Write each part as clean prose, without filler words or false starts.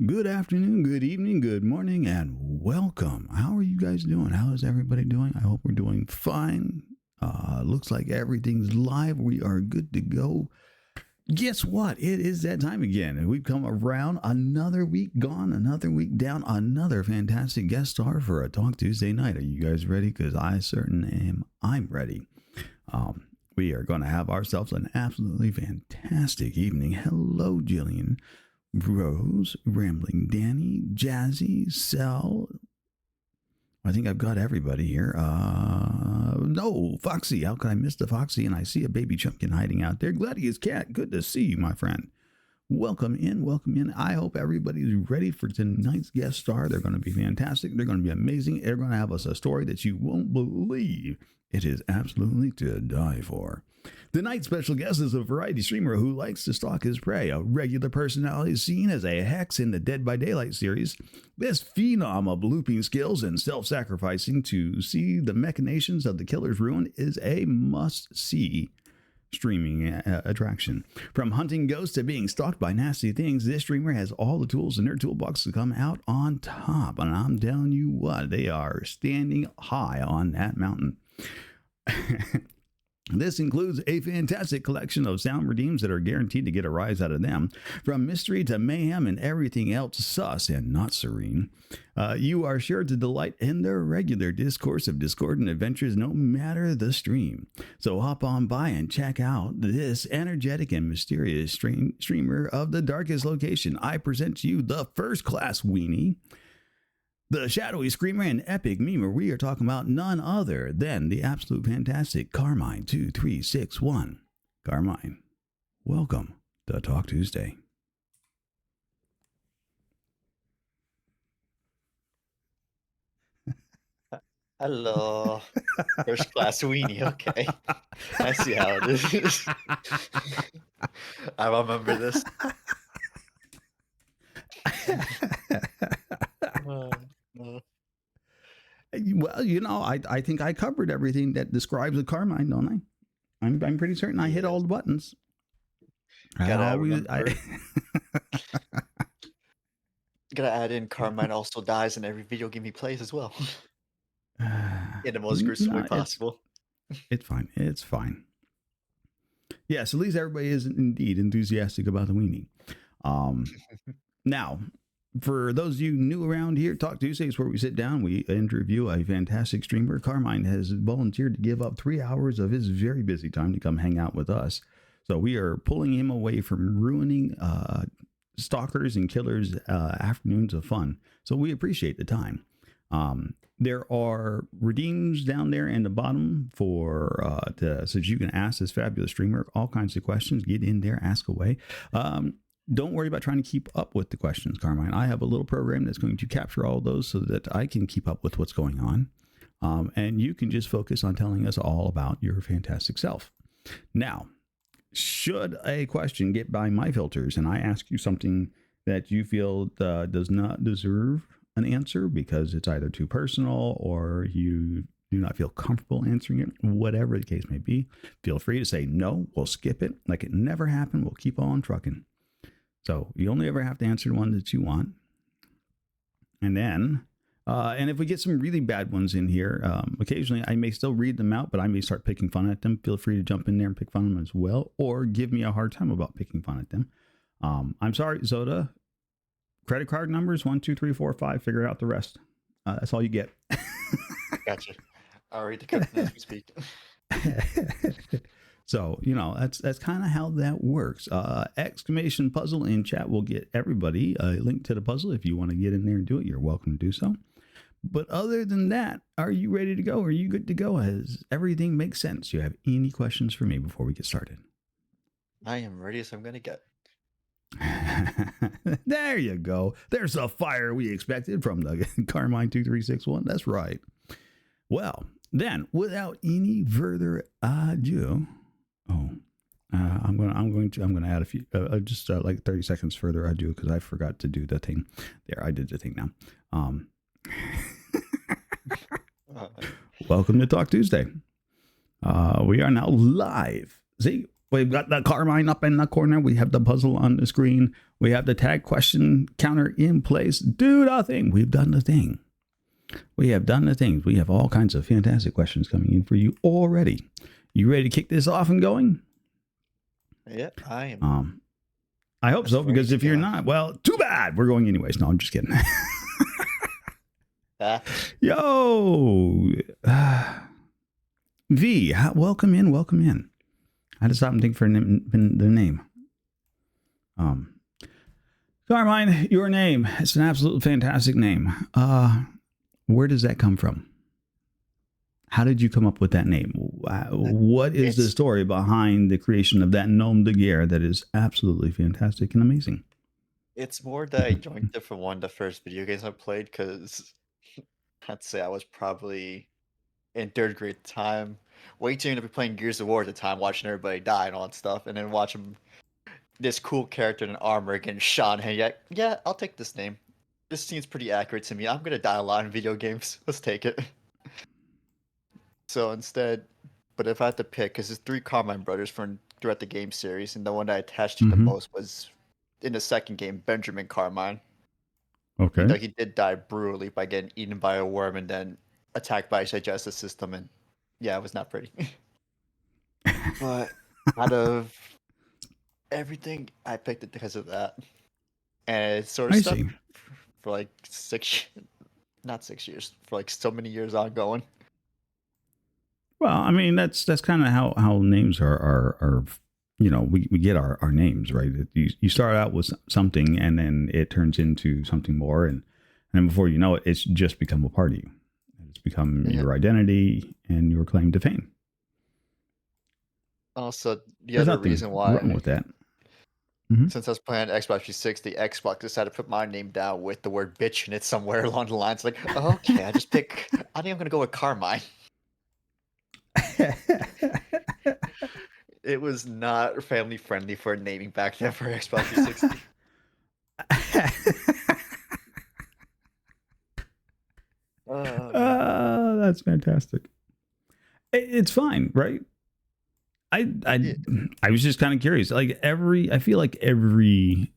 Good afternoon, good evening, good morning, and welcome. How are you guys doing? How is everybody doing? I hope we're doing fine. Looks like everything's live. We are good to go. Guess what? It is that time again. And we've come around another week gone, another week down, another fantastic guest star for a Talk Tuesday night. Are you guys ready? Because I certainly am. I'm ready. We are going to have ourselves an absolutely fantastic evening. Hello, Jillian. Rose, Rambling Danny, Jazzy, Cell. I think I've got everybody here. No, Foxy. How could I miss the Foxy? And I see a baby chumpkin hiding out there. Gladius Cat, good to see you, my friend. Welcome in, welcome in. I hope everybody's ready for tonight's guest star. They're going to be fantastic. They're going to be amazing. They're going to have us a story that you won't believe. It is absolutely to die for. Tonight's special guest is a variety streamer who likes to stalk his prey, a regular personality seen as a hex in the Dead by Daylight series. This phenom of looping skills and self-sacrificing to see the machinations of the killer's ruin is a must-see streaming attraction. From hunting ghosts to being stalked by nasty things, this streamer has all the tools in their toolbox to come out on top. And I'm telling you what, they are standing high on that mountain. This includes a fantastic collection of sound redeems that are guaranteed to get a rise out of them. From mystery to mayhem and everything else sus and not serene, you are sure to delight in the regular discourse of discordant adventures no matter the stream. So hop on by and check out this energetic and mysterious streamer of the darkest location. I present to you the first class weenie, the shadowy screamer and epic memer. We are talking about none other than the absolute fantastic Carmine2361. Carmine, welcome to Talk Tuesday. Hello. First class weenie, okay. I see how it is. I remember this. Well, you know, I think I covered everything that describes a Carmine, don't I? I'm pretty certain I hit all the buttons. Gotta add in Carmine also dies in every video game he plays as well. In the most gruesome way possible. It's fine. It's fine. Yes, at least everybody is indeed enthusiastic about the weenie. Now, for those of you new around here, Talk Tuesdays where we sit down, we interview a fantastic streamer. Carmine has volunteered to give up 3 hours of his very busy time to come hang out with us. So we are pulling him away from ruining stalkers and killers' afternoons of fun. So we appreciate the time. There are redeems down there in the bottom for so that you can ask this fabulous streamer all kinds of questions. Get in there, ask away. Don't worry about trying to keep up with the questions, Carmine. I have a little program that's going to capture all those so that I can keep up with what's going on. And you can just focus on telling us all about your fantastic self. Now, should a question get by my filters and I ask you something that you feel does not deserve an answer because it's either too personal or you do not feel comfortable answering it, whatever the case may be, feel free to say no, we'll skip it. Like it never happened, we'll keep on trucking. So you only ever have to answer the one that you want. And then, and if we get some really bad ones in here, occasionally I may still read them out, but I may start picking fun at them. Feel free to jump in there and pick fun at them as well, or give me a hard time about picking fun at them. I'm sorry, Zoda. Credit card numbers 1, 2, 3, 4, 5. Figure out the rest. That's all you get. Gotcha. I'll read the code as we speak. So, you know, that's kind of how that works. Exclamation puzzle in chat will get everybody a link to the puzzle. If you want to get in there and do it, you're welcome to do so. But other than that, are you ready to go? Are you good to go? Has everything make sense? Do you have any questions for me before we get started? I am ready as I'm going to get. There you go. There's the fire we expected from the Carmine2361. That's right. Well, then, without any further ado, I'm going to add a few, just like 30 seconds further ado because I forgot to do the thing. There, I did the thing now. Welcome to Talk Tuesday. We are now live. See, We've got the Carmine up in the corner. We have the puzzle on the screen. We have the tag question counter in place. Do the thing. We've done the thing. We have done the things. We have all kinds of fantastic questions coming in for you already. You ready to kick this off and going? Yep, I am. I hope so, because if you're not, well, too bad. We're going anyways. No, I'm just kidding. Yo, V, welcome in, welcome in. I had to stop and think for the name. Carmine, your name. It's an absolute fantastic name. Where does that come from? How did you come up with that name? What is the story behind the creation of that nom de guerre that is absolutely fantastic and amazing? It's more that I joined it for one of the first video games I played, because I'd say I was probably in 3rd grade time, way too young to be playing Gears of War at the time, watching everybody die and all that stuff, and then watching this cool character in armor against Sean. Hey, yeah, I'll take this name. This seems pretty accurate to me. I'm gonna die a lot in video games. Let's take it. So instead, but if I had to pick, because there's 3 Carmine brothers throughout the game series, and the one I attached to the most was in the 2nd game, Benjamin Carmine. Okay. Though he did die brutally by getting eaten by a worm and then attacked by his digestive system, and yeah, it was not pretty. But out of everything, I picked it because of that. And it sort of stuck for like not 6 years, for like so many years ongoing. Well, I mean, that's kind of how names are you know, we get our names, right? You start out with something and then it turns into something more. And before you know it, it's just become a part of you. It's become your identity and your claim to fame. Also, the other reason why, wrong with that. Since I was playing Xbox 360, Xbox decided to put my name down with the word bitch in it somewhere along the lines. Like, okay, I think I'm going to go with Carmine. It was not family friendly for naming back then for Xbox 360. That's fantastic. It's fine, right? I was just kind of curious. Like I feel like every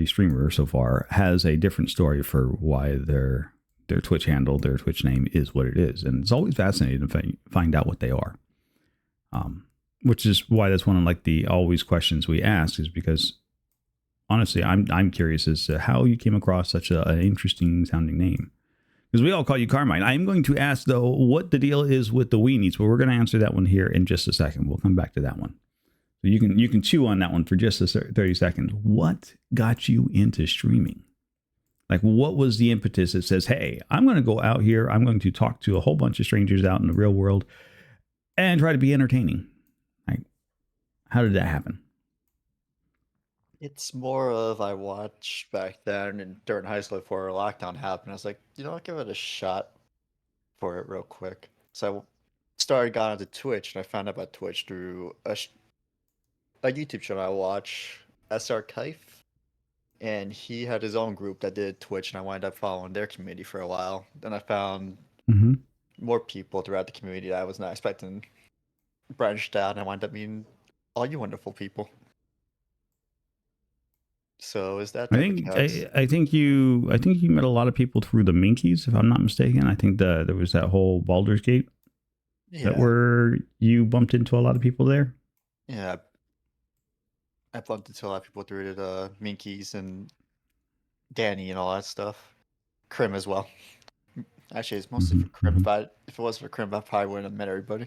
streamer so far has a different story for why their Twitch handle, their Twitch name is what it is, and it's always fascinating to find out what they are. Which is why that's one of like the always questions we ask, is because honestly, I'm curious as to how you came across such an interesting sounding name. Because we all call you Carmine. I'm going to ask, though, what the deal is with the weenies. But we're going to answer that one here in just a second. We'll come back to that one. So you can chew on that one for just 30 seconds. What got you into streaming? Like, what was the impetus that says, hey, I'm going to go out here. I'm going to talk to a whole bunch of strangers out in the real world and try to be entertaining. Like, how did that happen? It's more of, I watched back then and during high school before lockdown happened. I was like, I'll give it a shot for it real quick. So I got into Twitch, and I found out about Twitch through a YouTube channel I watch, SR Kife. And he had his own group that did Twitch, and I wound up following their community for a while. Then I found more people throughout the community that I was not expecting branched out, and I wound up meeting all you wonderful people. So is that? I think you met a lot of people through the Minkies, if I'm not mistaken. I think there was that whole Baldur's Gate that where you bumped into a lot of people there. Yeah, I bumped into a lot of people through the Minkies and Danny and all that stuff. Krim as well. Actually, it's mostly for Krim. But if it wasn't for Krim, I probably wouldn't have met everybody.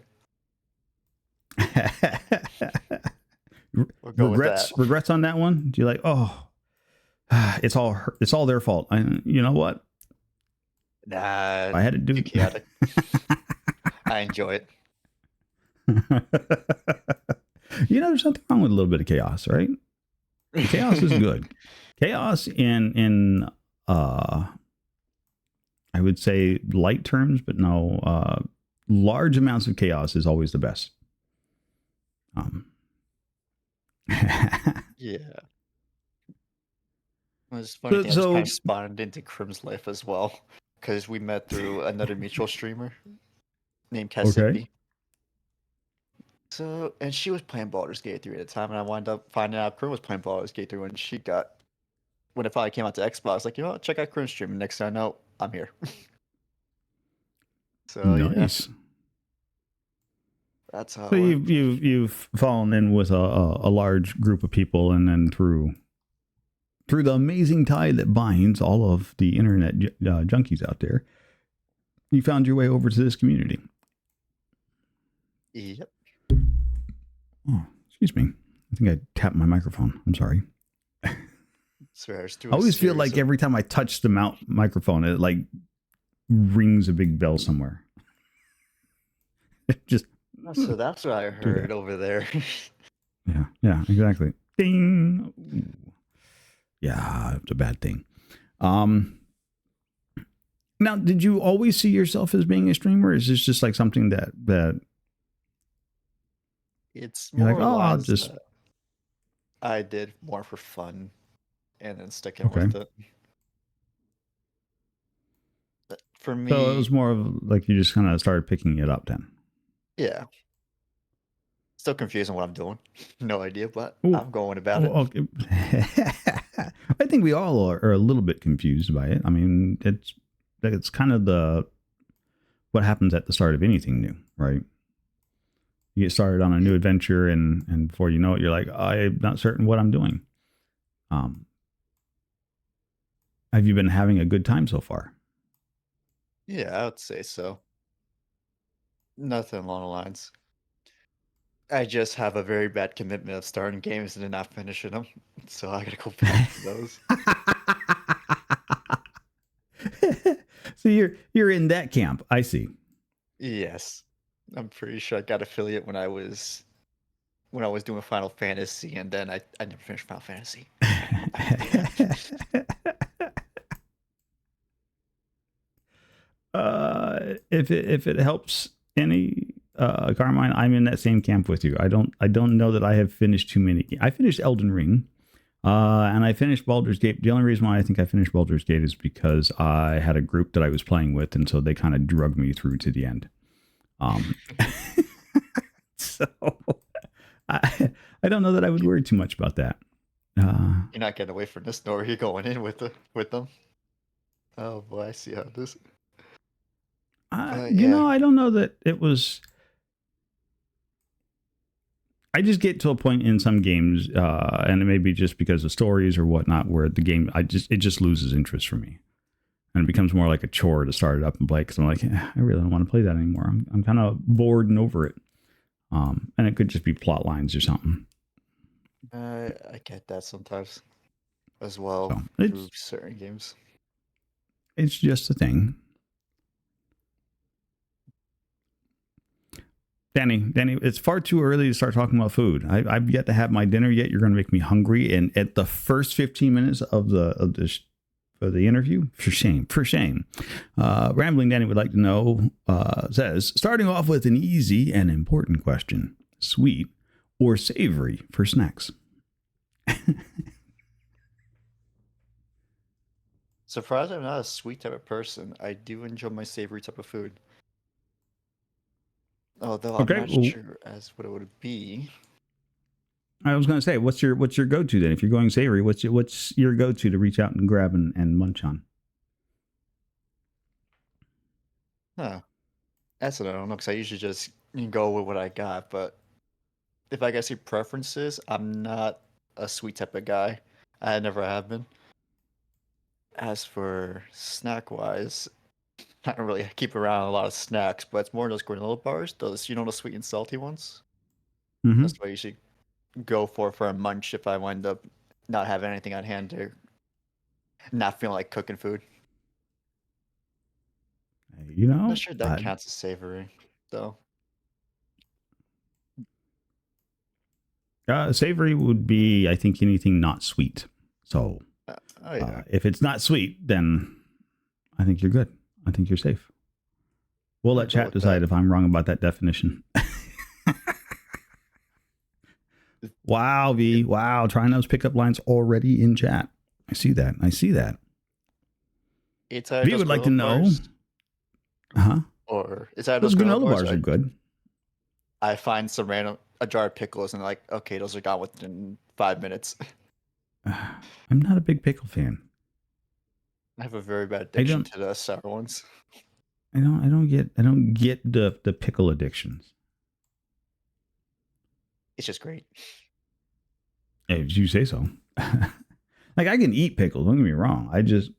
Regrets on that one? Do you like, oh, it's all their fault? You know what? Nah, I had to do it. Chaotic. I enjoy it. There's nothing wrong with a little bit of chaos, right? Chaos is good. Chaos in I would say light terms, but no, large amounts of chaos is always the best. Yeah. It was funny. I was kind of spawned into Krim's life as well, because we met through another mutual streamer named Cassidy. So, and she was playing Baldur's Gate 3 at the time, and I wound up finding out Corinne was playing Baldur's Gate 3 when it finally came out to Xbox. Like, you know what? Check out Corinne's stream. And next thing I know, I'm here. So yeah, Nice. that's how So it went. you've fallen in with a large group of people, and then through the amazing tie that binds all of the internet junkies out there, you found your way over to this community. Yep. Oh, excuse me. I think I tapped my microphone. I'm sorry. Swear, I always feel like every time I touch the microphone, it like rings a big bell somewhere. It just. So that's what I heard over there. Yeah, exactly. Ding. Ooh. Yeah, it's a bad thing. Now, did you always see yourself as being a streamer? Or is this just like something that It's you're more like, oh, I'll lines just. that I did more for fun, and then sticking with it. But for me, So it was more of like you just kind of started picking it up then. yeah. Still confused on what I'm doing. No idea, but Ooh. I'm going about it. Okay. I think we all are a little bit confused by it. I mean, it's kind of what happens at the start of anything new, right? You get started on a new adventure, and before you know it, you're like, I'm not certain what I'm doing. Have you been having a good time so far? Yeah, I would say so. Nothing along the lines. I just have a very bad commitment of starting games and then not finishing them, so I gotta go back to those. So you're in that camp. I see. Yes, I'm pretty sure I got affiliate when I was doing Final Fantasy, and then I never finished Final Fantasy. If it helps any, Carmine, I'm in that same camp with you. I don't know that I have finished too many. I finished Elden Ring, and I finished Baldur's Gate. The only reason why I think I finished Baldur's Gate is because I had a group that I was playing with, and so they kind of drugged me through to the end. So I don't know that I would worry too much about that. You're not getting away from this story. You're going in with them. Oh boy, I see how it is. You know, I don't know that it was. I just get to a point in some games, and it may be just because of stories or whatnot, where the game it just loses interest for me, and it becomes more like a chore to start it up and play. Because I'm like, I really don't want to play that anymore. I'm kind of bored and over it. And it could just be plot lines or something. I get that sometimes, as well, So through certain games. It's just a thing. Danny, it's far too early to start talking about food. I've yet to have my dinner yet. You're going to make me hungry, and at the first 15 minutes of the interview, for shame. Rambling Danny would like to know, says, starting off with an easy and important question: sweet or savory for snacks? Surprised I'm not a sweet type of person. I do enjoy my savory type of food. Although I'm not sure as what it would be. I was going to say, what's your go-to then? If you're going savory, what's your go-to to reach out and grab and munch on? Huh. That's what I don't know, because I usually just go with what I got. But if I gotta see preferences, I'm not a sweet type of guy. I never have been. As for snack-wise, I don't really keep around a lot of snacks, but it's more those granola bars, those, the sweet and salty ones. Mm-hmm. That's what I usually go for a munch if I wind up not having anything on hand or not feeling like cooking food. I'm not sure that counts as savory, though. Savory would be, I think, anything not sweet. So yeah. If it's not sweet, then I think you're good. I think you're safe. We'll let chat decide if I'm wrong about that definition. Wow, V. Wow. Trying those pickup lines already in chat. I see that. V would like to know. Or is that those granola bars are good. I find some random. a jar of pickles and like, okay, those are gone within 5 minutes. I'm not a big pickle fan. I have a very bad I addiction don't. to the sour ones. I don't get the pickle addictions. It's just great. If you say so. Like I can eat pickles. Don't get me wrong. I just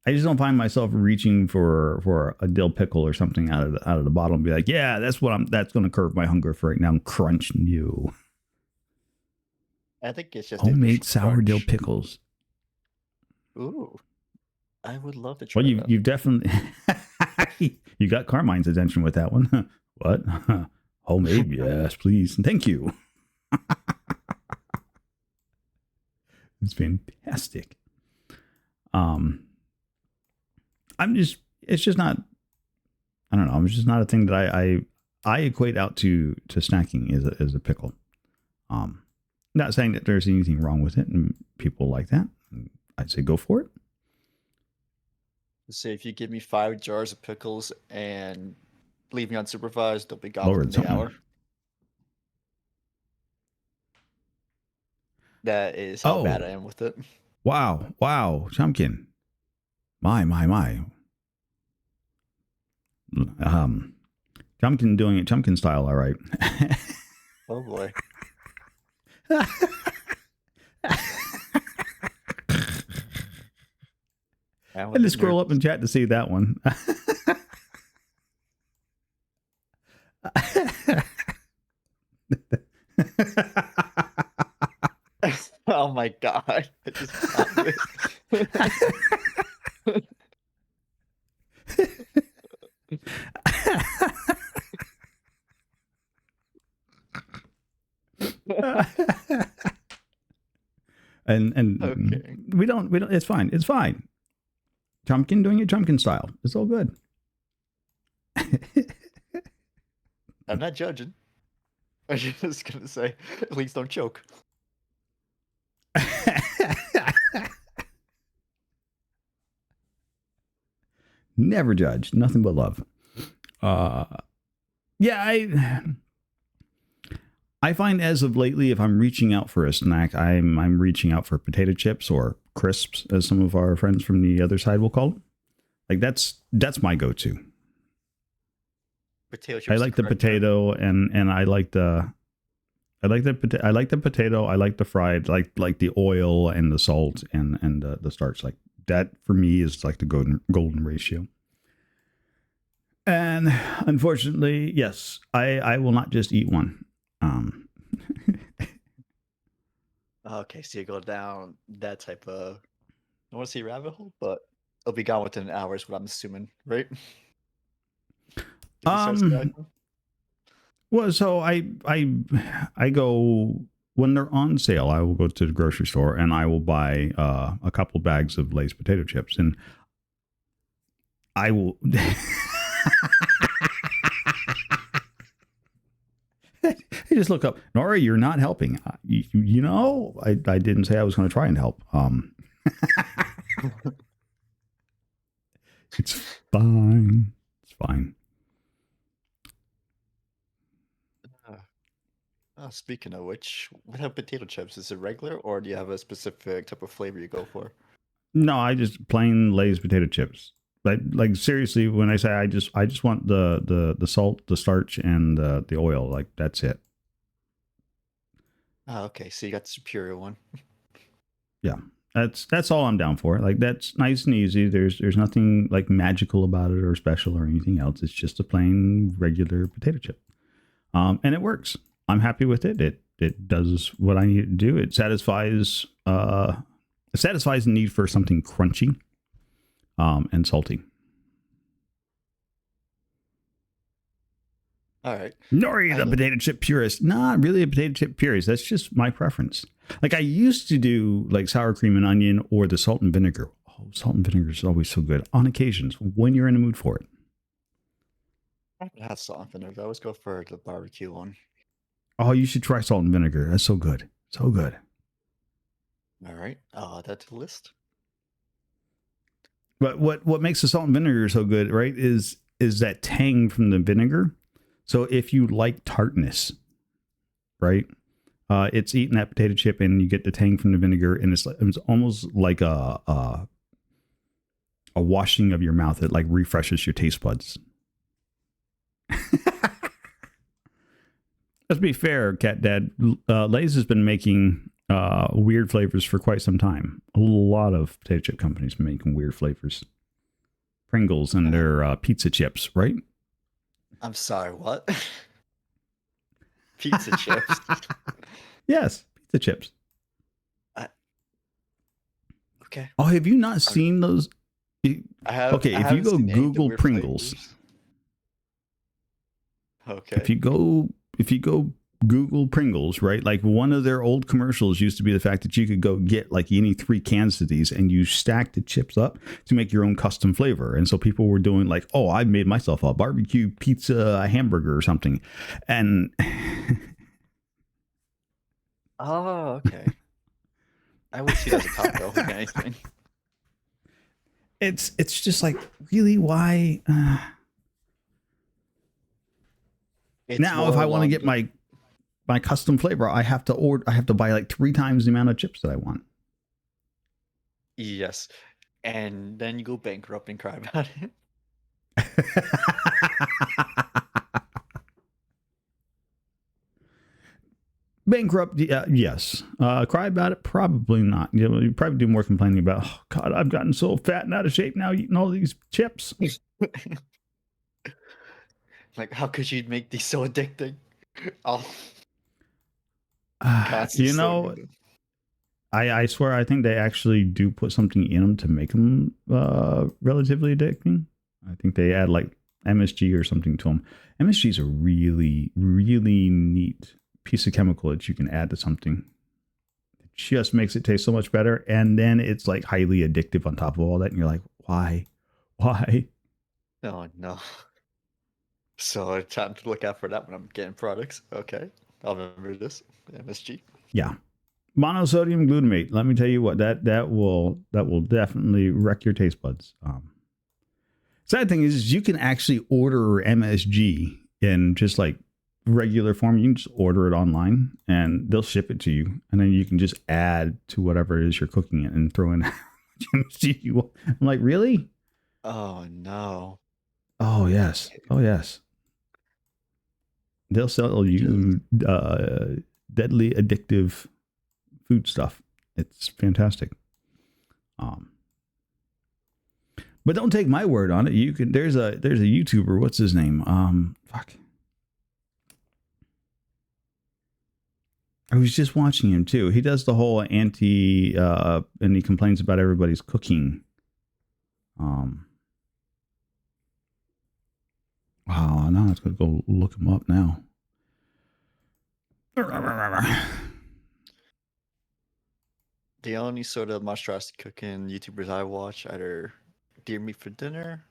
don't find myself reaching for a dill pickle or something out of the bottle and be like, yeah, that's going to curb my hunger for right now. I'm crunching you. I think it's just Homemade sour crunch. dill pickles. Ooh, I would love to try Well, that. you've definitely you got Carmine's attention with that one. What? Homemade? Yes, please. Thank you. It's fantastic. It's just not, I don't know. It's just not a thing that I equate out to snacking as a pickle. Not saying that there's anything wrong with it and people like that. I'd say go for it. Say if you give me 5 jars of pickles and leave me unsupervised, they'll be gone Lord, within the something. hour. That is how bad I am with it. Wow. Chumpkin. My. Chumpkin doing it Chumpkin style, all right. Oh boy. I had to scroll up in chat to see that one. Oh my god. I just found and okay. we don't it's fine. Chumpkin doing it Chumpkin style. It's all good. I'm not judging. I was just gonna say, please don't choke. Never judge. Nothing but love. Yeah, I find as of lately, if I'm reaching out for a snack, I'm reaching out for potato chips or crisps, as some of our friends from the other side will call it. Like that's my go-to. Potato chips. I like the potato, and I like the potato. I like the fried, like the oil and the salt and the starch. Like that for me is like the golden ratio. And unfortunately, yes, I will not just eat one. Okay, so you go down that type of, I don't want to say rabbit hole, but it'll be gone within an hour is what I'm assuming, right? Well, so I go when they're on sale. I will go to the grocery store and I will buy a couple bags of Lay's potato chips, and I will. I just look up, Nora, you're not helping. You know, I didn't say I was going to try and help. It's fine. It's fine. Speaking of which, what type of potato chips? Is it regular, or do you have a specific type of flavor you go for? No, I just plain Lay's potato chips. Like seriously, when I say I just want the salt, the starch, and the oil. Like that's it. Oh, okay. So you got the superior one. Yeah, that's all I'm down for. Like that's nice and easy. There's nothing like magical about it or special or anything else. It's just a plain regular potato chip, and it works. I'm happy with it. It does what I need to do. It satisfies the need for something crunchy, and salty. All right. Nori, the potato chip purist. Not really a potato chip purist. That's just my preference. Like I used to do like sour cream and onion or the salt and vinegar. Oh, salt and vinegar is always so good on occasions when you're in the mood for it. I haven't had salt and vinegar. I always go for the barbecue one. Oh, you should try salt and vinegar. That's so good. So good. All right. I'll add that to the list. But what makes the salt and vinegar so good, right, is that tang from the vinegar. So if you like tartness, right? It's eating that potato chip, and you get the tang from the vinegar, and it's almost like a washing of your mouth. It like refreshes your taste buds. Let's be fair, Cat Dad. Lay's has been making weird flavors for quite some time. A lot of potato chip companies making weird flavors. Pringles and their pizza chips, right? I'm sorry, what? Pizza chips? Yes, pizza chips. Okay. Oh, have you not seen those? I have. Okay, I if you haven't go seen any of the Google weird Pringles, flavors. Okay. if you go Google Pringles, right? Like one of their old commercials used to be the fact that you could go get like any 3 cans of these and you stack the chips up to make your own custom flavor. And so people were doing like, oh, I made myself a barbecue pizza hamburger or something. And Oh, okay. I would see that as a top bill, if anything. it's just like, really, why? It's Now, if more I want to along get the- my custom flavor, I have to buy like 3 times the amount of chips that I want. Yes. And then you go bankrupt and cry about it. Bankrupt, yes. Cry about it, probably not. You probably do more complaining about, oh God, I've gotten so fat and out of shape now eating all these chips. Like, how could you make these so addicting? Oh, You constantly know, slowing me down. I swear I think they actually do put something in them to make them relatively addicting. I think they add like MSG or something to them. MSG is a really, really neat piece of chemical that you can add to something. It just makes it taste so much better. And then it's like highly addictive on top of all that. And you're like, why? Why? Oh no. So time to look out for that when I'm getting products. Okay. I'll remember this. MSG. Yeah. Monosodium glutamate. Let me tell you what, that will definitely wreck your taste buds. Sad thing is you can actually order MSG in just like regular form. You can just order it online and they'll ship it to you, and then you can just add to whatever it is you're cooking it and throw in MSG you want. I'm like, really? Oh no. Oh yes. Oh yes. They'll sell you deadly addictive food stuff. It's fantastic. But don't take my word on it. You can. There's a YouTuber. What's his name? Fuck. I was just watching him too. He does the whole and he complains about everybody's cooking. Wow. Now I have to go look him up now. The only sort of monstrosity cooking YouTubers I watch either Deer Meat for Dinner,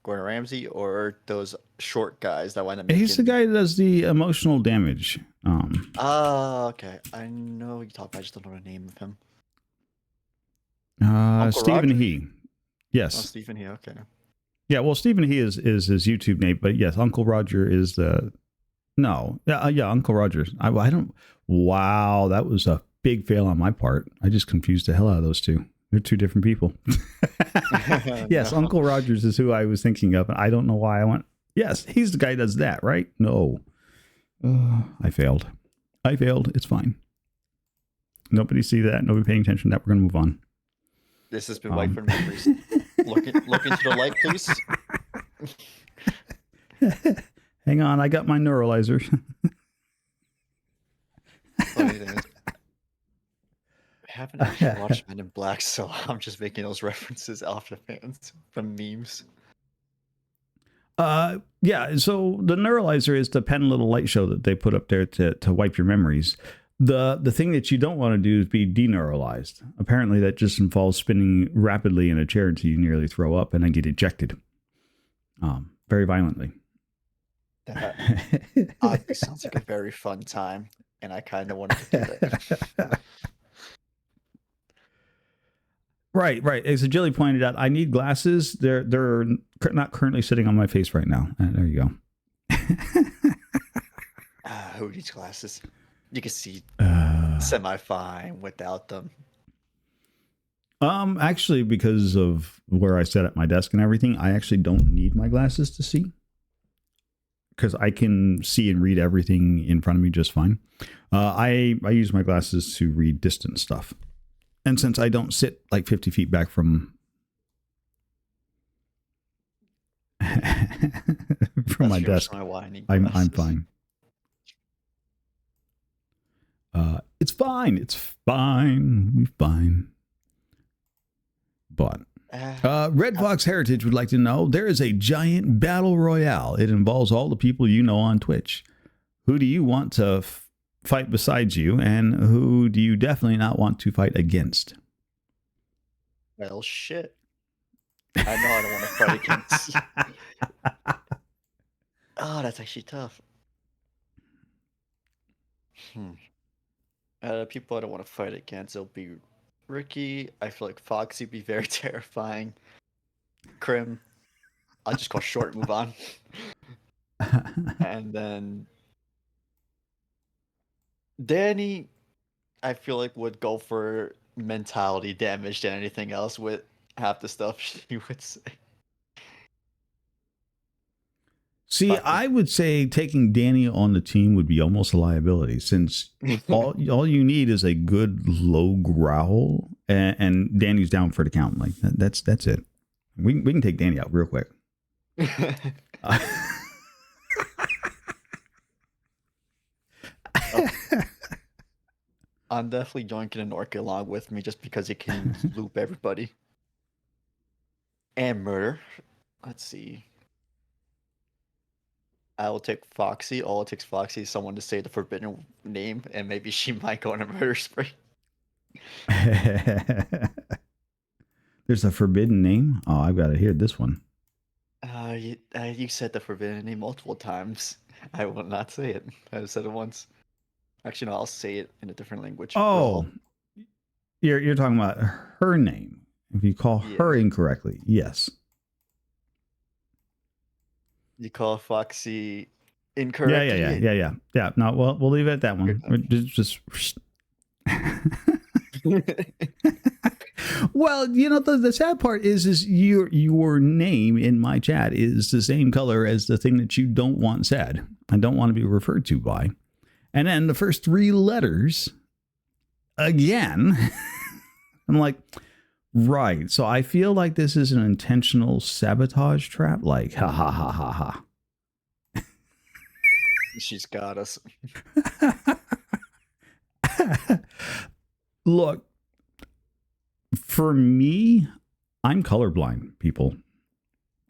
Gordon Ramsay, or those short guys that wind up making. He's the guy that does the emotional damage. Okay. I know you talk about. I just don't know the name of him. Stephen Roger? He. Yes. Oh, Stephen here. Okay. Yeah, well, Stephen He is his YouTube name, but yes, Uncle Roger is the Uncle Roger. I don't. Wow, that was a big fail on my part. I just confused the hell out of those two. They're 2 different people. Yes, No. Uncle Rogers is who I was thinking of. I don't know why I went. Yes, he's the guy who does that, right? No, I failed. It's fine. Nobody see that. Nobody paying attention to that. We're gonna move on. This has been White for Memories. Look into the light, please. Hang on, I got my neuralizer. Funny thing is, I haven't actually watched Men in Black, so I'm just making those references after fans from memes. Yeah, so the neuralizer is the pen little light show that they put up there to wipe your memories. The thing that you don't want to do is be deneuralized. Apparently that just involves spinning rapidly in a chair until you nearly throw up and then get ejected. Very violently. That oddly sounds like a very fun time, and I kind of wanted to do that. Right. As Jilly pointed out, I need glasses. They're not currently sitting on my face right now. There you go. Who needs glasses? You can see Uh, semi-fine without them. Actually, because of where I set up my desk and everything, I actually don't need my glasses to see because I can see and read everything in front of me just fine. I use my glasses to read distant stuff, and since I don't sit like 50 feet back from from my That's pretty much desk, my why I need I'm glasses. fine. It's fine. It's fine. We're fine. But Red Fox Heritage would like to know, there is a giant battle royale. It involves all the people you know on Twitch. Who do you want to fight besides you, and who do you definitely not want to fight against? Well, shit. I know I don't want to fight against. Oh, that's actually tough. People I don't want to fight against, it'll be Ricky. I feel like Foxy would be very terrifying. Krim, I'll just call short and move on. And then Danny, I feel like would go for mentality damage than anything else with half the stuff she would say. See, I would say taking Danny on the team would be almost a liability, since all you need is a good low growl, and Danny's down for the count. Like that's it. We can take Danny out real quick. I'm definitely joining an Orca along with me just because it can loop everybody. And murder. Let's see. I will take Foxy. All it takes Foxy is someone to say the forbidden name, and maybe she might go on a murder spree. There's a forbidden name? Oh, I've got to hear this one. You said the forbidden name multiple times. I will not say it. I said it once. Actually, no, I'll say it in a different language. Oh, you're talking about her name. If you call her incorrectly, yes. You call Foxy incorrectly? Yeah. No, well, we'll leave it at that one. Just well, you know, the sad part is your name in my chat is the same color as the thing that you don't want said. I don't want to be referred to by. And then the first 3 letters, again, I'm like, right. So I feel like this is an intentional sabotage trap. Like, ha ha ha ha ha. She's got us. Look, for me, I'm colorblind, people.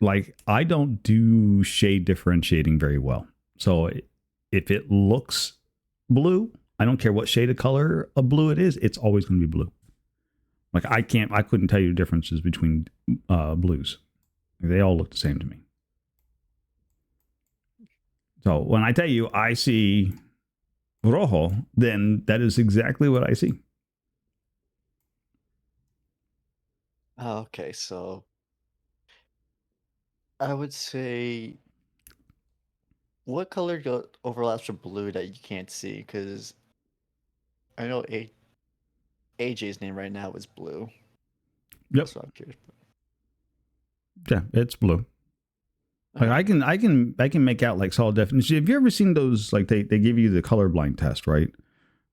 Like, I don't do shade differentiating very well. So if it looks blue, I don't care what shade of color of blue it is, it's always going to be blue. Like, I couldn't tell you the differences between blues. They all look the same to me. So when I tell you I see rojo, then that is exactly what I see. Okay, so I would say, what color overlaps with blue that you can't see? Because I know AJ's name right now is blue. Yep. So I'm curious. Yeah, it's blue. Like I can make out like solid definition. Have you ever seen those? Like they give you the colorblind test, right?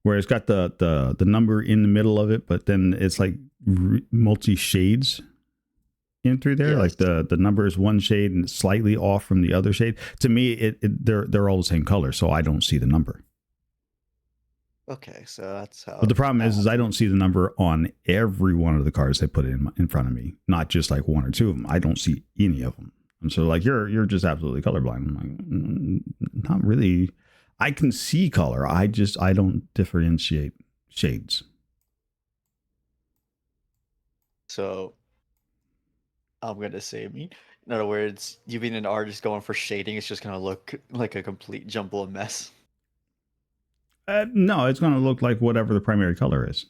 Where it's got the number in the middle of it, but then it's like multi shades in through there. Yes. Like the number is one shade and slightly off from the other shade. To me, they're all the same color, so I don't see the number. Okay, so that's how. But the problem is I don't see the number on every one of the cards they put in front of me. Not just like 1 or 2 of them. I don't see any of them. And so like you're just absolutely colorblind. I'm like, not really. I can see color. I don't differentiate shades. So I'm gonna say me. In other words, you being an artist going for shading, it's just gonna look like a complete jumble of mess. No, it's gonna look like whatever the primary color is.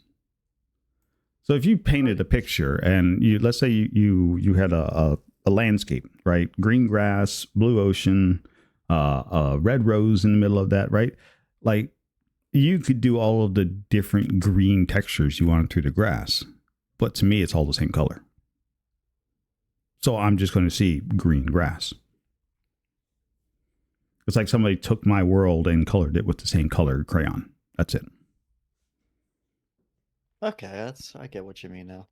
So if you painted a picture and let's say you had a landscape, right? Green grass, blue ocean, red rose in the middle of that, right? Like you could do all of the different green textures you want through the grass, but to me, it's all the same color. So I'm just going to see green grass. It's like somebody took my world and colored it with the same color crayon. That's it. Okay, I get what you mean now.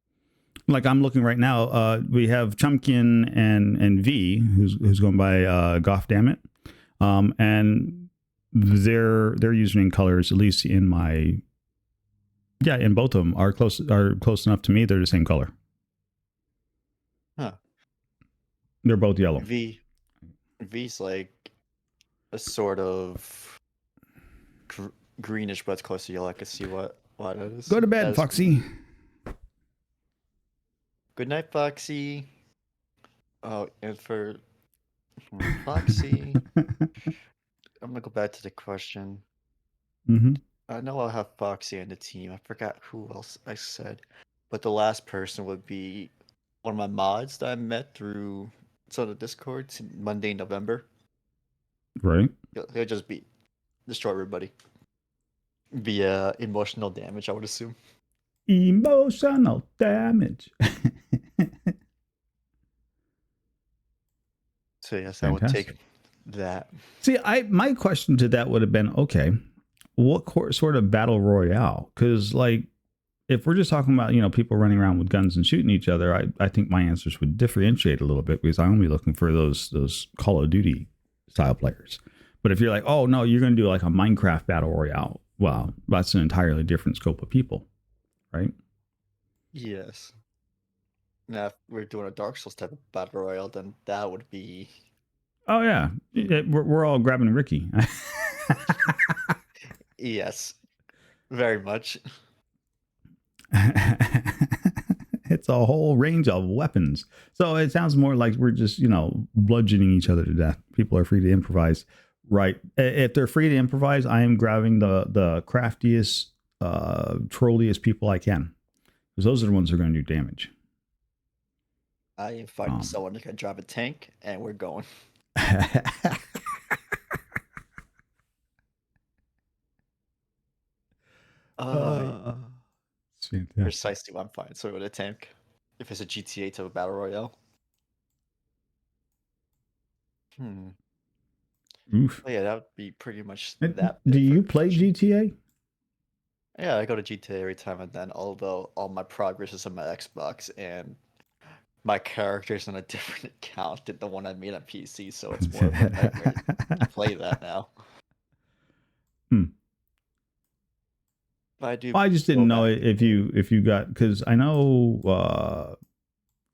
Like I'm looking right now, we have Chumkin and V, who's going by Goff Dammit, and their username colors, at least in my, in both of them are close enough to me. They're the same color. Huh. They're both yellow. V's like a sort of greenish, but it's close to yellow. I can see what it is. Go to bed, Foxy. Good night, Foxy. Oh, and for Foxy, I'm gonna go back to the question. Mm-hmm. I know I'll have Foxy on the team. I forgot who else I said, but the last person would be one of my mods that I met through the Discord Monday, November. Right. He'll just destroy everybody via emotional damage, I would assume. Emotional damage. So yes, I would take that. See, my question to that would have been, okay, what sort of battle royale? Because like, if we're just talking about, people running around with guns and shooting each other, I think my answers would differentiate a little bit, because I'm only looking for those Call of Duty style players. But if you're like, oh no, you're going to do like a Minecraft battle royale, well, that's an entirely different scope of people, right? Yes. Now, if we're doing a Dark Souls type of battle royale, then that would be. Oh yeah, we're all grabbing Ricky. Yes, very much. It's a whole range of weapons. So it sounds more like we're just, bludgeoning each other to death. People are free to improvise. Right. If they're free to improvise, I am grabbing the craftiest, trolliest people I can. Because those are the ones who are going to do damage. I am fighting someone who can drive a tank, and we're going. Precisely what I'm fighting. So with a tank, if it's a GTA type of battle royale. Oof. Oh, yeah, that would be pretty much that. Do you play GTA? Yeah, I go to GTA every time and then, although all my progress is on my Xbox and my character's on a different account than the one I made on PC, so it's more of a nightmare to play that now. But I just didn't know if you got, because I know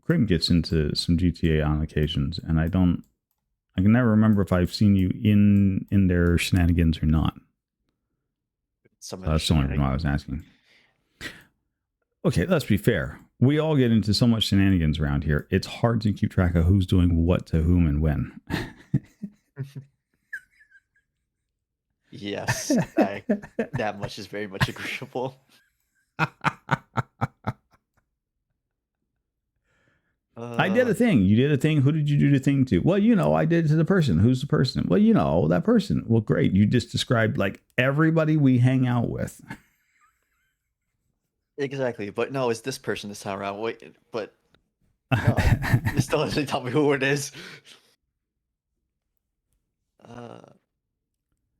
Krim gets into some GTA on occasions, and I can never remember if I've seen you in their shenanigans or not. That's the only reason why I was asking. Okay, let's be fair. We all get into so much shenanigans around here. It's hard to keep track of who's doing what to whom and when. Yes, that much is very much agreeable. I did a thing. You did a thing. Who did you do the thing to? Well, I did it to the person. Who's the person? Well, that person. Well, great. You just described like everybody we hang out with. Exactly. But no, it's this person this time around. Wait, but no, you still have to tell me who it is.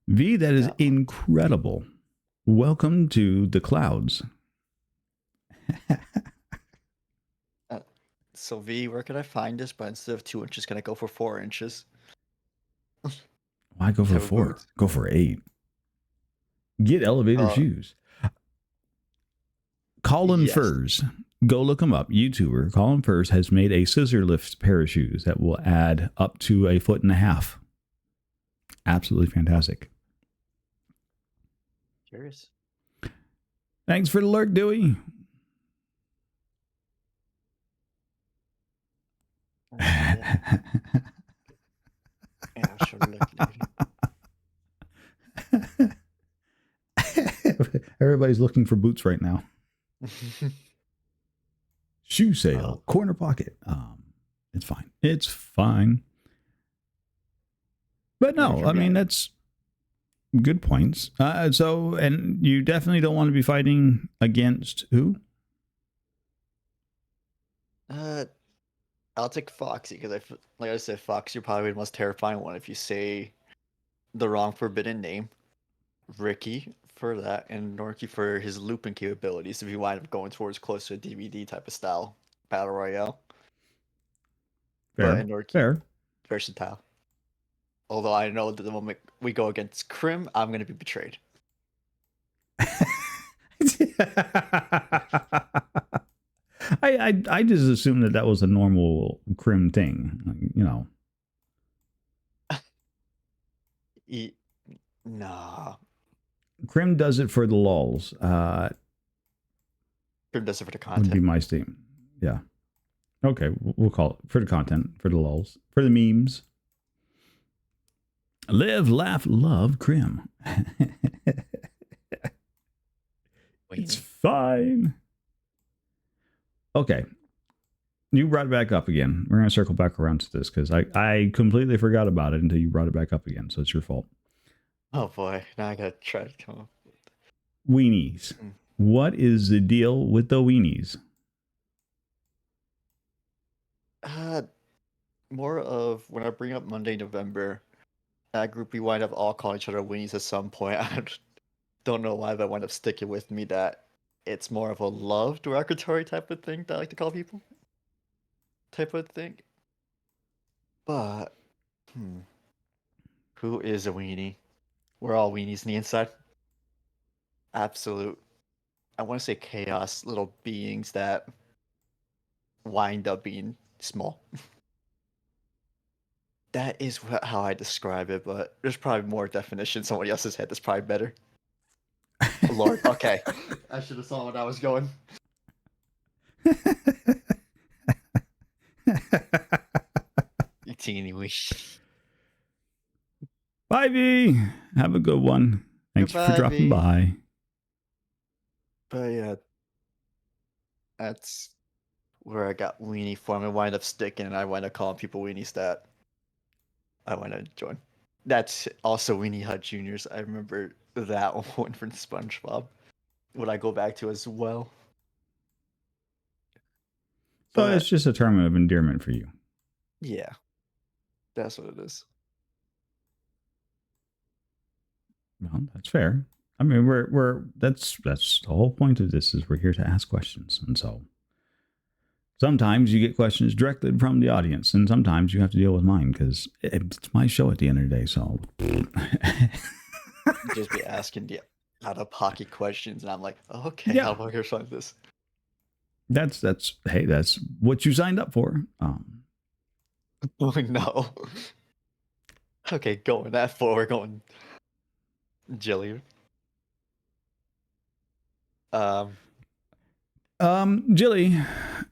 V, that is incredible. Welcome to the clouds. So V, where can I find this? But instead of 2 inches, can I go for 4 inches? Why go for 4? Boots. Go for 8. Get elevator shoes. Colin Furs. Go look him up. YouTuber Colin Furs has made a scissor lift pair of shoes that will add up to 1.5 feet. Absolutely fantastic. Curious. Thanks for the lurk, Dewey. Everybody's looking for boots right now. Shoe sale, corner pocket. It's fine. It's fine. But no, I mean, that's Good points. So, and you definitely don't want to be fighting against who? I'll take Foxy because like I said, Foxy are probably the most terrifying one if you say the wrong forbidden name. Ricky for that, and Norky for his looping capabilities if you wind up going towards close to a DVD type of style battle royale. But Fair. in Norky, Fair. versatile. Although I know that the moment we go against Crim, I'm going to be betrayed. I just assumed that was a normal Crim thing, you know. Nah. Crim does it for the lulls. Crim does it for the Would be content. my steam. Yeah. Okay, we'll call it for the content, for the lulls, for the memes. Live, laugh, love, Crim. It's fine. Okay. You brought it back up again. We're going to circle back around to this because I completely forgot about it until you brought it back up again. So it's your fault. Oh boy. Now I got to try to come up. Weenies. What is the deal with the weenies? More of when I bring up Monday, November, that group we wind up all calling each other weenies at some point. I don't know why, but wind up sticking with me that it's more of a love derogatory type of thing that I like to call people. Type of thing. But, who is a weenie? We're all weenies on the inside. Absolute. I want to say chaos little beings that wind up being small. That is how I describe it, but there's probably more definition somebody else's head that's probably better. Lord, okay. I should have saw where I was going. You teeny wee. Bye, V. Have a good one. Thank you for dropping by. But yeah, that's where I got weenie from. I wind up sticking, and I wind up calling people weenies that I want to join. That's also Weenie Hut Juniors. I remember that one from SpongeBob. Would I go back to as well? So it's just a term of endearment for you. Yeah, that's what it is. Well, that's fair. I mean, that's the whole point of this is we're here to ask questions, and so sometimes you get questions directly from the audience, and sometimes you have to deal with mine because it's my show at the end of the day. So just be asking the out of pocket questions, and I'm like, okay, yeah. how about hear some this? That's hey, that's what you signed up for. Oh no. Okay, going that forward, going Jilly. Jilly.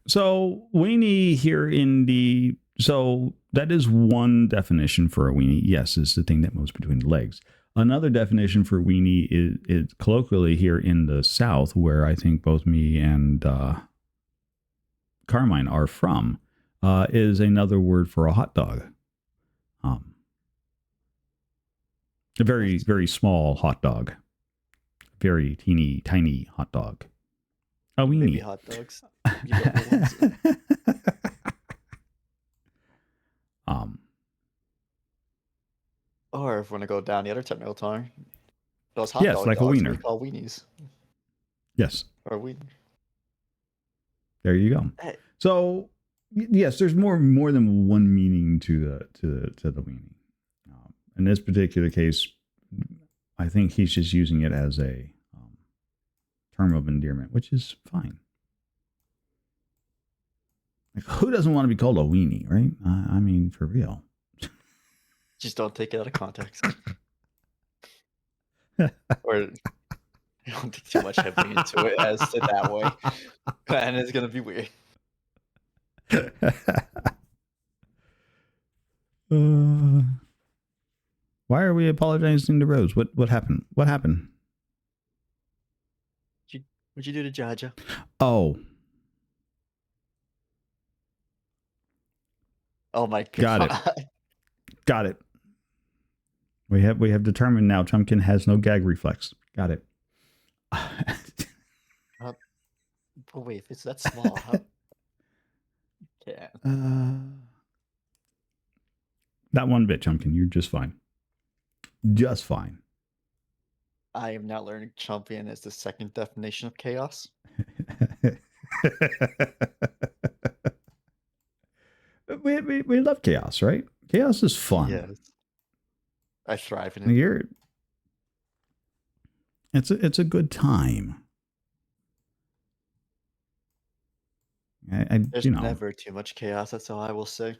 So weenie here in the that is one definition for a weenie. Yes, it's the thing that moves between the legs. Another definition for weenie is colloquially here in the South, where I think both me and Carmine are from, is another word for a hot dog. A very, very small hot dog. Very teeny, tiny hot dog. A weenie. Baby hot dogs. Or if we want to go down the other technical term, those hot yes, like dogs a wiener. We call weenies. Yes. Or wiener. There you go. Hey. So yes, there's more than one meaning to the weenie. In this particular case, I think he's just using it as a term of endearment, which is fine. Like, who doesn't want to be called a weenie, right? I mean, for real. Just don't take it out of context. Or don't take too much heavily into it as to that way. And it's going to be weird. Why are we apologizing to Rose? What happened? What happened? What'd you do to Jaja? Oh. Oh my god. Got it. We have determined now Chumpkin has no gag reflex. Got it. Uh, but wait, if it's that small, how? Yeah. Not one bit, Chumpkin. You're just fine. Just fine. I am now learning champion is the second definition of chaos. we love chaos, right? Chaos is fun. Yes. I thrive in it. It's a good time. There's never too much chaos. That's all I will say.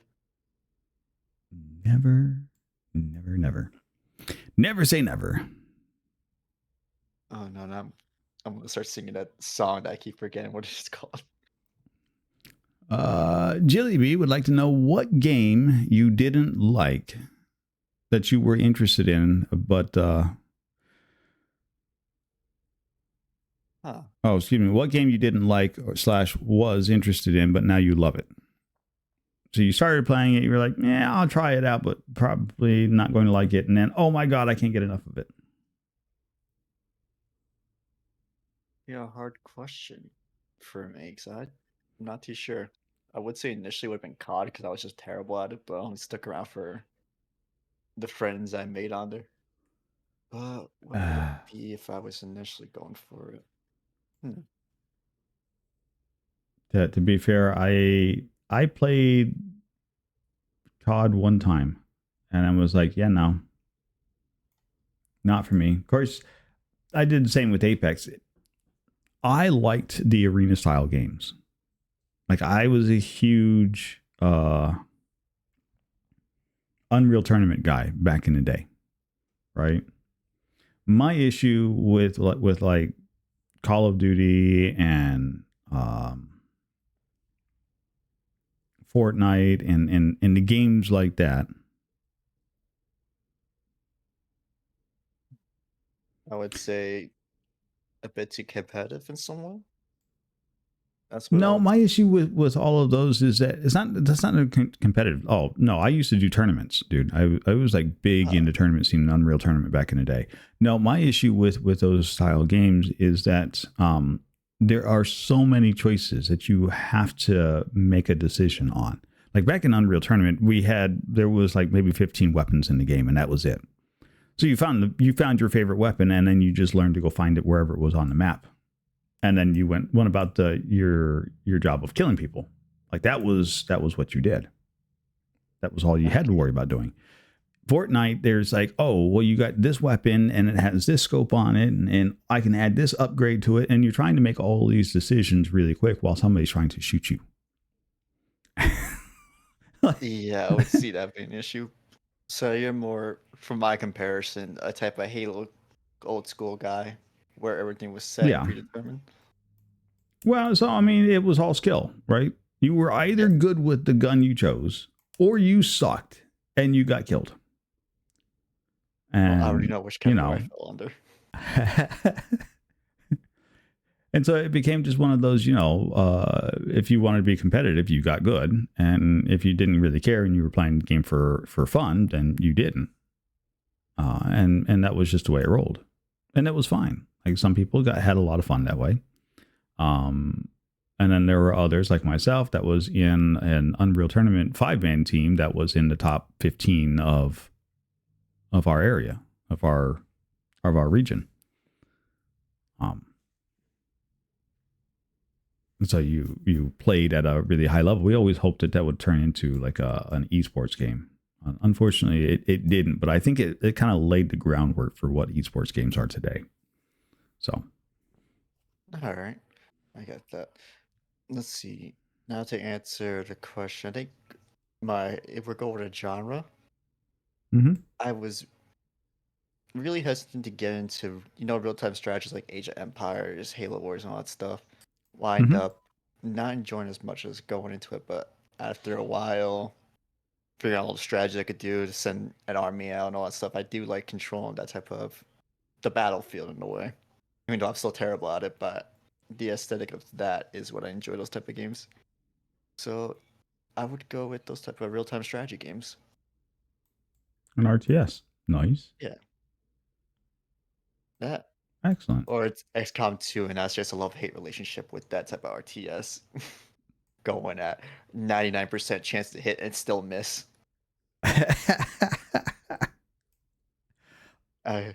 Never say never. Oh no, no, I'm gonna start singing that song that I keep forgetting what it's called. Jilly B would like to know what game you didn't like that you were interested in, but oh, excuse me. What game you didn't like or / was interested in, but now you love it? So you started playing it, you were like, yeah, I'll try it out, but probably not going to like it. And then, oh my God, I can't get enough of it. Yeah, hard question for me, because I'm not too sure. I would say initially would have been COD because I was just terrible at it, but I only stuck around for the friends I made on there. But what would it be if I was initially going for it? To be fair, I played COD one time and I was like, yeah, no, not for me. Of course, I did the same with Apex. I liked the arena style games. Like I was a huge Unreal Tournament guy back in the day, right? My issue with like Call of Duty and Fortnite and the games like that. I would say a bit too competitive in some way. No, my issue with all of those is that that's not competitive. Oh no, I used to do tournaments, dude. I was like big into tournament scene, Unreal Tournament back in the day. No, my issue with those style games is that there are so many choices that you have to make a decision on. Like back in Unreal Tournament, there was like maybe 15 weapons in the game, and that was it. So you found your favorite weapon, and then you just learned to go find it wherever it was on the map. And then you went about your job of killing people. Like that was what you did. That was all you had to worry about doing. Fortnite, there's like, oh, well, you got this weapon and it has this scope on it, and I can add this upgrade to it. And you're trying to make all these decisions really quick while somebody's trying to shoot you. Yeah, I would see that being an issue. So you're more, from my comparison, a type of Halo old school guy where everything was set and predetermined. Well, so I mean, it was all skill, right? You were either good with the gun you chose, or you sucked and you got killed. And I already know which category I fell under. And so it became just one of those, if you wanted to be competitive, you got good, and if you didn't really care and you were playing the game for fun, then you didn't. And that was just the way it rolled, and it was fine. Like some people had a lot of fun that way. And then there were others like myself that was in an Unreal Tournament 5-man team that was in the top 15 of our area, of our region. So you played at a really high level. We always hoped that would turn into like an esports game. Unfortunately, it didn't, but I think it kind of laid the groundwork for what esports games are today. So. All right. I got that. Let's see. Now to answer the question, I think if we're going to genre, I was really hesitant to get into, real-time strategies like Age of Empires, Halo Wars, and all that stuff. Wind up not enjoying as much as going into it, but after a while, figuring out all the strategies I could do to send an army out and all that stuff, I do like controlling that type of the battlefield in a way. Even though I'm still terrible at it, but the aesthetic of that is what I enjoy, those type of games. So I would go with those type of real-time strategy games. An RTS. Nice. Yeah. That. Excellent. Or it's XCOM 2, and that's just a love-hate relationship with that type of RTS. Going at 99% chance to hit and still miss. I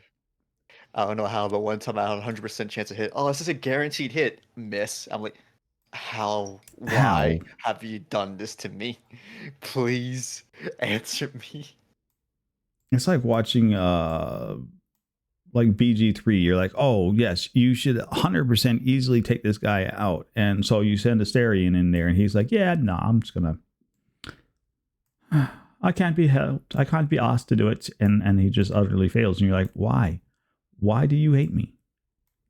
don't know how, but one time I had a 100% chance to hit. Oh, this is a guaranteed hit. Miss. I'm like, how? Why have you done this to me? Please answer me. It's like watching like BG3. You're like, oh yes, you should 100% easily take this guy out, and so you send Asterion in there, and he's like, yeah, no, I'm just gonna. I can't be helped. I can't be asked to do it, and he just utterly fails. And you're like, why? Why do you hate me?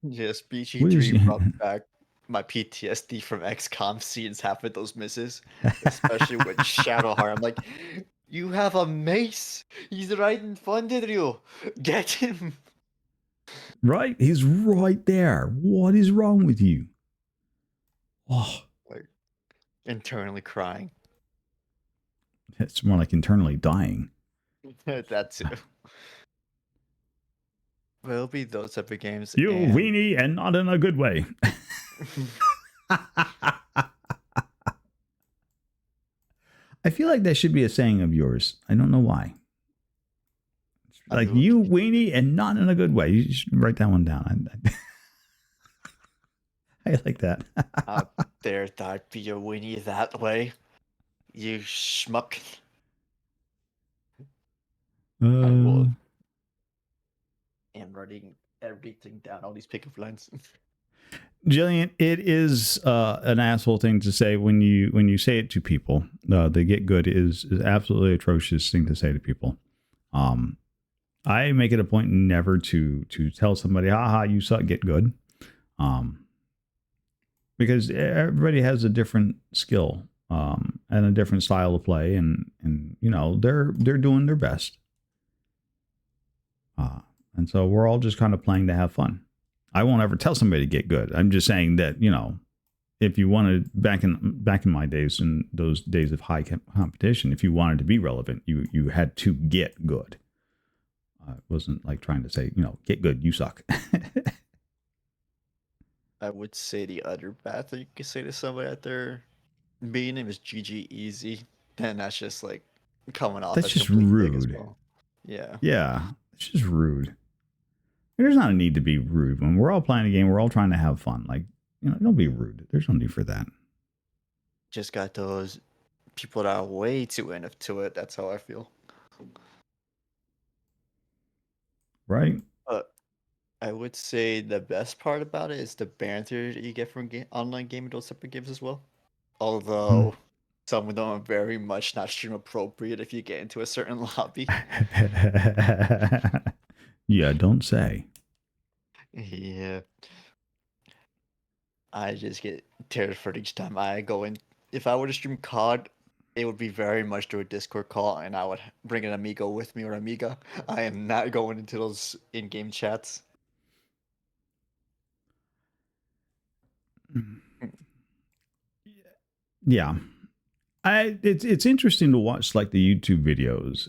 Yes, What is BG3 brought back my PTSD from XCOM scenes half of those misses, especially with Shadowheart. I'm like, you have a mace. He's right in front of you. Get him. right? He's right there. What is wrong with you? Oh, Like, internally crying. it's more like internally dying. That too. But it'll be those type of games. You and... weenie, and not in a good way. I feel like that should be a saying of yours. I don't know why. Like, you weenie, and not in a good way. You should write that one down. I like that. How dare that be a weenie that way? You schmuck. I will. And writing everything down, all these pickup lines. Jillian, it is an asshole thing to say when you say it to people. They get good is absolutely atrocious thing to say to people. I make it a point never to tell somebody, haha, you suck, get good. Because everybody has a different skill and a different style of play, and you know, they're doing their best. And so we're all just kind of playing to have fun. I won't ever tell somebody to get good. I'm just saying that, you know, if you wanted back in my days, in those days of high competition, if you wanted to be relevant, you had to get good. It wasn't like trying to say, you know, get good, you suck. I would say the other bad thing you could say to somebody out there, being name is GG Easy, and that's just like coming off That's as just complete dick as rude. well. Yeah. Yeah, it's just rude. There's not a need to be rude when we're all playing a game. We're all trying to have fun. Like, you know, don't be rude. There's no need for that. Just got those people that are way too into it. That's how I feel. Right? But I would say the best part about it is the banter that you get from online gaming, those type of games as well. Although some of them are very much not stream appropriate if you get into a certain lobby. Yeah, don't say. Yeah. I just get terrified each time I go in. If I were to stream COD, it would be very much through a Discord call, and I would bring an amigo with me or amiga. I am not going into those in-game chats. Yeah. It's interesting to watch like the YouTube videos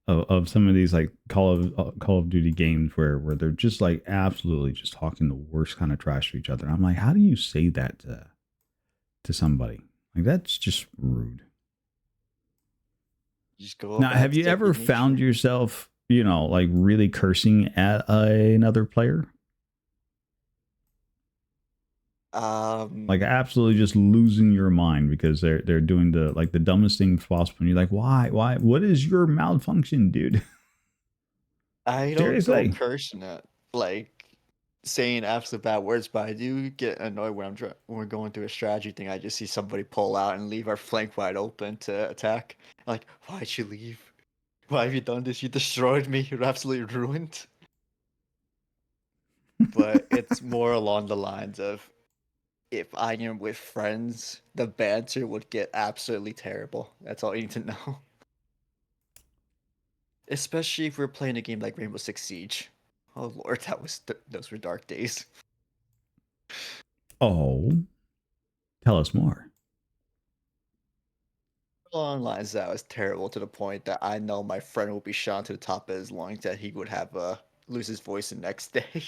of some of these like Call of Duty games where they're just like absolutely just talking the worst kind of trash to each other. I'm like, how do you say that to somebody? Like, that's just rude. Just go Now, have you ever found yourself, you know, like really cursing at another player? Like absolutely just losing your mind because they're doing the dumbest thing possible, and you're like, why, what is your malfunction, dude? I don't go cursing it, like saying absolute bad words, but I do get annoyed when we're going through a strategy thing. I just see somebody pull out and leave our flank wide open to attack. Like, why'd you leave? Why have you done this? You destroyed me. You're absolutely ruined. But it's more along the lines of, if I am with friends, the banter would get absolutely terrible. That's all you need to know. Especially if we're playing a game like Rainbow Six Siege. Oh lord, those were dark days. Oh, tell us more. Along the lines that was terrible to the point that I know my friend would be shot to the top of his lungs that he would have lose his voice the next day.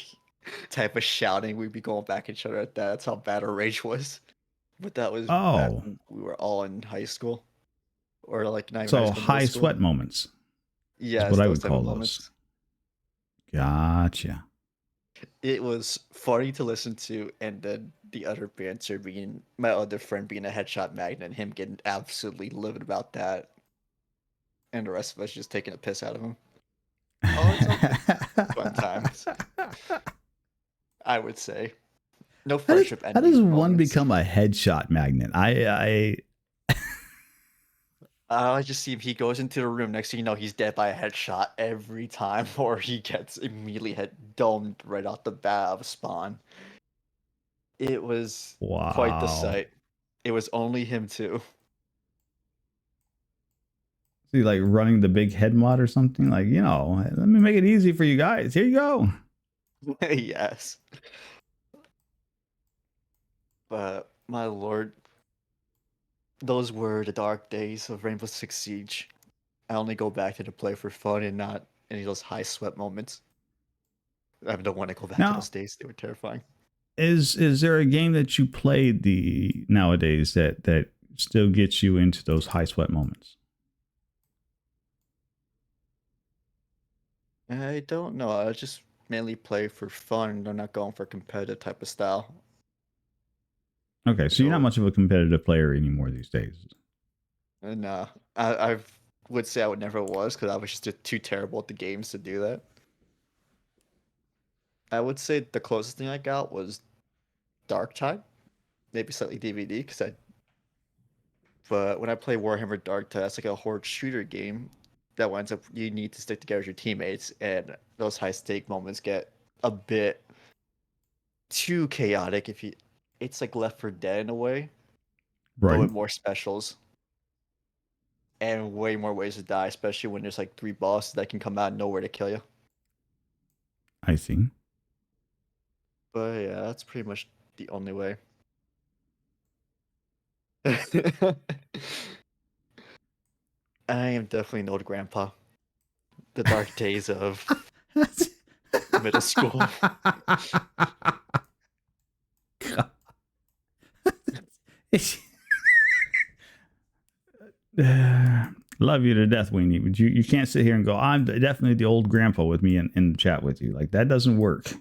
Type of shouting, we'd be going back at each other at that. That's how bad our rage was. But that was back Oh, when we were all in high school, or like not even high so school, middle high school. sweat moments is what Yes, I those would type of call those. moments. Gotcha. It was funny to listen to, and then the other banter being my other friend being a headshot magnet and him getting absolutely livid about that, and the rest of us just taking a piss out of him. Oh, it's all good. Fun times, I would say. No friendship How does ending one moments. become a headshot magnet? I just see if he goes into the room, next thing you know, he's dead by a headshot every time, or he gets immediately domed right off the bat of spawn. It was quite the Wow. sight. It was only him too. See, like running the big head mod or something. Like, let me make it easy for you guys. Here you go. Yes. But my lord, those were the dark days of Rainbow Six Siege. I only go back to the play for fun and not any of those high sweat moments. I don't want to go back to Now, those days. They were terrifying. is there a game that you played nowadays that still gets you into those high sweat moments? I don't know. I just mainly play for fun. I'm not going for competitive type of style. Okay, so you're not much of a competitive player anymore these days. And I would say I would never was because I was just too terrible at the games to do that. I would say the closest thing I got was Darktide, maybe slightly DVD because I. But when I play Warhammer Darktide, that's like a horde shooter game that winds up you need to stick together with your teammates, and those high stake moments get a bit too chaotic. It's like Left 4 Dead in a way, but Right. with more specials and way more ways to die, especially when there's like 3 bosses that can come out of nowhere to kill you. I see. But yeah, that's pretty much the only way. I am definitely an old grandpa. The dark days of middle school. Love you to death, Weenie, but you can't sit here and go, I'm definitely the old grandpa with me in the chat with you. Like, that doesn't work.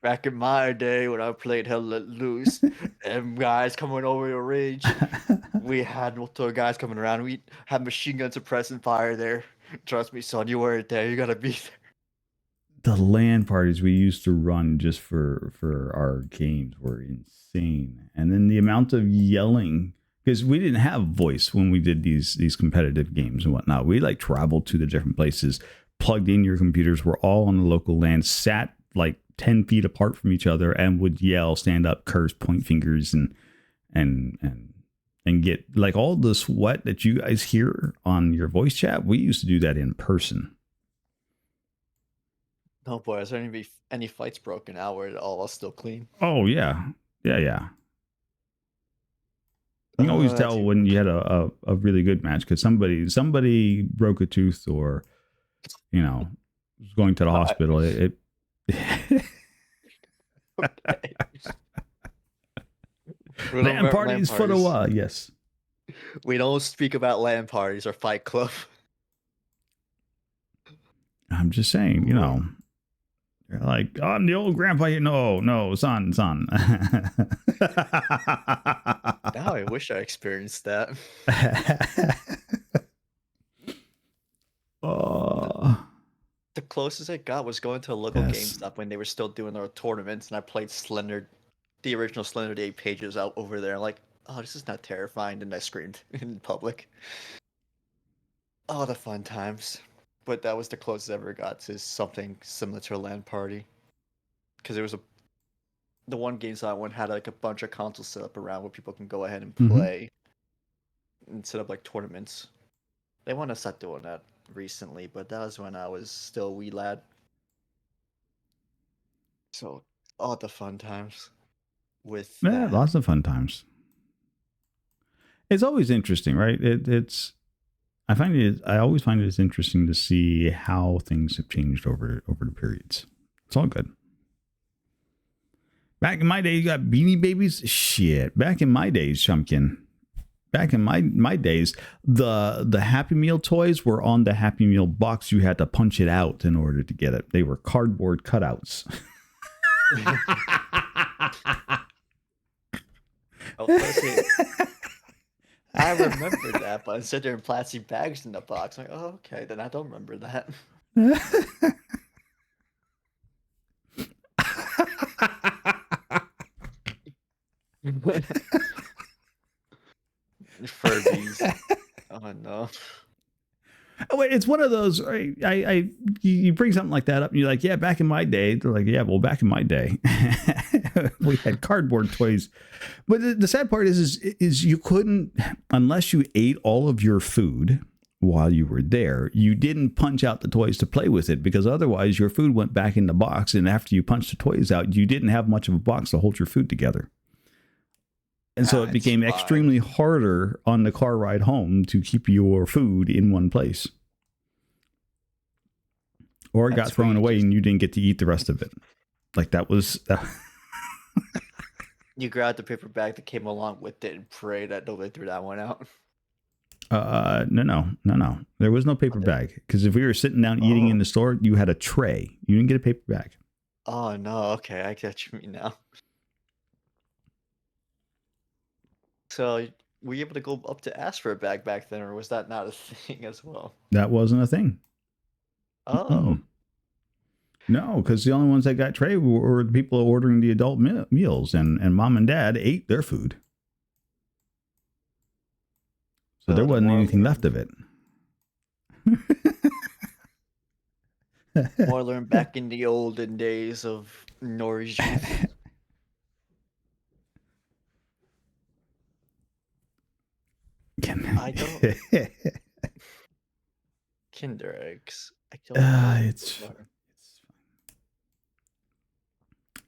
Back in my day when I played Hell Let Loose, them guys coming over your range, we had multiple guys coming around. We had machine gun suppressing fire there. Trust me, son, you weren't there. You gotta be there. The LAN parties we used to run just for our games were insane. And then the amount of yelling, because we didn't have voice when we did these competitive games and whatnot. We like traveled to the different places, plugged in your computers, were all on the local LAN, sat like 10 feet apart from each other and would yell, stand up, curse, point fingers, and get like all the sweat that you guys hear on your voice chat. We used to do that in person. Oh boy, is there any fights broken out where all is still clean? Oh yeah. Yeah. You can always tell when you had a really good match because somebody broke a tooth or, was going to the hospital. LAN parties for the while, yes. We don't speak about LAN parties or Fight Club. I'm just saying, you're like, oh, I'm the old grandpa. No, son. Now I wish I experienced that. The closest I got was going to a local GameStop when they were still doing their tournaments, and I played the original Slender Day pages out over there. I'm like, oh, this is not terrifying, and I screamed in public. Oh, the fun times. But that was the closest I ever got to something similar to a LAN party. Because there was the one GameStop one had like a bunch of consoles set up around where people can go ahead and play and set up like tournaments. They want to start doing that recently, but that was when I was still a wee lad. So, all the fun times with lots of fun times. It's always interesting, right? It's I always find it interesting to see how things have changed over the periods. It's all good. Back in my day, you got Beanie Babies. Shit. Back in my days, Shumkin. Back in my days, the Happy Meal toys were on the Happy Meal box. You had to punch it out in order to get it. They were cardboard cutouts. I remember that, but instead there were plastic bags in the box. I'm like, oh, okay, then I don't remember that. Furbies. Oh no. Oh, wait, it's one of those. Right? You bring something like that up, and you're like, "Yeah, back in my day." They're like, "Yeah, well, back in my day, we had cardboard toys." But the sad part is you couldn't, unless you ate all of your food while you were there. You didn't punch out the toys to play with it, because otherwise your food went back in the box, and after you punched the toys out, you didn't have much of a box to hold your food together. And so it became extremely harder on the car ride home to keep your food in one place. Or it got thrown away and you didn't get to eat the rest of it. Like that was... You grabbed the paper bag that came along with it and prayed that nobody threw that one out. No. There was no paper bag. Because if we were sitting down eating in the store, you had a tray. You didn't get a paper bag. Oh, no. Okay, I get what you mean now. So, were you able to go up to ask for a bag back then, or was that not a thing as well? That wasn't a thing. Oh. Mm-mm. No, because the only ones that got tray were the people ordering the adult meals, and mom and dad ate their food. So there wasn't anything left of it. More learned back in the olden days of Nori's juice. I don't. Kinder eggs. I don't know.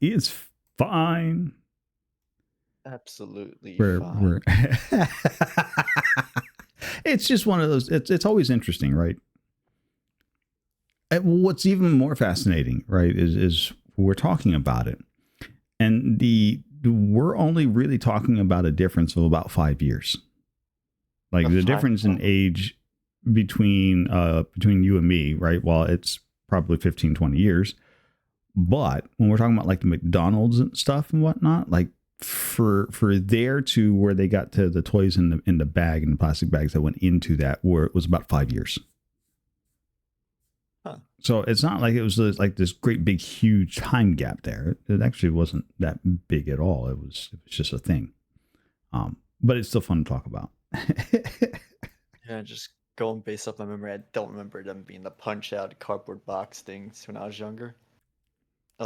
It's fine. Absolutely fine. It's just one of those. It's always interesting, right? And what's even more fascinating, right, is we're talking about it, and we're only really talking about a difference of about 5 years. Like the difference in age between you and me, right? Well, it's probably 15, 20 years. But when we're talking about like the McDonald's and stuff and whatnot, like for there to where they got to the toys in the bag and the plastic bags that went into that, where it was about 5 years. Huh. So it's not like it was like this great big huge time gap there. It actually wasn't that big at all. It was just a thing. But it's still fun to talk about. Yeah, just going based off my memory, I don't remember them being the punch out cardboard box things when I was younger.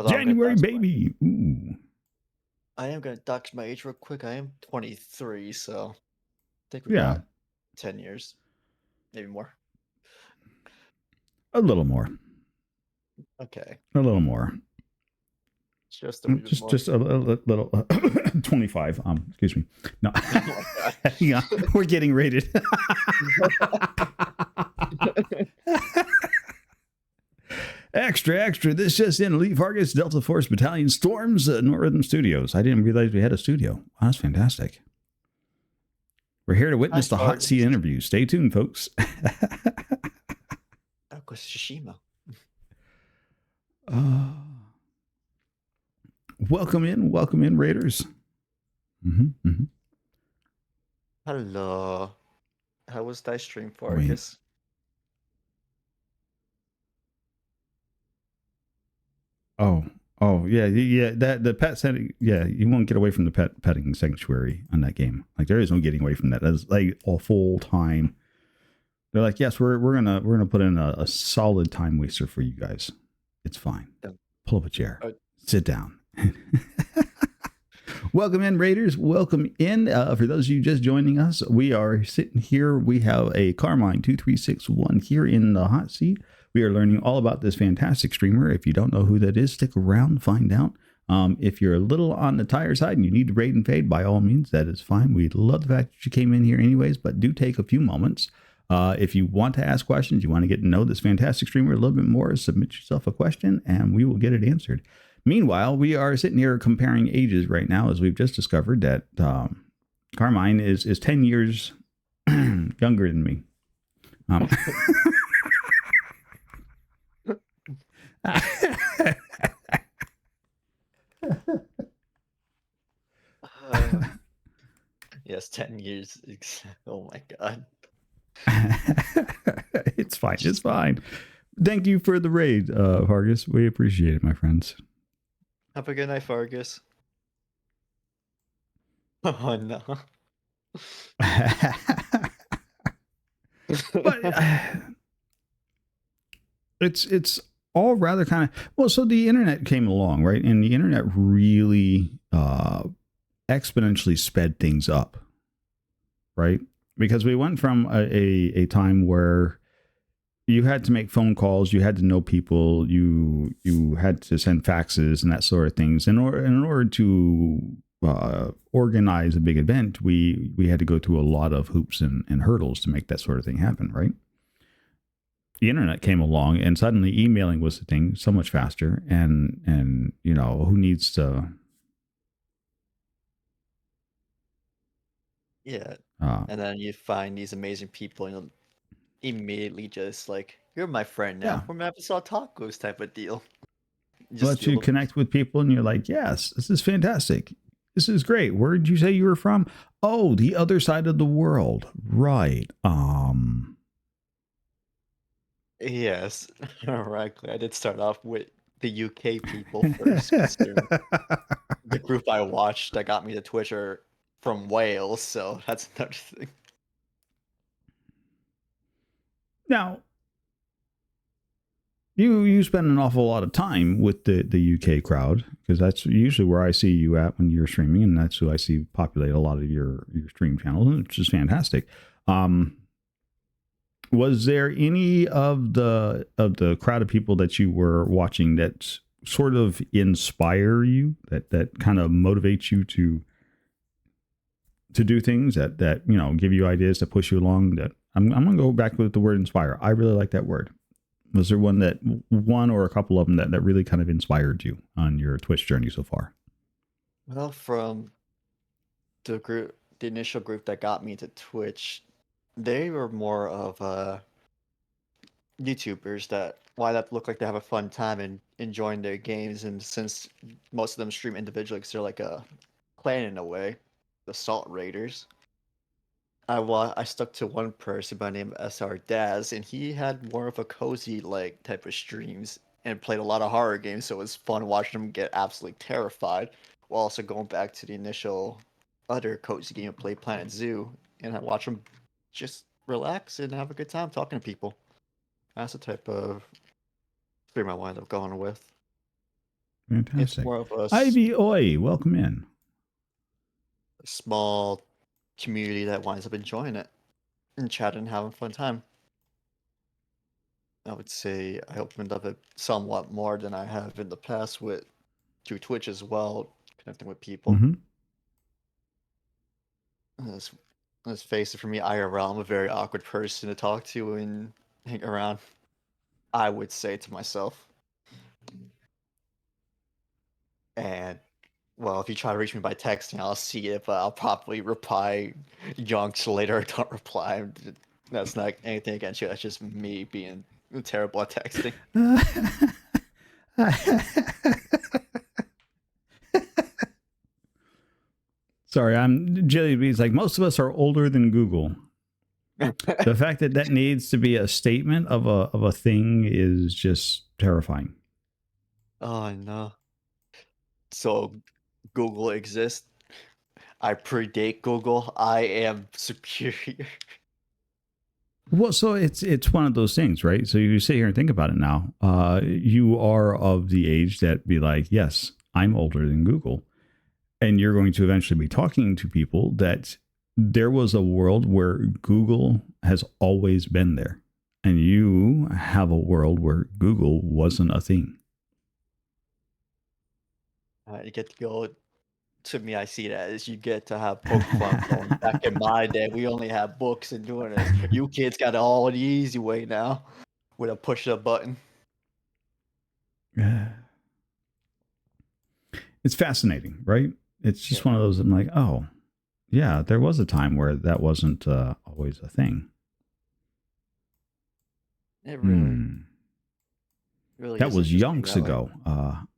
January baby. Ooh. I am gonna dox my age real quick. I am 23, so I think we Yeah, got 10 years, maybe more. a little more. Okay, A little more. just a little bit more. Just a little 25. Excuse me. No. Oh my God. Yeah, we're getting rated. Extra. This just in. Elite Vargas, Delta Force Battalion storms Northern Studios. I didn't realize we had a studio. Wow, that's fantastic. We're here to witness the hot seat interview. Stay tuned, folks. That was Tsushima. Welcome in, Raiders. Hello. How was that stream for? I guess. Oh, yeah. That the pet setting. Yeah, you won't get away from the petting sanctuary on that game. Like there is no getting away from that. That's like a full time. They're like, yes, we're gonna put in a solid time waster for you guys. It's fine. Pull up a chair. Sit down. Welcome in, Raiders. Welcome in. For those of you just joining us, we are sitting here. We have a Carmine 2361 here in the hot seat. We are learning all about this fantastic streamer. If you don't know who that is, stick around, find out. If you're a little on the tire side and you need to raid and fade, by all means, that is fine. We love the fact that you came in here anyways, but do take a few moments If you want to ask questions, you want to get to know this fantastic streamer a little bit more, submit yourself a question and we will get it answered. Meanwhile, we are sitting here comparing ages right now, as we've just discovered that Carmine is 10 years younger than me. Yes, 10 years. Oh my God. It's fine. It's fine. Thank you for the raid, Vargas. We appreciate it, my friends. Have a good night, Vargas. Oh no. But it's all rather kind of, well, so the internet came along, right? And the internet really exponentially sped things up, right? Because we went from a time where you had to make phone calls, you had to know people, you had to send faxes and that sort of things. In order to organize a big event, we had to go through a lot of hoops and hurdles to make that sort of thing happen, right? The internet came along and suddenly emailing was the thing, so much faster. And you know, who needs to... Yeah. And then you find these amazing people and you'll immediately just like, you're my friend now. Yeah. We're Mavisol Tacos type of deal. Let you connect with people and you're like, yes, this is fantastic. This is great. Where did you say you were from? Oh, the other side of the world. Right. Yes, ironically, I did start off with the UK people first. The group I watched that got me to Twitch are from Wales, so that's another thing. Now, you spend an awful lot of time with the UK crowd, because that's usually where I see you at when you're streaming, and that's who I see populate a lot of your stream channels, which is fantastic. Was there any of the crowd of people that you were watching that sort of inspire you, that kind of motivates you to do things that you know, give you ideas to push you along? That I'm gonna go back with the word inspire. I really like that word. Was there one or a couple of them that really kind of inspired you on your Twitch journey so far? Well, from the initial group that got me to Twitch, they were more of YouTubers that look like they have a fun time and enjoying their games. And since most of them stream individually, because they're like a clan in a way, the Salt Raiders. I stuck to one person by the name of SR Daz, and he had more of a cozy like type of streams and played a lot of horror games, so it was fun watching him get absolutely terrified, while also going back to the initial other cozy game of Play Planet Zoo, and I watch him just relax and have a good time talking to people. That's the type of stream I wind up going with. Fantastic. It's more of a Ivy Oi, welcome in. small community that winds up enjoying it and chatting and having a fun time. I would say I opened up it somewhat more than I have in the past through Twitch as well, connecting with people. Mm-hmm. Let's face it, for me, IRL, I'm a very awkward person to talk to and hang around, I would say to myself. And, well, if you try to reach me by texting, I'll see it, but I'll probably reply yonks later or don't reply. That's not anything against you, that's just me being terrible at texting. Sorry, I'm Jelly Beans. Like, most of us are older than Google. The fact that needs to be a statement of a thing is just terrifying. Oh no. So Google exists. I predate Google. I am superior. Well, so it's one of those things, right? So you sit here and think about it now. You are of the age that be like, yes, I'm older than Google. And you're going to eventually be talking to people that there was a world where Google has always been there. And you have a world where Google wasn't a thing. You get to go to me, I see that as you get to have Pokemon going. Back in my day, we only had books and doing this. You kids got it all the easy way now with a push of a button. It's fascinating, right? It's just Yeah. one of those. I'm like, oh, yeah, there was a time where that wasn't always a thing. It Hmm. really That is was interesting yonks that way. ago.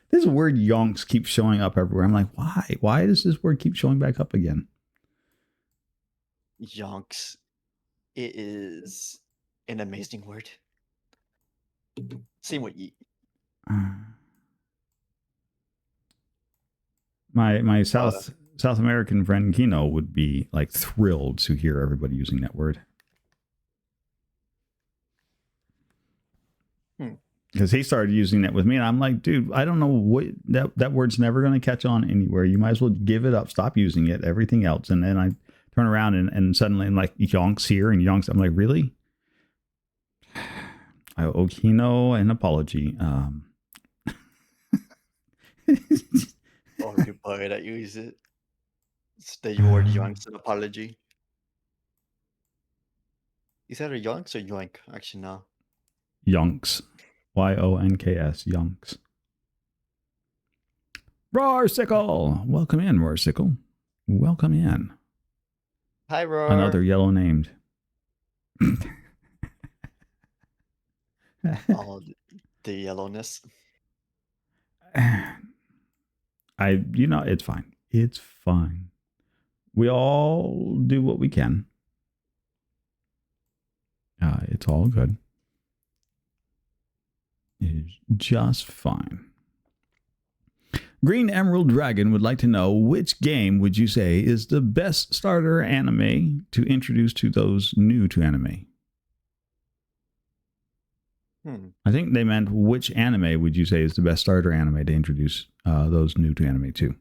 This word yonks keeps showing up everywhere. I'm like, why? Why does this word keep showing back up again? Yonks. It is an amazing word. Same with ye. My Uh, South American friend Kino would be like thrilled to hear everybody using that word. Because he started using that with me, and I'm like, dude, I don't know what that word's never going to catch on anywhere. You might as well give it up, stop using it, everything else. And then I turn around and suddenly I'm like yonks here and yonks. I'm like, really? I owe Kino an apology. or you boy that use it. It's the word yonks an apology. Is that a yonks or yoink? Actually, no. Yonks. Yonks. Yonks. Rarsicle. Welcome in, Rarsicle. Welcome in. Hi, Roar. Another yellow named. All the yellowness. It's fine. It's fine. We all do what we can. It's all good. It is just fine. Green Emerald Dragon would like to know, which game would you say is the best starter anime to introduce to those new to anime? I think they meant, which anime would you say is the best starter anime to introduce those new to anime to?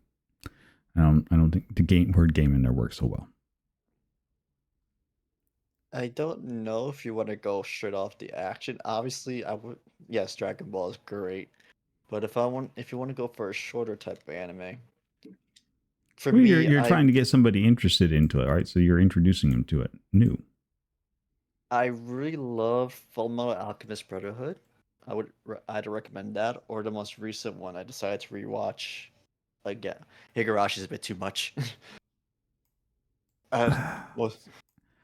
I don't think the word game in there works so well. I don't know if you want to go straight off the action. Obviously, I would. Yes, Dragon Ball is great, but if you want to go for a shorter type of anime, for Well, me, you're trying to get somebody interested into it, right? So you're introducing them to it new. I really love Fullmetal Alchemist Brotherhood. I'd recommend that, or the most recent one I decided to rewatch again. Higarashi's a bit too much.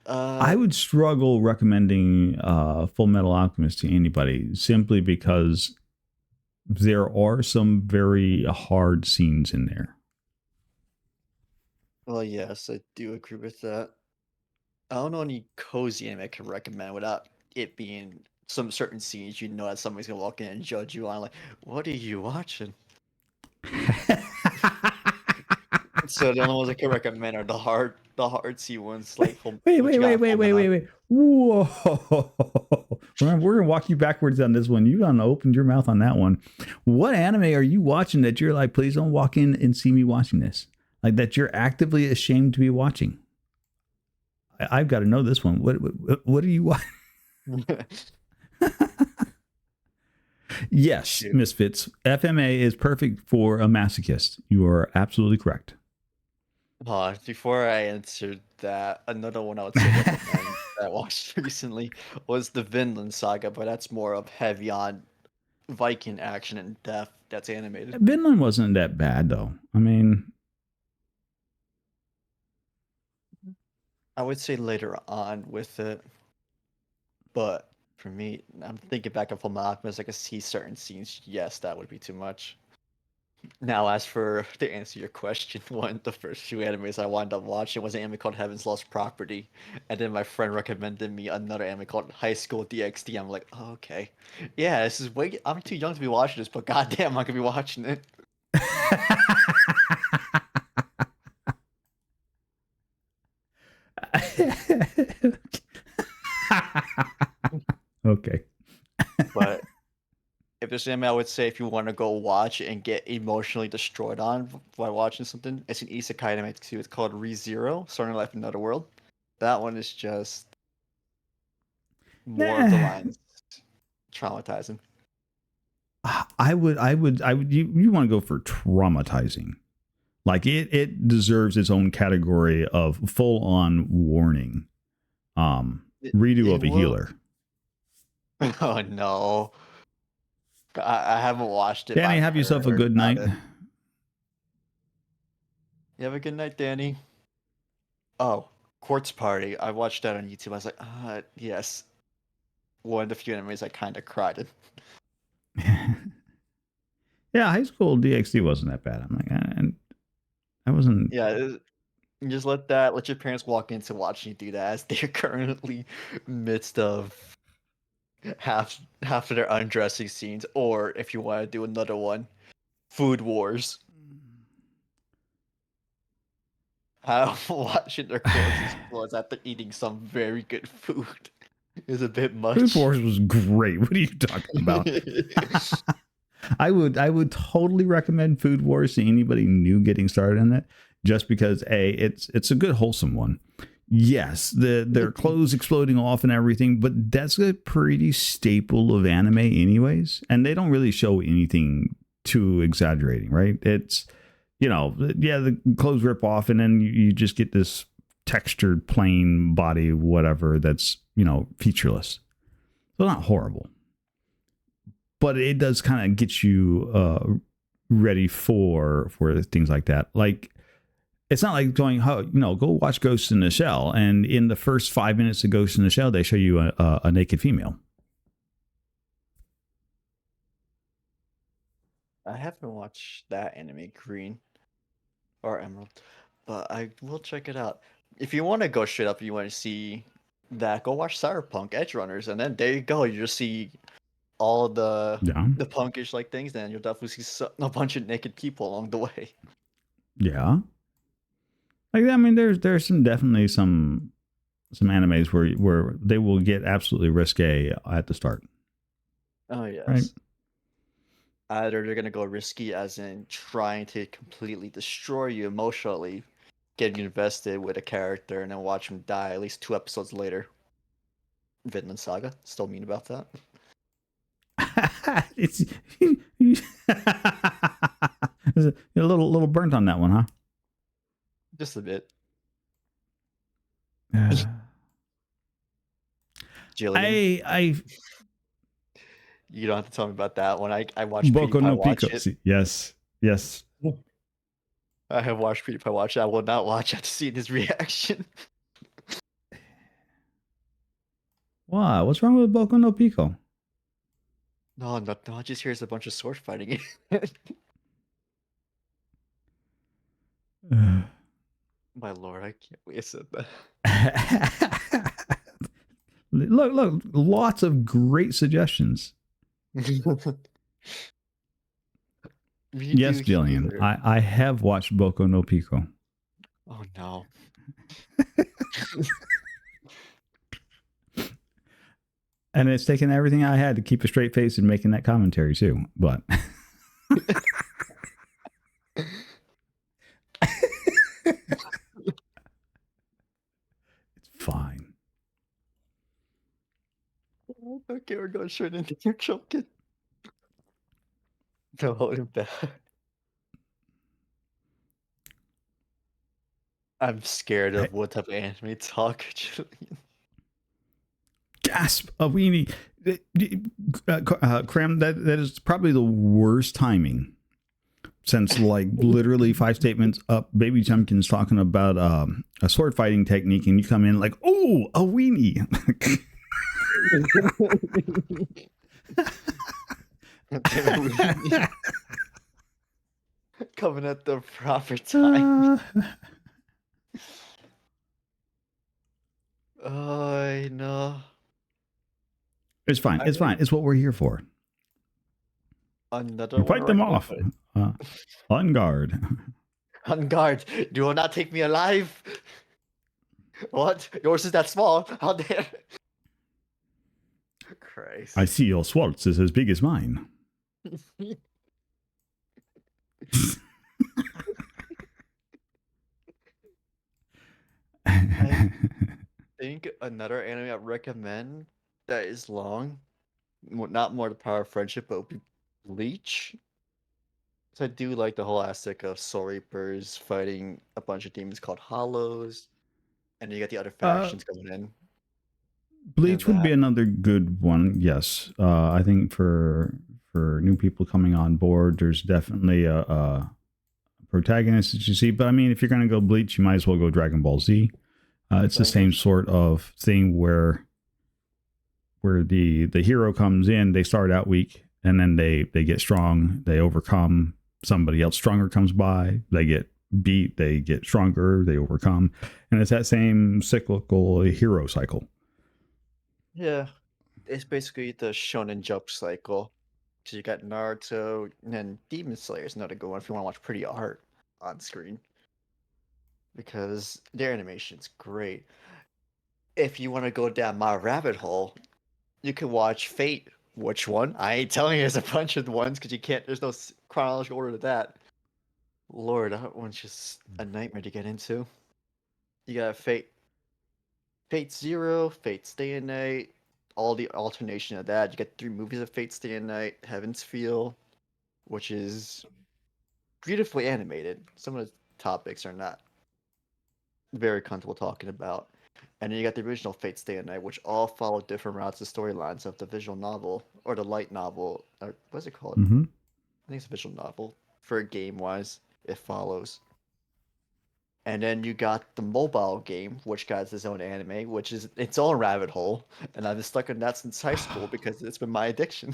I would struggle recommending Full Metal Alchemist to anybody simply because there are some very hard scenes in there. Well, yes, I do agree with that. I don't know any cozy anime I can recommend without it being some certain scenes you know that somebody's gonna walk in and judge you on, like, what are you watching? So the only ones I can recommend are the hard C ones, like wait. Whoa. We're gonna walk you backwards on this one. You done opened your mouth on that one. What anime are you watching that you're like, please don't walk in and see me watching this? Like that you're actively ashamed to be watching? I've got to know this one. What are you watching? Yes, Misfits. FMA is perfect for a masochist. You are absolutely correct. Before I answered that, another one I would say recommend that I watched recently was the Vinland Saga, but that's more of heavy on Viking action and death that's animated. Vinland wasn't that bad, though. I mean, I would say later on with it, but for me, I'm thinking back on Fullmetal Alchemist, I can see certain scenes. Yes, that would be too much. Now, as for to answer your question, one of the first few animes I wound up watching was an anime called Heaven's Lost Property, and then my friend recommended me another anime called High School DxD. I'm like, oh, okay, yeah, this is way. I'm too young to be watching this, but goddamn, I'm gonna be watching it. Okay. But if there's anime I would say if you want to go watch and get emotionally destroyed on by watching something, it's an isekai anime too. It's called ReZero, Starting Life in Another World. That one is just more of the lines traumatizing. You want to go for traumatizing. Like it deserves its own category of full on warning. Redo It of a will. healer. Oh no, I haven't watched it, but Danny, I've have yourself a heard good about night. it. You have a good night, Danny. Oh, Quartz Party. I watched that on YouTube. I was like, yes. One of the few animes I kind of cried in. Yeah, high school DxD wasn't that bad. I'm like, and I wasn't. Yeah, you just let your parents walk into watching you do that as they're currently midst of half of their undressing scenes, or if you want to do another one, Food Wars. How watching their clothes explode after eating some very good food is a bit Food much. Wars was great. What are you talking about? I would totally recommend Food Wars to anybody new getting started in it, just because it's a good wholesome one. Yes, their clothes exploding off and everything, but that's a pretty staple of anime anyways, and they don't really show anything too exaggerating, right? It's yeah, the clothes rip off and then you just get this textured plain body whatever that's featureless. So not horrible, but it does kind of get you ready for things like that. Like it's not like going, go watch Ghost in the Shell, and in the first 5 minutes of Ghost in the Shell, they show you a naked female. I haven't watched that anime, Green or Emerald, but I will check it out. If you want to go straight up, you want to see that, go watch Cyberpunk Edge Runners, and then there you go. You just see all Yeah, the punkish like things, then you'll definitely see a bunch of naked people along the way. yeah. Like I mean, there's definitely some animes where they will get absolutely risque at the start, Oh right? yes. Either they're gonna go risky, as in trying to completely destroy you emotionally, getting invested with a character, and then watch him die at least 2 episodes later. Vinland Saga. Still mean about that. It's a little burnt on that one, huh? Just a bit. Jillian. I You don't have to tell me about that one. I watched Boku PewDiePie no watch Pico. it. Yes, yes. I have watched PewDiePie watch it. I will not watch it to see his reaction. Wow, what's wrong with Boku no Pico? No, no, no. I just hears a bunch of sword fighting. My lord, I can't believe I said look, lots of great suggestions. that. Yes, Jillian, I have watched Boku no Pico. Oh no. And it's taken everything I had to keep a straight face and making that commentary too. But it's fine. Okay, we're going straight into your choking. No holding back. I'm scared of what type of anime talk, Julian. Gasp! A weenie. Cram, that is probably the worst timing since like literally 5 statements up. Baby Jumpkin's talking about a sword fighting technique, and you come in like, oh, a weenie. Coming at the proper time. I know. It's fine. It's fine. It's what we're here for. Another Fight them off. one. On guard. On guard. Do not take me alive. What? Yours is that small. How dare? Christ. I see your Schwartz is as big as mine. I think another anime I recommend that is long, not more the power of friendship, but would be Bleach. So I do like the whole aspect of Soul Reapers fighting a bunch of demons called Hollows, and you got the other Uh, factions going in Bleach would be that. another good one. Yes, I think for new people coming on board, there's definitely a protagonist that you see. But I mean, if you're going to go Bleach, you might as well go Dragon Ball Z. It's the same sort of thing where the hero comes in, they start out weak, and then they get strong, they overcome, somebody else stronger comes by, they get beat, they get stronger, they overcome, and it's that same cyclical hero cycle. Yeah, it's basically the Shonen Jump cycle. Because you got Naruto, and then Demon Slayer is another good one if you want to watch pretty art on screen. Because their animation's great. If you want to go down my rabbit hole, you can watch Fate. Which one? I ain't telling you there's a bunch of ones because you can't, there's no chronological order to that. Lord, that one's just a nightmare to get into. You got Fate Zero, Fate Stay at Night, all the alternation of that. You get 3 movies of Fate Stay at Night, Heaven's Feel, which is beautifully animated. Some of the topics are not very comfortable talking about. And then you got the original Fate Stay at Night, which all follow different routes of storylines of the visual novel or the light novel. Or what's it called? Mm-hmm. I think it's a visual novel. For game wise, it follows. And then you got the mobile game, which got its own anime, which is its own rabbit hole. And I've been stuck in that since high school because it's been my addiction.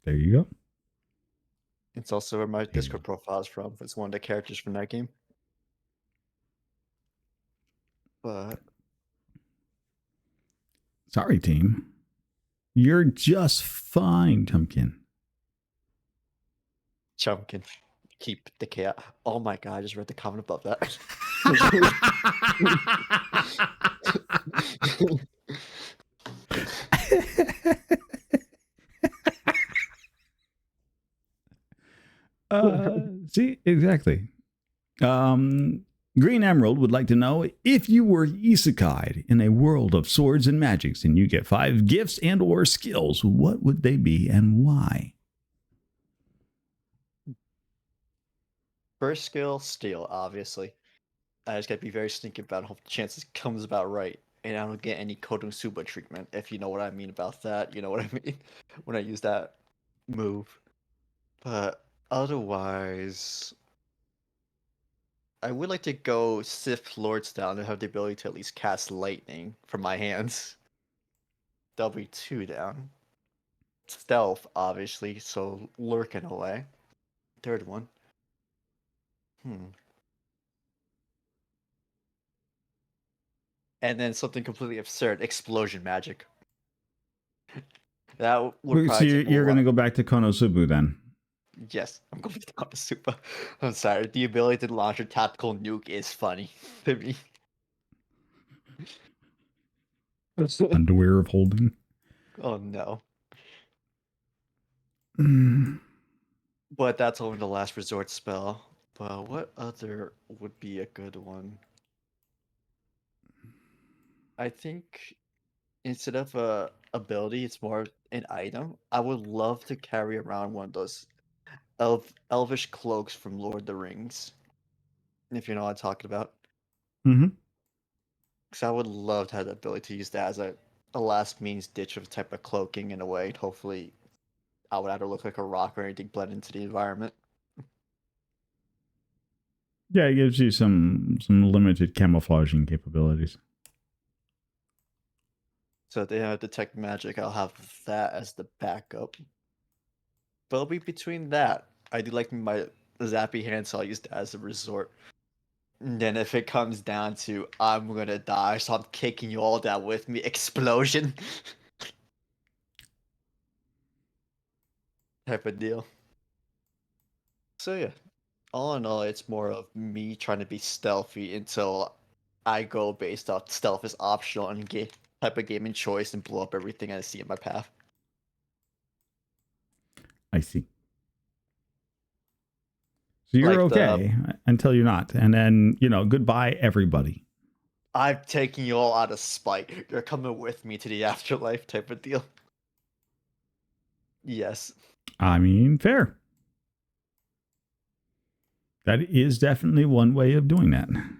There you go. It's also where my Discord profile is from. It's one of the characters from that game. But sorry, team. You're just fine, Tumpkin. Chumpkin, keep the chaos. Oh my god, I just read the comment above that. See, exactly. Green Emerald would like to know, if you were isekai'd in a world of swords and magics and you get 5 gifts and or skills, what would they be and why? First skill, steal, obviously. I just gotta be very sneaky about it. Hope the chances comes about right. And I don't get any Konosuba treatment, if you know what I mean about that. You know what I mean? When I use that move. But otherwise, I would like to go Sith Lord style and have the ability to at least cast lightning from my hands. That'll be 2 down. Stealth, obviously, so lurking away. 3rd one. And then something completely absurd, explosion magic. That would So probably take a you're going to lot. go back to Konosuba then? Yes, I'm going to Konosuba. I'm sorry. The ability to launch a tactical nuke is funny to me. Underwear of holding. Oh no. Mm. But that's only the last resort spell. But what other would be a good one? I think instead of a ability, it's more an item. I would love to carry around one of those elvish cloaks from Lord of the Rings. If you know what I'm talking about. Mm-hmm. Because I would love to have the ability to use that as a last means ditch of type of cloaking in a way. Hopefully, I would either look like a rock or anything blend into the environment. Yeah, it gives you some limited camouflaging capabilities. So if they have detect magic, I'll have that as the backup. But it'll be between that. I do like my zappy hand, so I'll use that as a resort. And then if it comes down to I'm gonna die, so I'm kicking you all down with me, explosion type of deal. So yeah, all in all, it's more of me trying to be stealthy until I go based off stealth is optional and type of gaming choice and blow up everything I see in my path. I see. So you're Like okay until you're not. And then, goodbye, everybody. I'm taking you all out of spite. You're coming with me to the afterlife type of deal. Yes. I mean, fair. That is definitely one way of doing that. I don't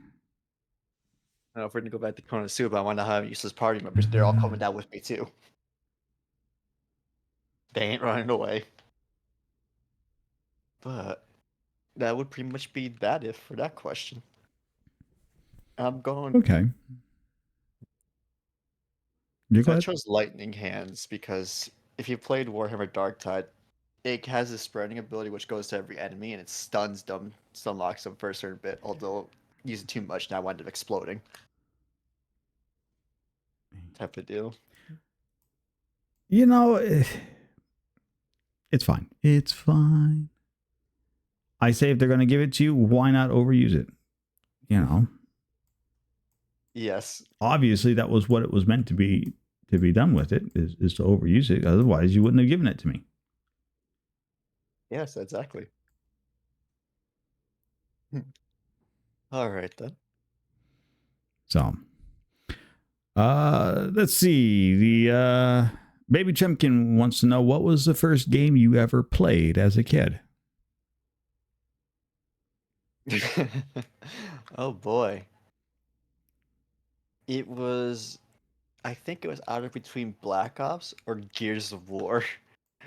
know if we're gonna go back to Konosuba, but I want to have useless party members. They're all coming down with me too. They ain't running away. But that would pretty much be that if for that question. I'm going. Okay. You So I got chose Lightning Hands because if you played Warhammer Darktide, it has a spreading ability which goes to every enemy and it stuns them, stun locks them for a certain bit. Although using too much, now I wind up exploding. Type of deal. You know, it's fine. It's fine. I say if they're going to give it to you, why not overuse it? You know. Yes. Obviously, that was what it was meant to be done with it, is to overuse it. Otherwise, you wouldn't have given it to me. Yes, exactly. All right, then. So, let's see. The Baby Chumkin wants to know, what was the first game you ever played as a kid? Oh boy. It was, I think it was either between Black Ops or Gears of War.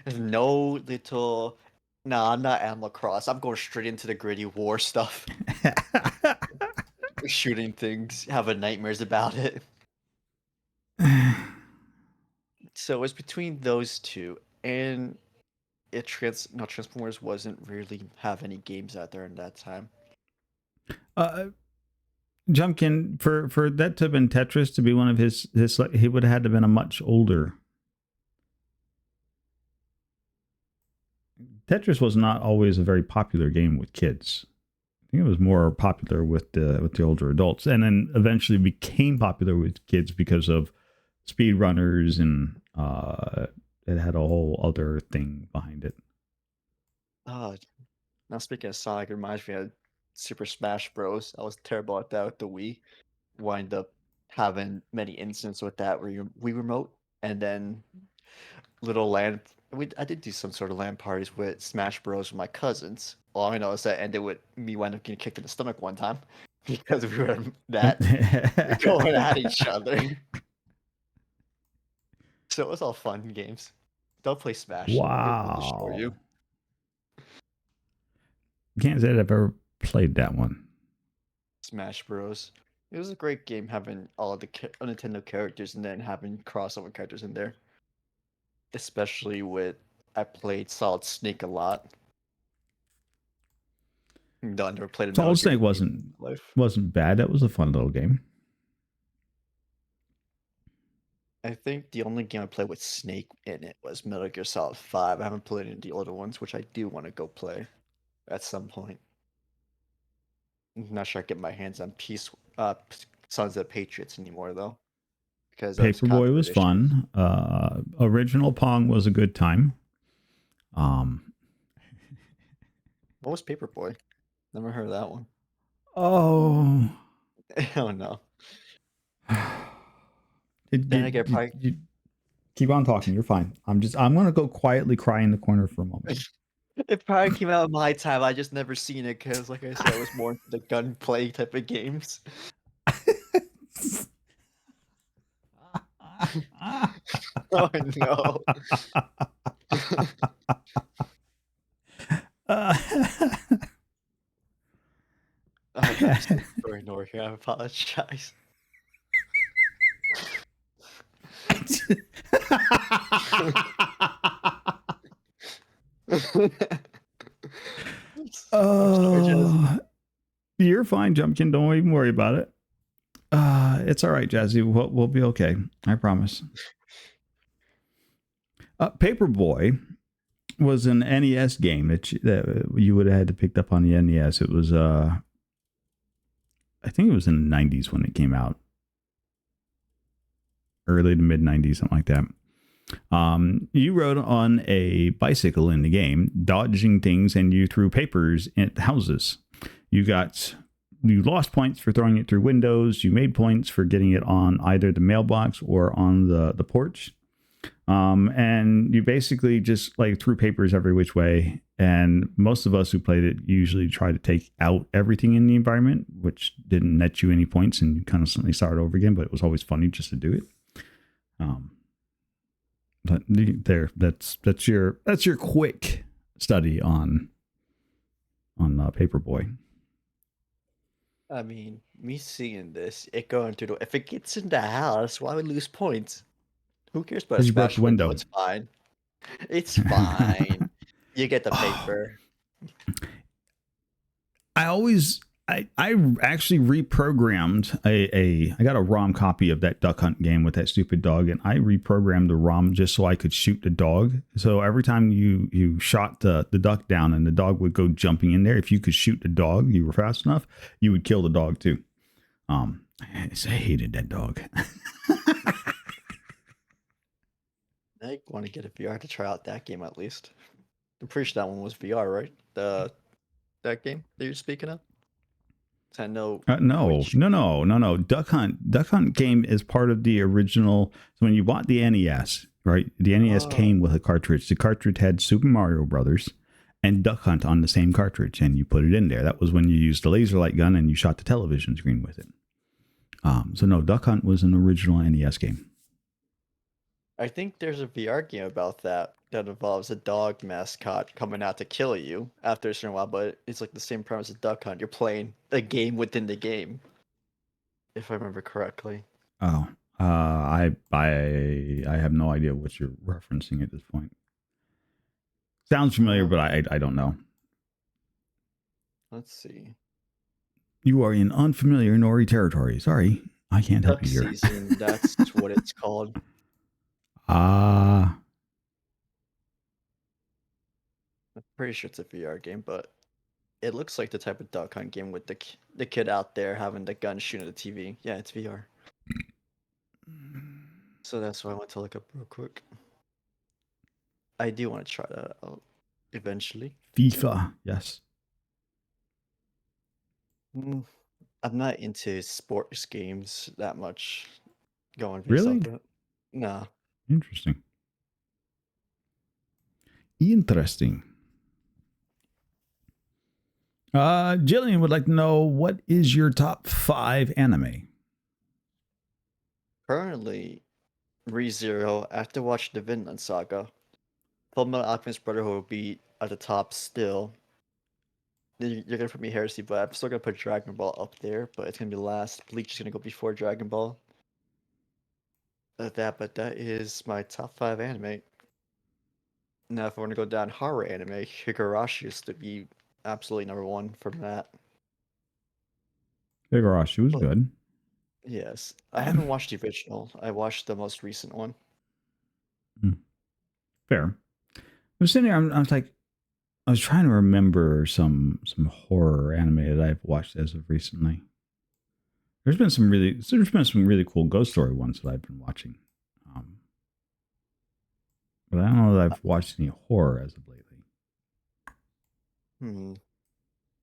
There's no little, nah, I'm not Animal Cross. I'm going straight into the gritty war stuff. Shooting things, having nightmares about it. So it was between those two, and Transformers wasn't really have any games out there in that time. Jumpkin, for that to have been Tetris to be one of his he would have had to have been a much older. Tetris was not always a very popular game with kids. I think it was more popular with the older adults, and then eventually became popular with kids because of speedrunners, and it had a whole other thing behind it. Now speaking of Sonic, it reminds me of Super Smash Bros. I was terrible at that with the Wii. Wind up having many incidents with that where you Wii remote and then little LAN. I did do some sort of LAN parties with Smash Bros with my cousins. All I know is that ended with me wind up getting kicked in the stomach one time because we were going at each other. So it was all fun games. Don't play Smash. Wow. It will destroy you. Can't say that I've ever played that one. Smash Bros. It was a great game having all of the Nintendo characters and then having crossover characters in there. Especially with, I played Solid Snake a lot. No, I never played Solid Snake wasn't bad. That was a fun little game. I think the only game I played with Snake in it was Metal Gear Solid 5. I haven't played any of the older ones, which I do want to go play at some point. I'm not sure I get my hands on Sons of the Patriots anymore though. Because Paperboy was fun. Original Pong was a good time. What was Paperboy? Never heard of that one. Oh. Oh no. Keep on talking. You're fine. I'm gonna go quietly cry in the corner for a moment. It probably came out in my time. I just never seen it because, like I said, it was more the gunplay type of games. Oh no. Sorry, Nor here. I apologize. You're fine, Jumpkin. Don't even worry about it. It's all right, Jazzy. We'll be okay. I promise. Paperboy was an NES game that you would have had to pick up on the NES. It was I think it was in the 90s when it came out. Early to mid 90s, something like that. You rode on a bicycle in the game, dodging things, and you threw papers at houses. You lost points for throwing it through windows. You made points for getting it on either the mailbox or on the porch. And you basically just like threw papers every which way. And most of us who played it usually try to take out everything in the environment, which didn't net you any points, and you constantly start over again. But it was always funny just to do it. But there, that's your quick study on Paperboy. I mean, me seeing this, it going through the. If it gets in the house, why would we lose points? Who cares about a Because you broke smash the window? window. It's fine. It's fine. You get the Oh, paper. I actually reprogrammed I got a ROM copy of that Duck Hunt game with that stupid dog, and I reprogrammed the ROM just so I could shoot the dog. So every time you shot the duck down and the dog would go jumping in there, if you could shoot the dog, you were fast enough, you would kill the dog too. I hated that dog. I want to get a VR to try out that game at least. I'm pretty sure that one was VR, right? That game that you're speaking of. I know No. which. Duck Hunt game is part of the original. So when you bought the NES, right? The NES came with a cartridge. The cartridge had Super Mario Brothers and Duck Hunt on the same cartridge, and you put it in there. That was when you used the laser light gun and you shot the television screen with it. So no, Duck Hunt was an original NES game. I think there's a VR game about that involves a dog mascot coming out to kill you after a certain while, but it's like the same premise as Duck Hunt. You're playing a game within the game, if I remember correctly. Oh, I have no idea what you're referencing at this point. Sounds familiar, but I don't know. Let's see. You are in unfamiliar Nori territory. Sorry, I can't help Duck you here. Season, that's what it's called. Ah. I'm pretty sure it's a VR game, but it looks like the type of Duck Hunt game with the kid out there having the gun shooting at the TV. Yeah, it's VR. So that's why I went to look up real quick. I do want to try that out eventually. FIFA, yes. I'm not into sports games that much. Going based Really? off that. No. Interesting. Interesting. Jillian would like to know, what is your top 5 anime? Currently, ReZero, after watching the Vinland Saga, Fullmetal Alchemist Brotherhood will be at the top still. You're gonna put me heresy, but I'm still gonna put Dragon Ball up there, but it's gonna be last. Bleach is gonna go before Dragon Ball. But that is my top 5 anime. Now, if I want to go down horror anime, Higurashi is to be absolutely number 1 from that. Higurashi was good. Yes, I haven't watched the original. I watched the most recent one. Fair. I'm sitting here. I was like, I was trying to remember some horror anime that I've watched as of recently. There's been some really cool ghost story ones that I've been watching, but I don't know that I've watched any horror as of lately.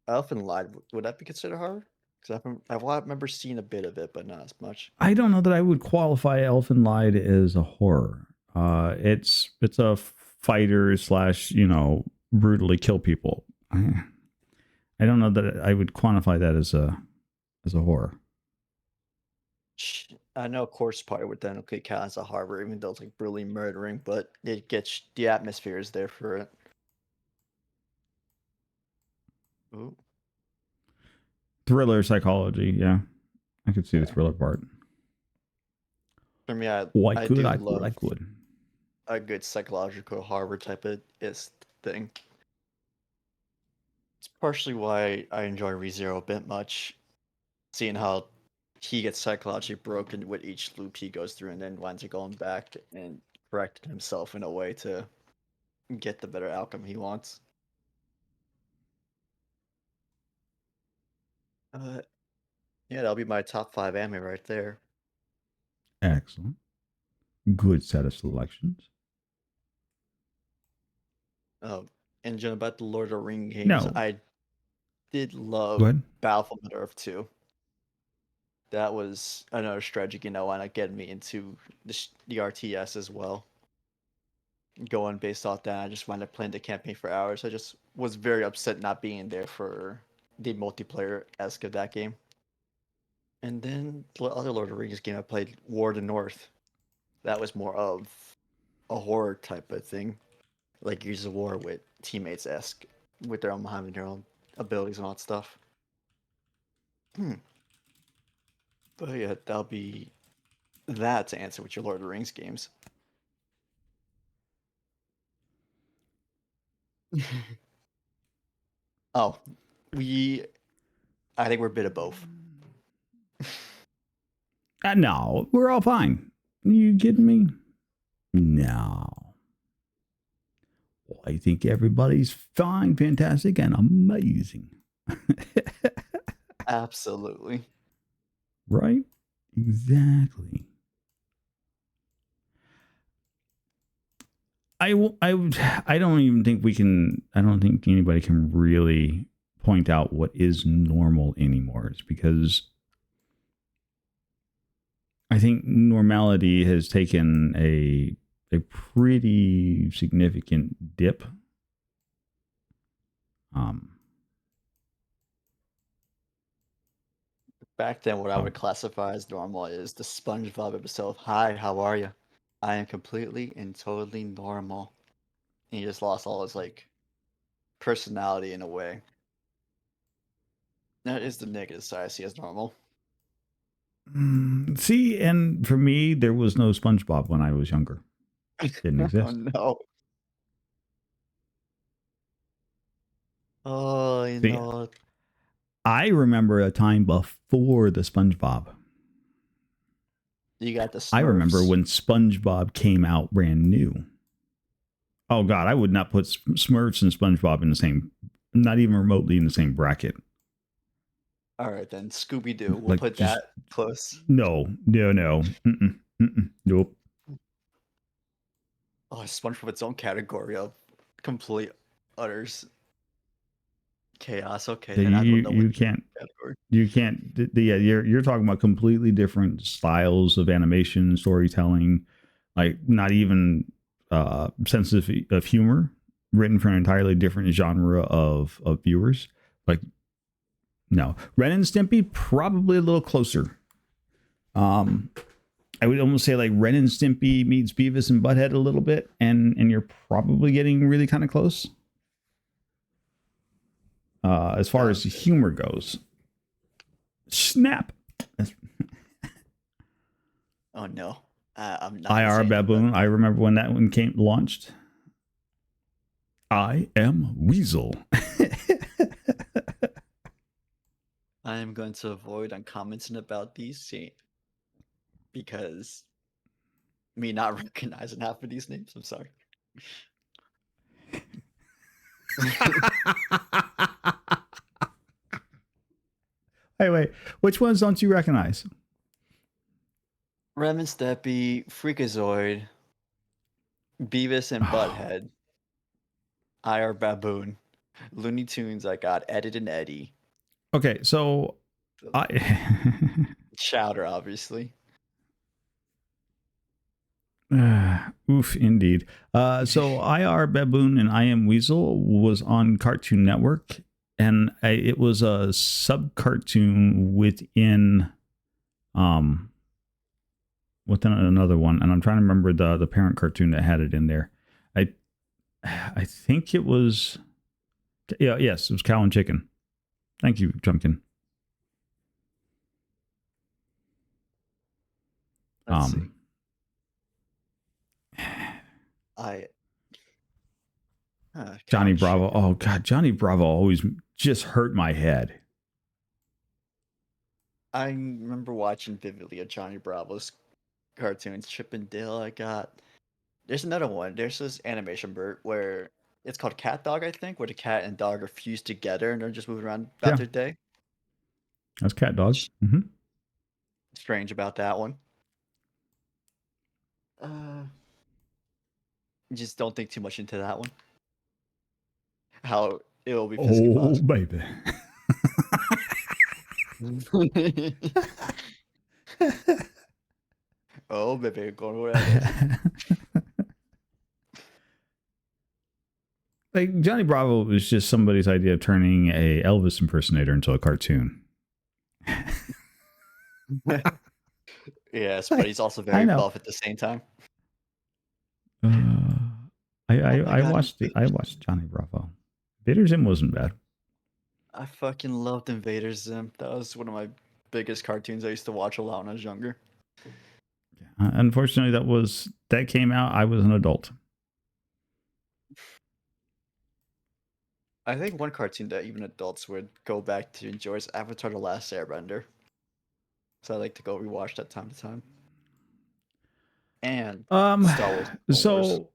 Elfen Lied, would that be considered horror? Because I remember seeing a bit of it, but not as much. I don't know that I would qualify Elfen Lied as a horror. It's a fighter / brutally kill people. I don't know that I would quantify that as a horror. I know Corpse Party would then count as a horror, even though it's like brutally murdering, but it gets the atmosphere is there for it. Ooh. Thriller psychology, yeah, I could see the thriller part. For me, I could. A good psychological horror type of thing. It's partially why I enjoy ReZero a bit much, seeing how he gets psychologically broken with each loop he goes through, and then winds up going back and correcting himself in a way to get the better outcome he wants. Yeah, that'll be my top 5 anime right there. Excellent. Good set of selections. Oh, and Jen, about the Lord of the Rings games, No. I did love Battlefield Middle Earth 2. That was another strategy, why not getting me into the RTS as well. going based off that. I just wound up playing the campaign for hours. I just was very upset not being there for the multiplayer esque of that game. And then the other Lord of the Rings game I played, War of the North. That was more of a horror type of thing, like Gears of War with teammates esque, with their own having their own abilities and all that stuff. But yeah, that'll be that to answer with your Lord of the Rings games. Oh, I think we're a bit of both. No, we're all fine. You kidding me? No. I think everybody's fine, fantastic, and amazing. Absolutely. Right? Exactly. I don't even think we can. I don't think anybody can really point out what is normal anymore. It's because I think normality has taken a pretty significant dip. Back then, what I would classify as normal is the SpongeBob episode. Hi, how are you? I am completely and totally normal. And he just lost all his like personality in a way. That is the negative side I see as normal. See, and for me, there was no SpongeBob when I was younger. It didn't exist. Oh no. Oh, you See, know. I remember a time before the SpongeBob. You got the Smurfs. I remember when SpongeBob came out brand new. Oh God, I would not put Smurfs and SpongeBob in the same, not even remotely in the same bracket. All right, then Scooby Doo. We'll like, put that close. No. Nope. Oh, SpongeBob its own category of complete utters chaos. Okay, then you can't. Category. You can't. Yeah, you're talking about completely different styles of animation, storytelling, like not even sense of humor, written for an entirely different genre of viewers. Like, no, Ren and Stimpy probably a little closer. I would almost say like Ren and Stimpy meets Beavis and Butthead a little bit, and you're probably getting really kind of close. As far as humor goes, snap. Oh no, I'm not. IR Baboon. I remember when that one launched. I am Weasel. I am going to avoid on commenting about these because me not recognizing half of these names. I'm sorry. Wait. Which ones don't you recognize? Rem and Stimpy, Freakazoid, Beavis and Butthead, IR Baboon, Looney Tunes. I got Ed and Eddie. Okay, so Chowder, obviously. Oof, indeed. So IR Baboon and I Am Weasel was on Cartoon Network, and it was a sub cartoon within another one, and I'm trying to remember the parent cartoon that had it in there. I think it was yes, it was Cow and Chicken. Thank you, Jumpkin. Let's see. Johnny Bravo. Oh God, Johnny Bravo always just hurt my head. I remember watching vividly of Johnny Bravo's cartoons. Chip and Dale. There's another one. There's this animation bird where it's called Cat Dog, I think, where the cat and dog are fused together and they're just moving around about their day. That's Cat Dog. Mm-hmm. Strange about that one. Just don't think too much into that one. How it will be pissing me off. Baby. Oh baby, going away. like Johnny Bravo was just somebody's idea of turning a Elvis impersonator into a cartoon. Yes, but he's also I very know. buff at the same time. Oh my I god, watched Johnny Bravo. Vader Zim wasn't bad. I fucking loved Invader Zim. That was one of my biggest cartoons I used to watch a lot when I was younger. Unfortunately, that came out. I was an adult. I think one cartoon that even adults would go back to enjoy is Avatar: The Last Airbender. So I like to go rewatch that time to time. And Star Wars: Clone Wars. So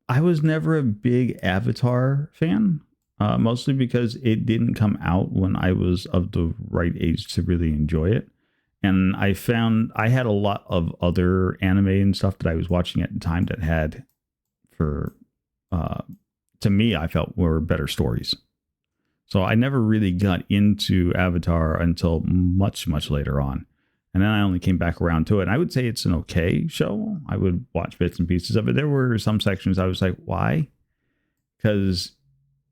I was never a big Avatar fan, mostly because it didn't come out when I was of the right age to really enjoy it. And I found I had a lot of other anime and stuff that I was watching at the time that had, for to me, I felt were better stories. So I never really got into Avatar until much, much later on. And then I only came back around to it. And I would say it's an okay show. I would watch bits and pieces of it. There were some sections I was like, why? Because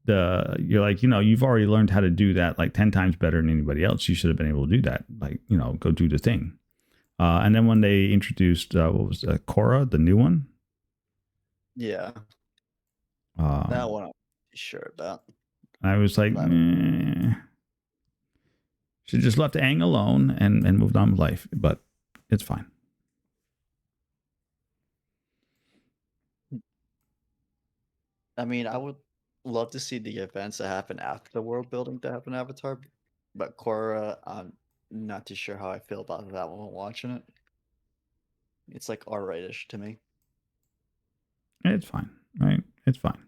you're like, you've already learned how to do that like 10 times better than anybody else. You should have been able to do that. Like, go do the thing. And then when they introduced, what was Korra, the new one? Yeah. That one I'm sure about. I was like, should just left Aang alone and moved on with life, but it's fine. I mean, I would love to see the events that happen after the world building that happen in Avatar, but Korra, I'm not too sure how I feel about that one watching it. It's like R-rated to me. It's fine, right? It's fine.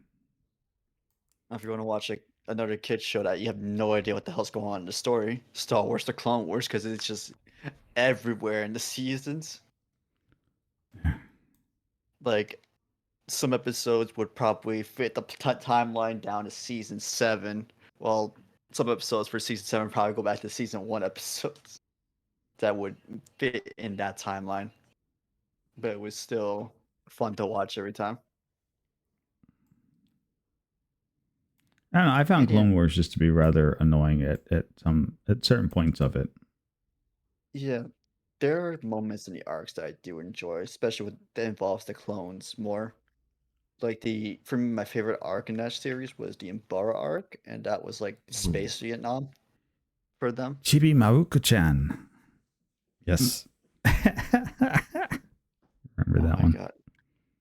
If you want to watch like another kids show that you have no idea what the hell's going on in the story, Star Wars: The Clone Wars, because it's just everywhere in the seasons. Like some episodes would probably fit the timeline down to season 7. Well, some episodes for season 7 probably go back to season 1 episodes that would fit in that timeline. But it was still fun to watch every time. I don't know. I found And Clone Wars just to be rather annoying at certain points of it. Yeah, there are moments in the arcs that I do enjoy, especially with that involves the clones more. Like for me, my favorite arc in that series was the Umbara arc, and that was like space Vietnam for them. Chibi Maruko-chan. Yes. Remember that one? God.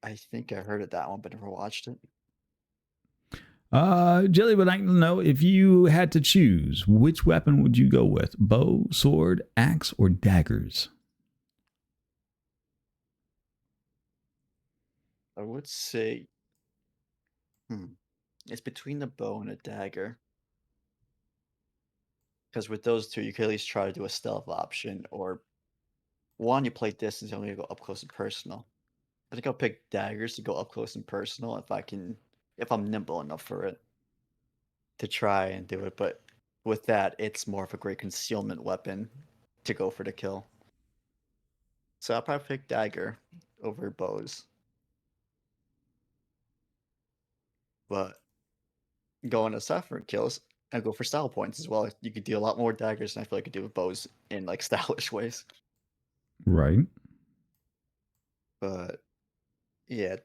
I think I heard of that one, but never watched it. Jelly would like to know, if you had to choose, which weapon would you go with? Bow, sword, axe, or daggers? I would say, it's between the bow and a dagger. Because with those two, you could at least try to do a stealth option, or one, you play distance, you only go up close and personal. I think I'll pick daggers to go up close and personal if I'm nimble enough for it to try and do it. But with that, it's more of a great concealment weapon to go for the kill. So I'll probably pick dagger over bows. But going aside for kills, I go for style points as well. You could do a lot more daggers than I feel like I could do with bows in like stylish ways. Right. But yeah,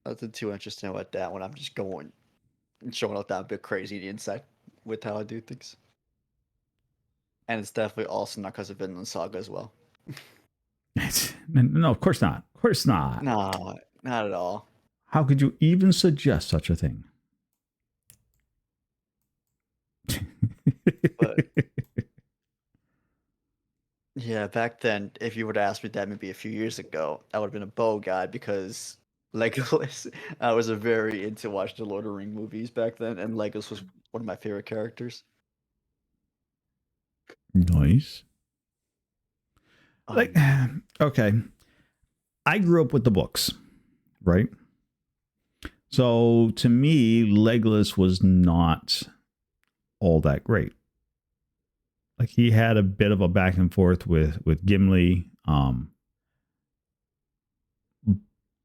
nothing too interesting about that one. I'm just going and showing off that a bit crazy the inside with how I do things. And it's definitely also not because of Vinland Saga as well. No, of course not. Of course not. No, not at all. How could you even suggest such a thing? But yeah, back then, if you would have asked me that maybe a few years ago, I would have been a bow guy because Legolas. I was very into watching the Lord of the Ring movies back then, and Legolas was one of my favorite characters. Nice. Like, okay, I grew up with the books, right? So to me, Legolas was not all that great. Like, he had a bit of a back and forth with Gimli.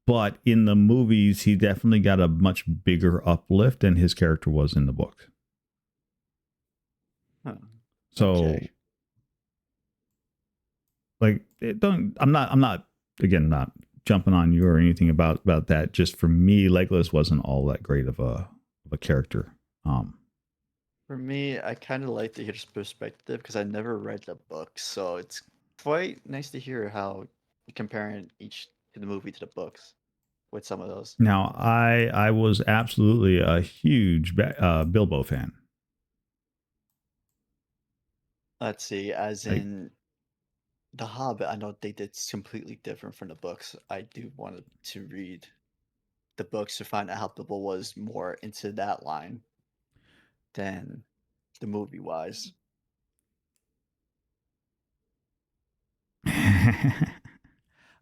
But in the movies, he definitely got a much bigger uplift than his character was in the book. Huh. So, Okay. like, I'm not, again, not jumping on you or anything about that. Just for me, Legolas wasn't all that great of a character. For me, I kind of like to hear his perspective because I never read the book, so it's quite nice to hear how comparing each to the movie to the books with some of those. Now, I was absolutely a huge Bilbo fan. Let's see, as Like, in The Hobbit, I know they did completely different from the books. I do want to read the books to find out how Bilbo was more into that line than the movie wise. I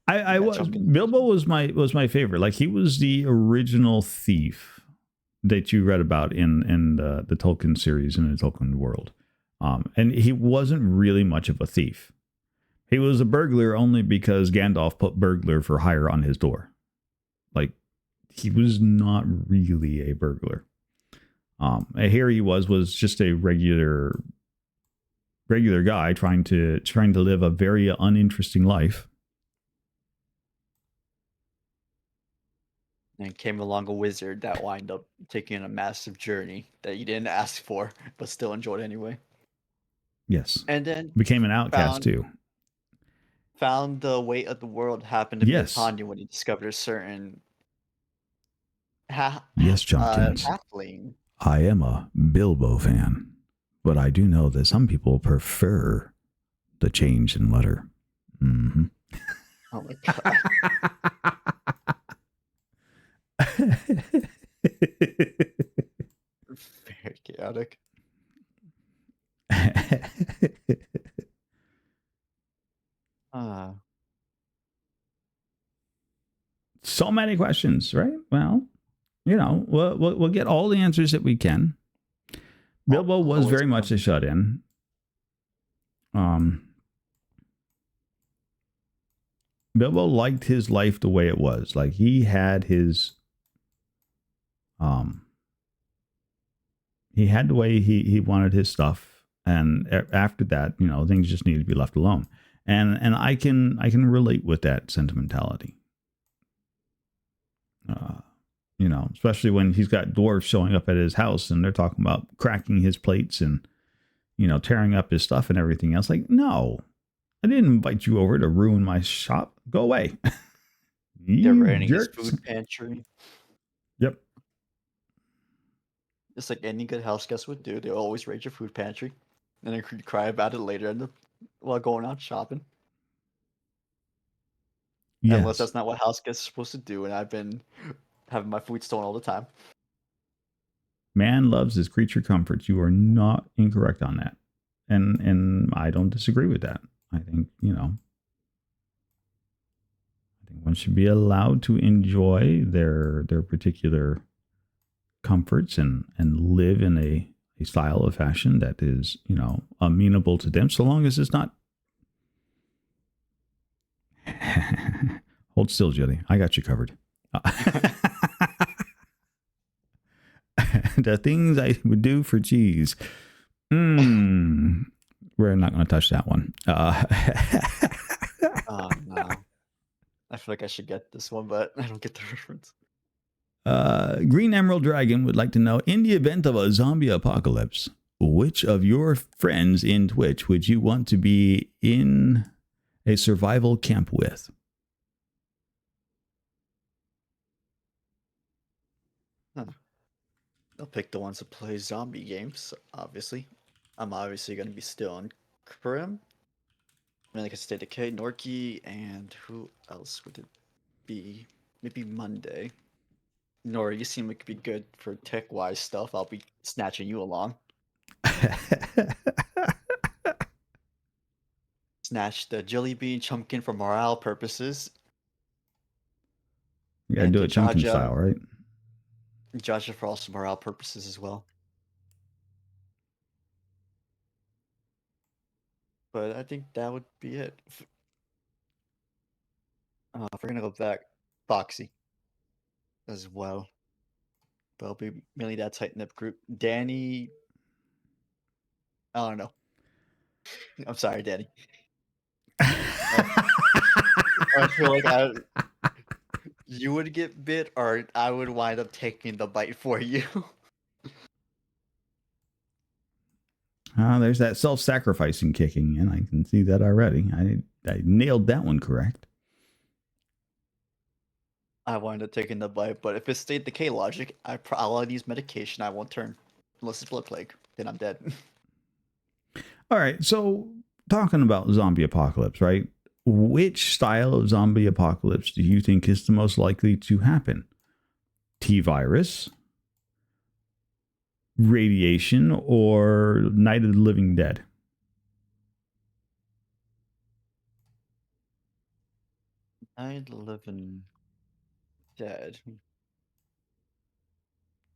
Yeah, was Chunkin. Bilbo was my favorite. Like, he was the original thief that you read about in the Tolkien series in the Tolkien world. And he wasn't really much of a thief. He was a burglar only because Gandalf put burglar for hire on his door. Like, he was not really a burglar. And here he was just a regular guy trying to live a very uninteresting life. And came along a wizard that wound up taking a massive journey that you didn't ask for, but still enjoyed anyway. Yes, And then became an outcast found too. found the weight of the world happened to be Yes, upon you when you discovered a certain yes, Jumpkins. halfling. I am a Bilbo fan, but I do know that some people prefer the change in letter. Mm-hmm. Oh my god. Very chaotic. Uh, So many questions, right? Well, we'll get all the answers that we can. Bilbo was always very much a fun. shut in. Um, Bilbo liked his life the way it was. Like, he had his, um, he had the way he wanted his stuff, and after that, things just need to be left alone. And I can relate with that sentimentality. Uh, especially when he's got dwarves showing up at his house and they're talking about cracking his plates and tearing up his stuff and everything else. Like, no, I didn't invite you over to ruin my shop. Go away. They're You raiding his jerks. food pantry. Yep. Just like any good house guest would do. They always raid your food pantry. And then cry about it later while going out shopping. Unless Yes. that's not what house guests are supposed to do, and I've been having my food stolen all the time. Man loves his creature comforts. You are not incorrect on that. And I don't disagree with that. I think, I think one should be allowed to enjoy their particular comforts and live in a style of fashion that is, amenable to them, so long as it's not. Hold still, Jelly. I got you covered. The things I would do for cheese. We're not going to touch that one. Oh no. I feel like I should get this one, but I don't get the reference. Green Emerald Dragon would like to know, in the event of a zombie apocalypse, which of your friends in Twitch would you want to be in a survival camp with? Huh. I'll pick the ones that play zombie games, obviously. I'm obviously going to be still on Krim. I mean, like I stay Decay, Norky, and who else would it be? Maybe Monday. Nora, you seem like you'd be good for tech-wise stuff. I'll be snatching you along. Snatch the Jelly Bean Chumpkin for morale purposes, You got to and do it Chunkin style, right? Jaja for also morale purposes as well. But I think that would be it. If we're gonna go back Foxy as well. But it'll be mainly that tight knit group. Danny, I don't know. I'm sorry, Danny. I, I feel like you would get bit, or I would wind up taking the bite for you. There's that self-sacrificing kicking in. I can see that already. I nailed that one correct. I wind up taking the bite, but if it's state decay logic, I'll use medication. I won't turn unless it's blood plague. Then I'm dead. All right, so talking about zombie apocalypse, right? Which style of zombie apocalypse do you think is the most likely to happen? T-virus, radiation, or Night of the Living Dead? I live in dead.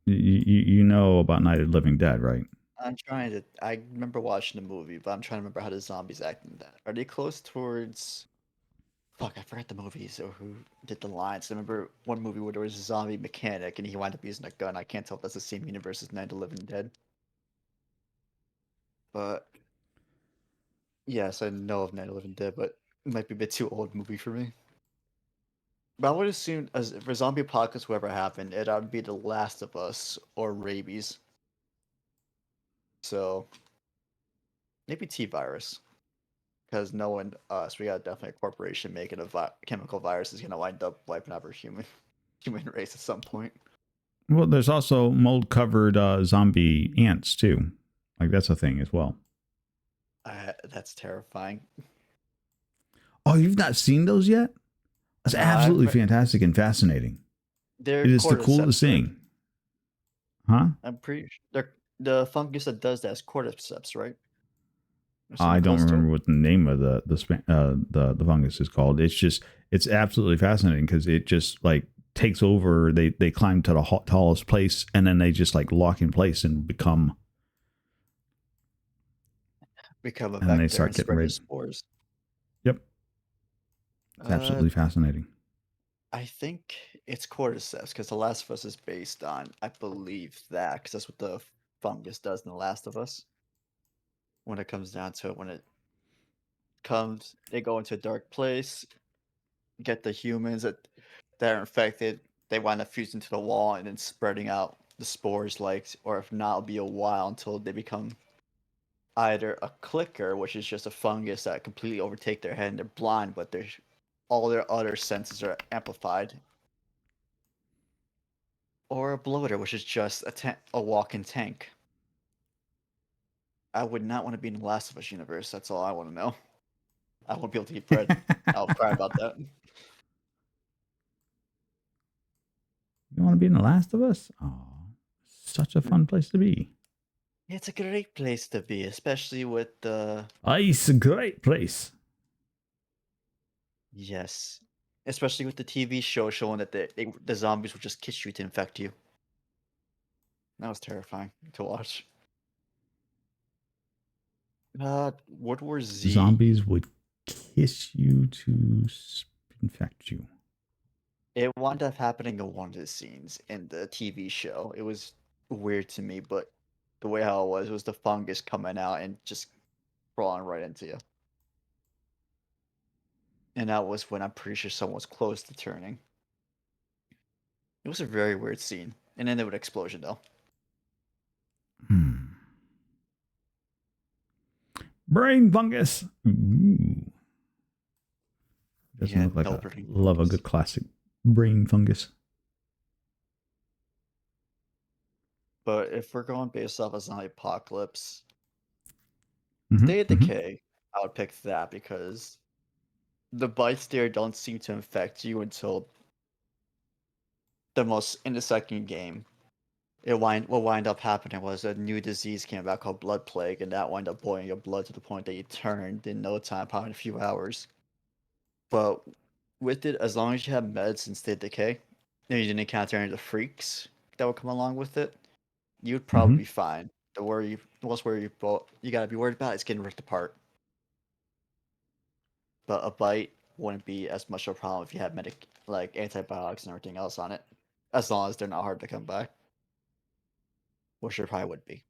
You know about Night of the Living Dead, right? I'm trying to. I remember watching the movie, but I'm trying to remember how the zombies act in that. Are they close towards? Fuck, I forgot the movies or who did the lines. I remember one movie where there was a zombie mechanic and he wound up using a gun. I can't tell if that's the same universe as Night of the Living Dead. But yes, I know of Night of the Living Dead, but it might be a bit too old movie for me. But I would assume, as for zombie apocalypse, whoever happened, it would be The Last of Us or rabies. So maybe T virus, because knowing us, we got definitely a corporation making a chemical virus is gonna wind up wiping out our human race at some point. Well, there's also mold covered zombie ants too. Like that's a thing as well. That's terrifying. Oh, you've not seen those yet? That's absolutely fantastic and fascinating. It is the coolest thing. Huh? I'm pretty sure the fungus that does that is cordyceps, right? I don't remember what the name of the fungus is called. It's absolutely fascinating because it just like takes over. They climb to the tallest place and then they just like lock in place and become a vector and they start and getting spread rid. Spores. Yep, it's absolutely fascinating. I think it's cordyceps because The Last of Us is based on, I believe that, because that's what the fungus does in The Last of Us. When it comes down to it, when it comes, they go into a dark place, get the humans that are infected, they wind up fusing to the wall and then spreading out the spores, like, or if not, it'll be a while until they become either a clicker, which is just a fungus that completely overtake their head and they're blind, but all their other senses are amplified, or a bloater, which is just a walking tank. I would not want to be in the Last of Us universe. That's all I want to know. I won't be able to eat bread. I'll cry about that. You want to be in The Last of Us? Oh, such a fun place to be. It's a great place to be, especially with the... It's a great place. Yes. Especially with the TV show showing that the zombies will just kiss you to infect you. That was terrifying to watch. World War Z. Zombies would kiss you to infect you. It wound up happening in one of the scenes in the TV show. It was weird to me, but the way how it was the fungus coming out and just crawling right into you. And that was when I'm pretty sure someone was close to turning. It was a very weird scene. And then there was an explosion, though. Brain fungus. Ooh. Doesn't look like I love a good classic brain fungus. But if we're going based off of zombie apocalypse, Mm-hmm, Day of Decay, I would pick that because the bites there don't seem to infect you until in the second game. What wind up happening was a new disease came about called blood plague, and that wound up boiling your blood to the point that you turned in no time, probably in a few hours. But with it, as long as you have meds and State of Decay, and you didn't encounter any of the freaks that would come along with it, you'd probably be fine. The most worry you gotta be worried about is getting ripped apart. But a bite, wouldn't be as much of a problem if you had like antibiotics and everything else on it, as long as they're not hard to come by, which there probably would be.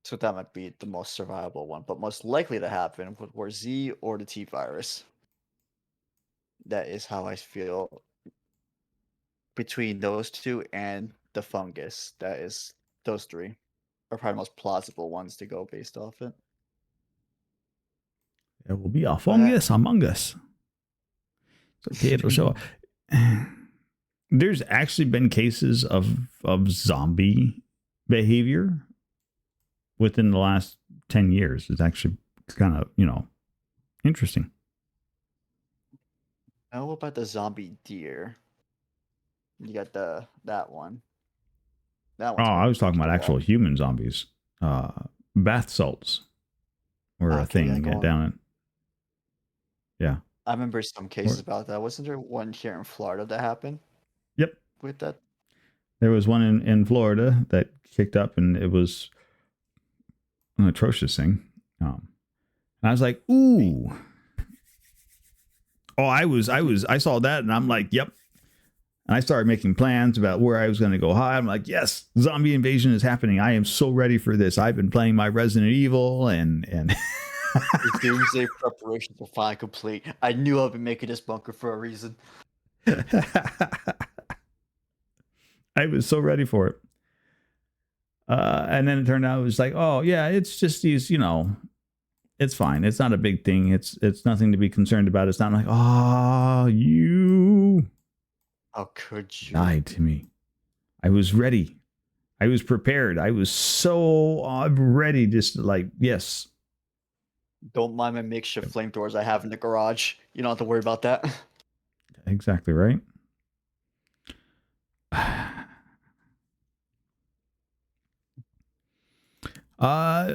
So that might be the most survivable one, but most likely to happen were Z or the T virus. That is how I feel between those two and the fungus. That is those three are probably the most plausible ones to go based off it. There will be a But fungus among us. It's okay, it'll show. There's actually been cases of zombie behavior within the last 10 years. It's actually kind of, interesting. I know about the zombie deer. You got that one. That Oh, one's I been was talking about pretty actual wild. human zombies. Bath salts were a Okay, yeah, thing go on. down in. Yeah. I remember some cases about that. Wasn't there one here in Florida that happened Yep. with that? There was one in Florida that kicked up, and it was an atrocious thing. And I was like, ooh. Oh, I saw that, and I'm like, yep. And I started making plans about where I was going to go hide. I'm like, yes, zombie invasion is happening. I am so ready for this. I've been playing my Resident Evil and The doomsday preparations are finally complete. I knew I'd been making this bunker for a reason. I was so ready for it. And then it turned out it was like, oh yeah, it's just these, it's fine. It's not a big thing. It's nothing to be concerned about. It's not like, oh, you How could you? lied to me. I was ready. I was prepared. I was so ready. Just like, yes. Don't mind my makeshift flamethrowers I have in the garage. You don't have to worry about that. Exactly right.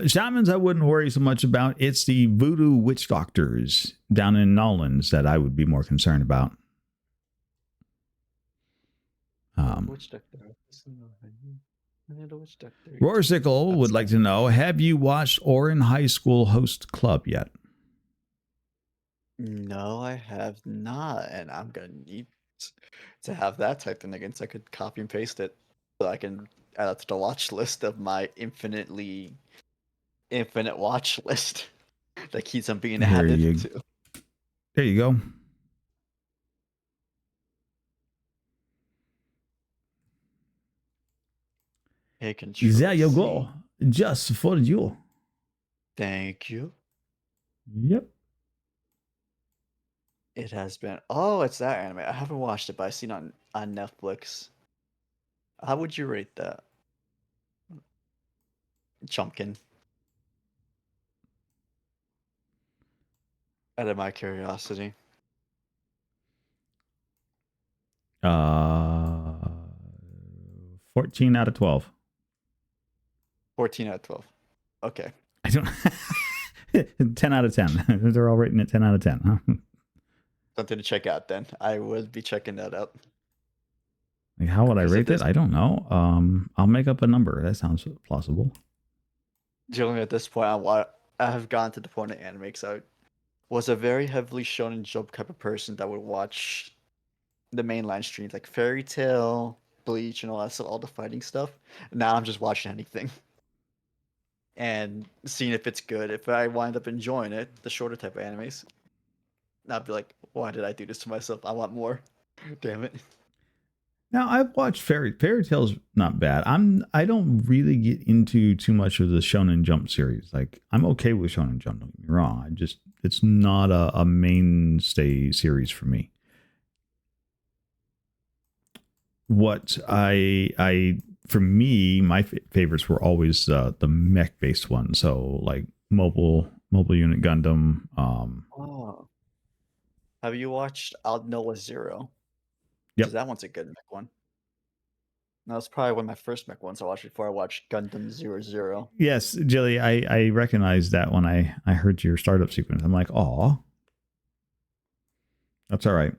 Shamans, I wouldn't worry so much about. It's the voodoo witch doctors down in Nolans that I would be more concerned about. Witch doctor. Roarsicle would like to know, have you watched Orin High School Host Club yet? No, I have not, and I'm gonna need to have that typed in again so I could copy and paste it so I can add it to the watch list of my infinite watch list that keeps on being added to. There you go. Hey, control There you C. go. Just for you. Thank you. Yep. It has been. Oh, it's that anime. I haven't watched it, but I've seen it on Netflix. How would you rate that? Chumpkin. Out of my curiosity. 14 out of 12. 14 out of 12. Okay. I don't 10 out of 10. They're all rating at 10 out of 10, huh? Something to check out then. I would be checking that out. Like, how would I rate it? I don't know. I'll make up a number. That sounds plausible. Generally, at this point, I have gotten to the point of anime because I was a very heavily Shonen Jump type of person that would watch the mainline streams like Fairy Tail, Bleach, and all that stuff, all the fighting stuff. Now I'm just watching anything and seeing if it's good. If I wind up enjoying it, the shorter type of animes, I'd be like, why did I do this to myself? I want more. Damn it. Now I've watched Fairy Tail's not bad. I don't really get into too much of the Shonen Jump series. Like, I'm okay with Shonen Jump, don't get me wrong. It's not a mainstay series for me. What for me, my favorites were always the mech based ones. So like mobile unit Gundam. Oh. Have you watched Out Noah Zero? Yep. Because that one's a good mech one. That was probably one of my first mech ones I watched before I watched Gundam 00. Yes, Jilly, I recognized that when I heard your startup sequence. I'm like, aw. That's all right.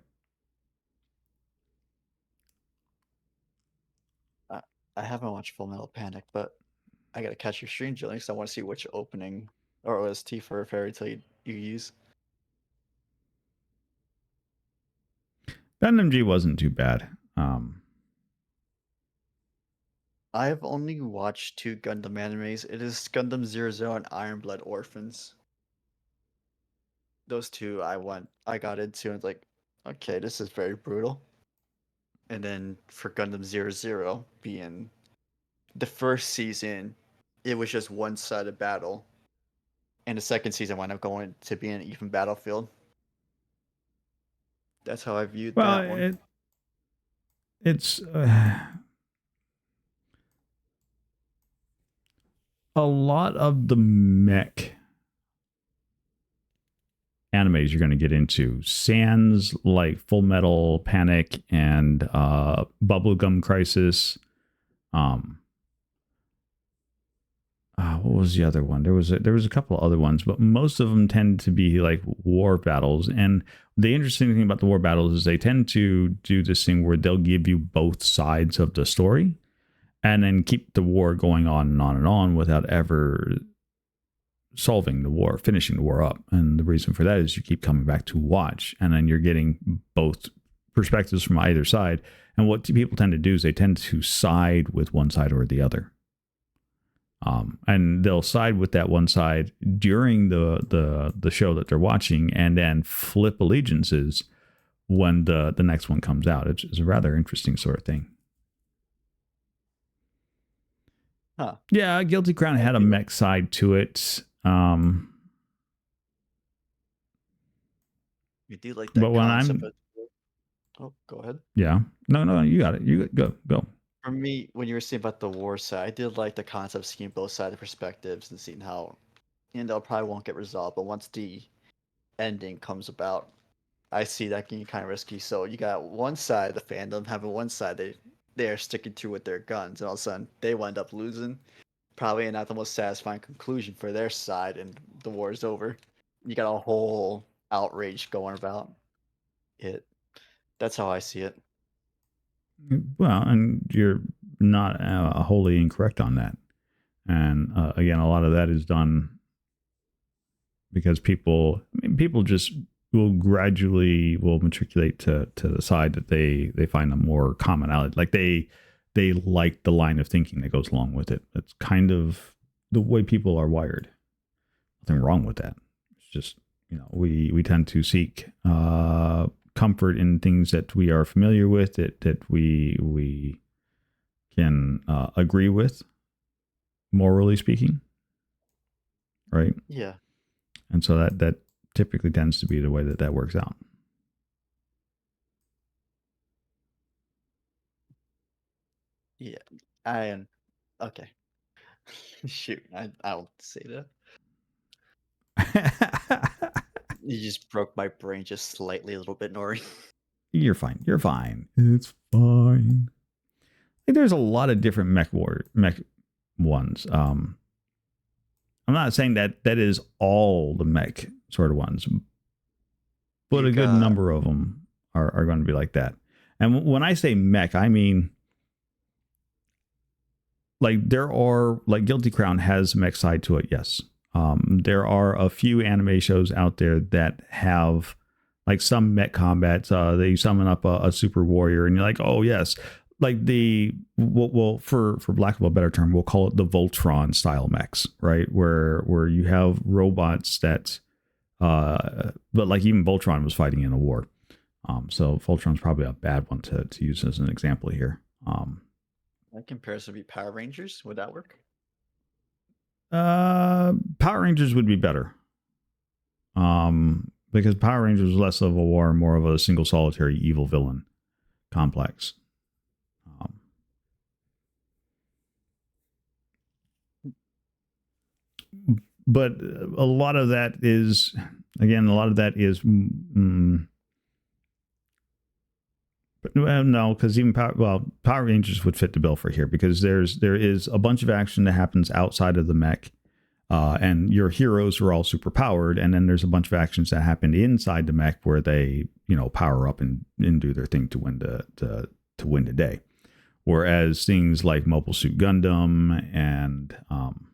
I haven't watched Full Metal Panic, but I gotta catch your stream, Jilly, because I want to see which opening or OST for a Fairy Tail you use. Gundam G wasn't too bad. I've only watched 2 Gundam animes. It is Gundam 00 and Iron Blood Orphans. Those 2 I got into and was like, okay, this is very brutal. And then for Gundam 00 being the first season, it was just one-sided battle. And the second season wound up going to be an even battlefield. That's how I viewed Well, that one. it's a lot of the mech animes you're going to get into, sans like Full Metal Panic and Bubblegum Crisis. What was the other one? There was a couple of other ones, but most of them tend to be like war battles. And the interesting thing about the war battles is they tend to do this thing where they'll give you both sides of the story, and then keep the war going on and on and on without ever solving the war, finishing the war up. And the reason for that is you keep coming back to watch, and then you're getting both perspectives from either side. And what people tend to do is they tend to side with one side or the other. And they'll side with that one side during the show that they're watching, and then flip allegiances when the next one comes out. It's a rather interesting sort of thing. Huh. Yeah, Guilty Crown had a mech side to it. You do like that but when concept of... Oh, go ahead. Yeah. No, you got it. You go. For me, when you were saying about the war side, I did like the concept of seeing both sides of perspectives and seeing how, it probably won't get resolved, but once the ending comes about, I see that getting kind of risky. So you got one side, the fandom, having one side they are sticking to with their guns, and all of a sudden they wind up losing. Probably not the most satisfying conclusion for their side, and the war is over. You got a whole outrage going about it. That's how I see it. Well, and you're not wholly incorrect on that. And again, a lot of that is done because people just will matriculate to the side that they find a more commonality. Like they like the line of thinking that goes along with it. That's kind of the way people are wired. Nothing wrong with that. It's just, we tend to seek comfort in things that we are familiar with, that we can agree with, morally speaking, right? Yeah. And so that typically tends to be the way that works out. Yeah. Okay. Shoot, I won't say that. You just broke my brain just slightly a little bit, Nori. You're fine. It's fine. Like, there's a lot of different mech ones. I'm not saying that is all the mech sort of ones, but a good number of them are going to be like that. And when I say mech, I mean, like, there are, like, Guilty Crown has mech side to it, yes. There are a few anime shows out there that have like some mech combats. They summon up a super warrior, and you're like, oh yes, like for lack of a better term, we'll call it the Voltron style mechs, right? Where you have robots that, but like even Voltron was fighting in a war. So Voltron's probably a bad one to use as an example here. That comparison would be Power Rangers. Would that work? Power Rangers would be better. Because Power Rangers is less of a war, more of a single solitary evil villain complex. But a lot of that is, no, because even Power Rangers would fit the bill for here, because there is a bunch of action that happens outside of the mech, and your heroes are all super powered, and then there's a bunch of actions that happen inside the mech where they power up and do their thing to win the day. Whereas things like Mobile Suit Gundam and I'm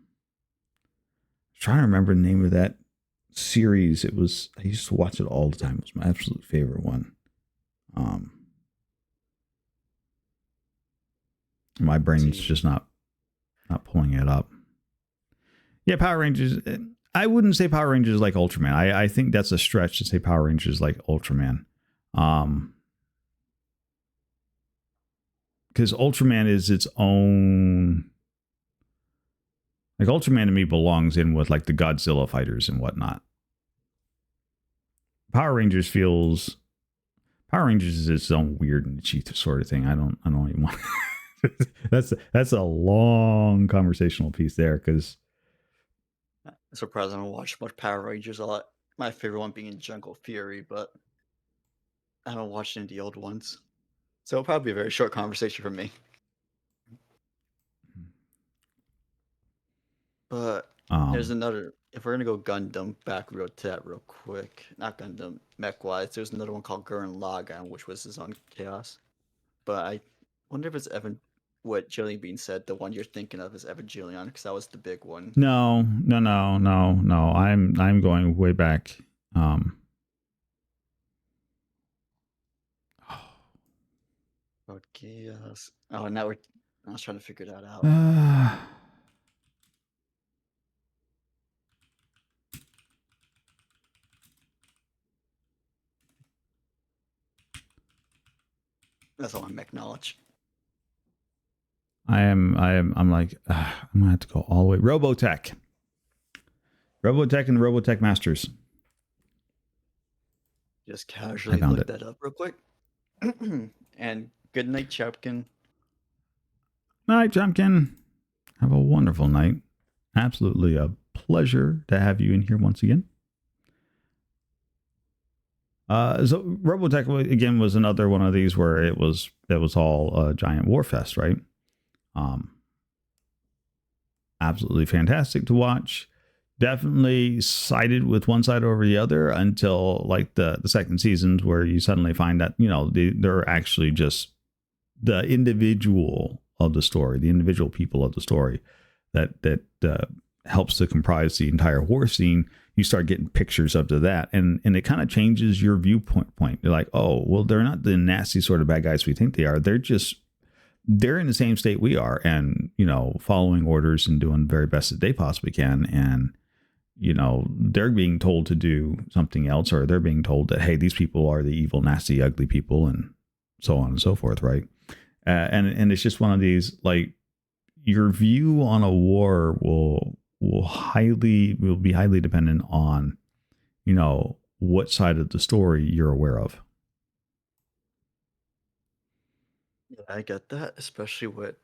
trying to remember the name of that series. I used to watch it all the time. It was my absolute favorite one. My brain's See, just not pulling it up. Yeah, Power Rangers. I wouldn't say Power Rangers like Ultraman. I think that's a stretch to say Power Rangers like Ultraman. Because Ultraman is its own. Like Ultraman to me belongs in with like the Godzilla fighters and whatnot. Power Rangers is its own weird and niche sort of thing. I don't even want. that's a long conversational piece there because I'm surprised I don't watch much Power Rangers a lot. My favorite one being Jungle Fury, but I haven't watched any of the old ones. So it'll probably be a very short conversation for me. But there's another. If we're gonna go Gundam back road to that real quick, not Gundam mech wise, there's another one called Gurren Lagann, which was his own Chaos. But I wonder if it's what Jillian Bean said. The one you're thinking of is Evangelion, because that was the big one. no. I'm going way back. Oh, Chaos. Oh, now I was trying to figure that out. That's all my mech knowledge. I'm like, I'm gonna have to go all the way. Robotech and the Robotech Masters. Just casually found look it. that up real quick. And good night, Chapkin. Night, Jumpkin. Have a wonderful night. Absolutely a pleasure to have you in here once again. So Robotech again was another one of these where it was all a giant war fest, right? Absolutely fantastic to watch. Definitely sided with one side over the other until like the second seasons, where you suddenly find that they're actually just the individual of the story, the individual people of the story that helps to comprise the entire war scene. You start getting pictures up to that, and it kind of changes your viewpoint. You're like, oh, well, they're not the nasty sort of bad guys we think they are. They're in the same state we are, and following orders and doing the very best that they possibly can. And they're being told to do something else, or they're being told that, hey, these people are the evil, nasty, ugly people, and so on and so forth, right? And it's just one of these, like, your view on a war will be highly dependent on what side of the story you're aware of. Yeah, I get that, especially with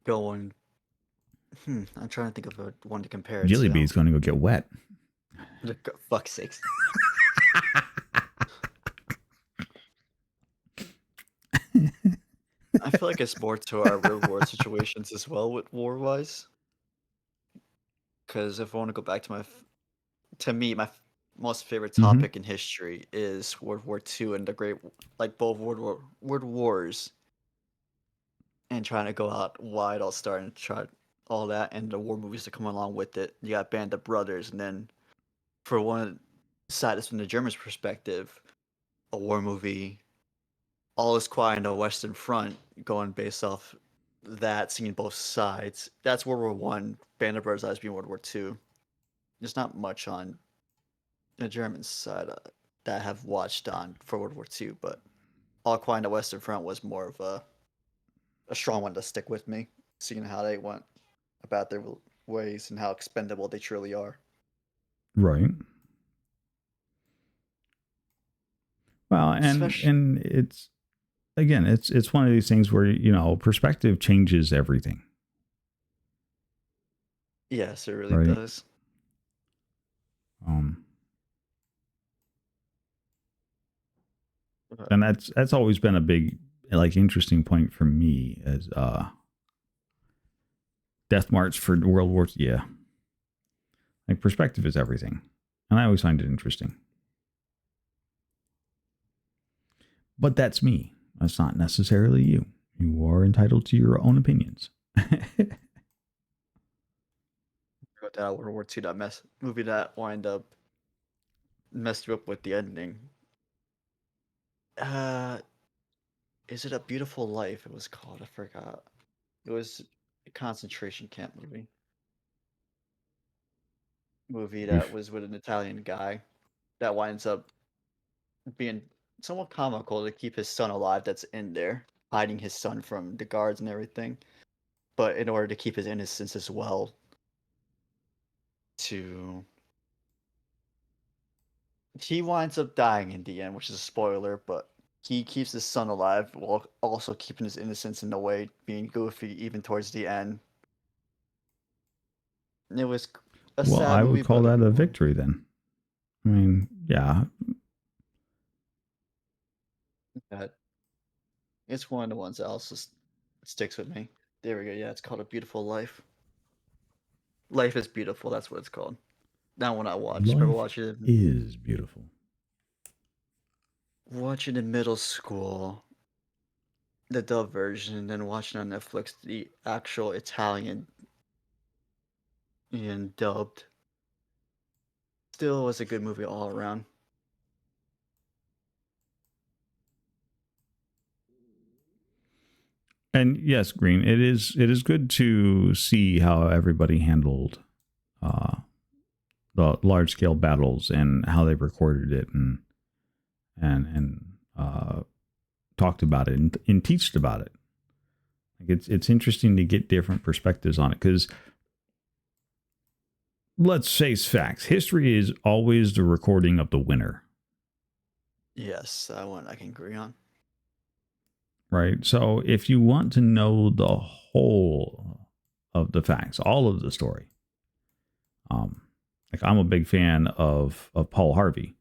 going. I'm trying to think of one to compare it Jilly to. Bee's going to go get wet. Fuck's sakes. I feel like it's more to our real world situations as well with war wise. Because if I want to go back to to me, my most favorite topic in history is World War II and the great, like both World Wars, and trying to go out wide, all starting to try all that, and the war movies that come along with it. You got Band of Brothers, and then for one side, it's from the Germans' perspective, a war movie. All is quiet on the Western Front, going based off that, seeing both sides. That's World War One. Band of Brothers being World War II. There's not much on the German side that I have watched on for World War II, but All Quiet on the Western Front was more of a strong one to stick with me, seeing how they went about their ways and how expendable they truly are. Right. Well, and it's again, it's one of these things where perspective changes everything. Yes, it really does. And that's always been a big, like, interesting point for me as Death March for World War. Yeah, like, perspective is everything, and I always find it interesting. But that's me. That's not necessarily you. You are entitled to your own opinions. World War II, that movie that wind up messed you up with the ending. Is it A Beautiful Life? It was called. I forgot. It was a concentration camp movie that Oof. was with an Italian guy that winds up being somewhat comical to keep his son alive that's in there, hiding his son from the guards and everything. But in order to keep his innocence as well, to he winds up dying in the end, which is a spoiler, but he keeps his son alive while also keeping his innocence in the way, being goofy even towards the end. It was a Well, sad I would movie, call but a that a good one. victory then. I mean, yeah. That it's one of the ones that also sticks with me. There we go. Yeah, it's called A Beautiful Life. Life is Beautiful. That's what it's called. That one I watched. Remember Life watching it? is beautiful. Watching in middle school, the dub version, and then watching on Netflix the actual Italian and dubbed. Still was a good movie all around. And yes, Green, it is good to see how everybody handled uh, the large scale battles and how they recorded it and talked about it and teached about it. Like it's interesting to get different perspectives on it because let's face facts. History is always the recording of the winner, Yes, that one I can agree on. right? So if you want to know the whole of the facts, all of the story, um, like I'm a big fan of Paul Harvey.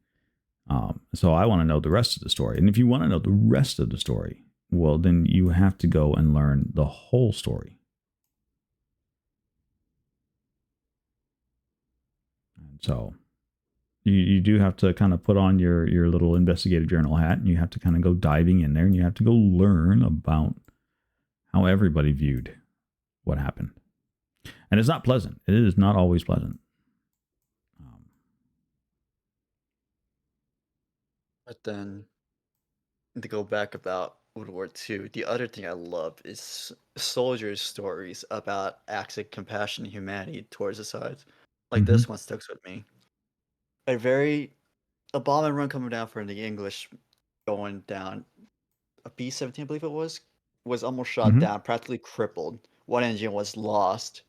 So I want to know the rest of the story. And if you want to know the rest of the story, well, then you have to go and learn the whole story. And so you do have to kind of put on your little investigative journal hat and you have to kind of go diving in there and you have to go learn about how everybody viewed what happened. And it's not pleasant. It is not always pleasant. But then to go back about World War II, the other thing I love is soldiers' stories about acts of compassion and humanity towards the sides. Like Mm-hmm. this one sticks with me. A very a bomb and run coming down for the English going down. A B-17, I believe it was almost shot Mm-hmm. down, practically crippled. One engine was lost,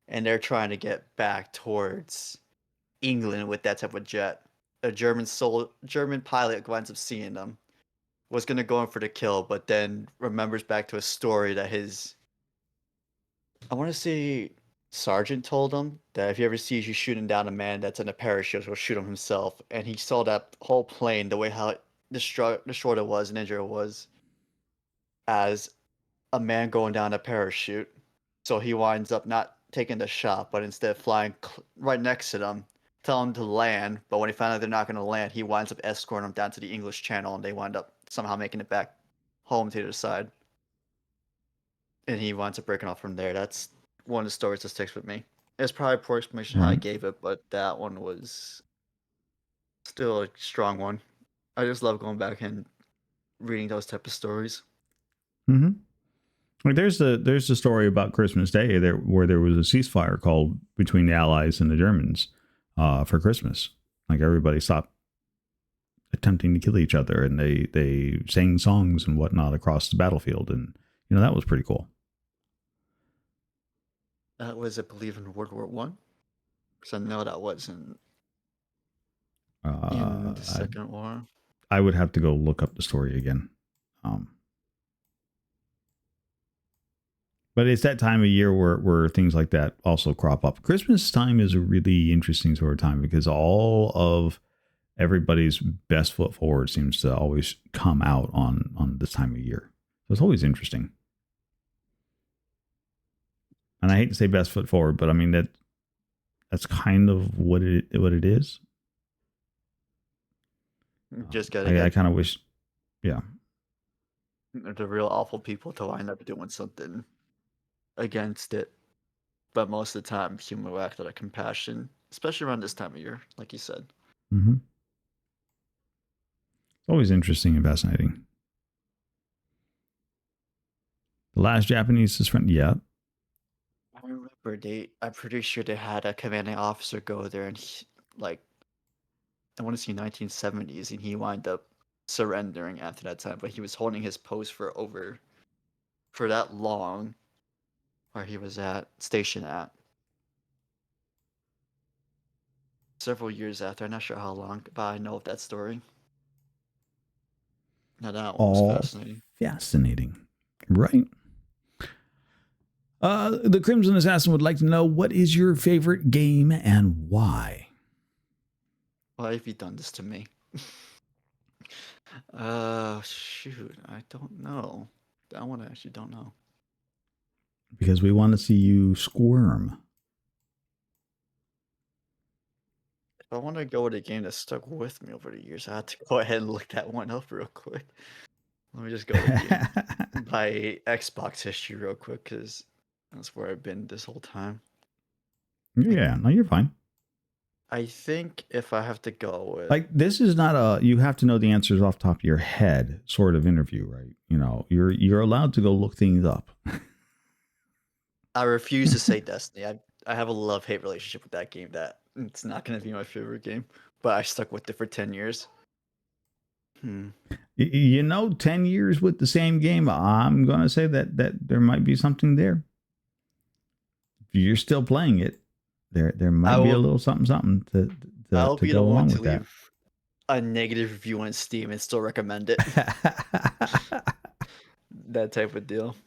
and they're trying to get back towards England with that type of jet. A German pilot winds up seeing them, was gonna go in for the kill, but then remembers back to a story that his I want to say sergeant told him that if he ever sees you shooting down a man that's in a parachute, he'll shoot him himself. And he saw that whole plane, the way how destroyed it was and injured it was, as a man going down a parachute. So he winds up not taking the shot, but instead flying right next to them, telling them to land. But when he found out they're not going to land, he winds up escorting them down to the English Channel, and they wind up somehow making it back home to their side. And he winds up breaking off from there. That's one of the stories that sticks with me. It's probably poor explanation how I Right. gave it, but that one was still a strong one. I just love going back and reading those type of stories. Mm-hmm. Like there's the story about Christmas Day there where there was a ceasefire called between the Allies and the Germans for Christmas. Like everybody stopped attempting to kill each other and they sang songs and whatnot across the battlefield and that was pretty cool. That was, I believe, in World War One, because I know that was in the I Second War. I would have to go look up the story again. Um, but it's that time of year where things like that also crop up. Christmas time is a really interesting sort of time because all of everybody's best foot forward seems to always come out on this time of year. So it's always interesting. And I hate to say best foot forward, but I mean that's kind of what it is. Just gotta I get kind of wish, yeah. the real awful people to wind up doing something against it. But most of the time, human will act out of compassion, especially around this time of year, like you said. Mm-hmm. It's always interesting and fascinating. The last Japanese suspended. Yeah. I remember I'm pretty sure they had a commanding officer go there and like, I want to say 1970s, and he wound up surrendering after that time, but he was holding his post for that long where he was stationed at. Several years after, I'm not sure how long, but I know of that story. Now that one was All fascinating. fascinating. Right. The Crimson Assassin would like to know, what is your favorite game and why? Why have you done this to me? Shoot, I don't know. That one I actually don't know. Because we want to see you squirm. If I want to go with a game that stuck with me over the years, I had to go ahead and look that one up real quick. Let me just go with my Xbox history real quick, because that's where I've been this whole time. Yeah, no, you're fine. I think if I have to go with, Like, this is not a you have to know the answers off the top of your head sort of interview, right? You know, you're allowed to go look things up. I refuse to say Destiny. I have a love-hate relationship with that game. That it's not going to be my favorite game, but I stuck with it for 10 years. You know, 10 years with the same game, I'm going to say that there might be something there. If you're still playing it, there might be a little something to I'll be go the one along to with that. leave a negative review on Steam and still recommend it. That type of deal.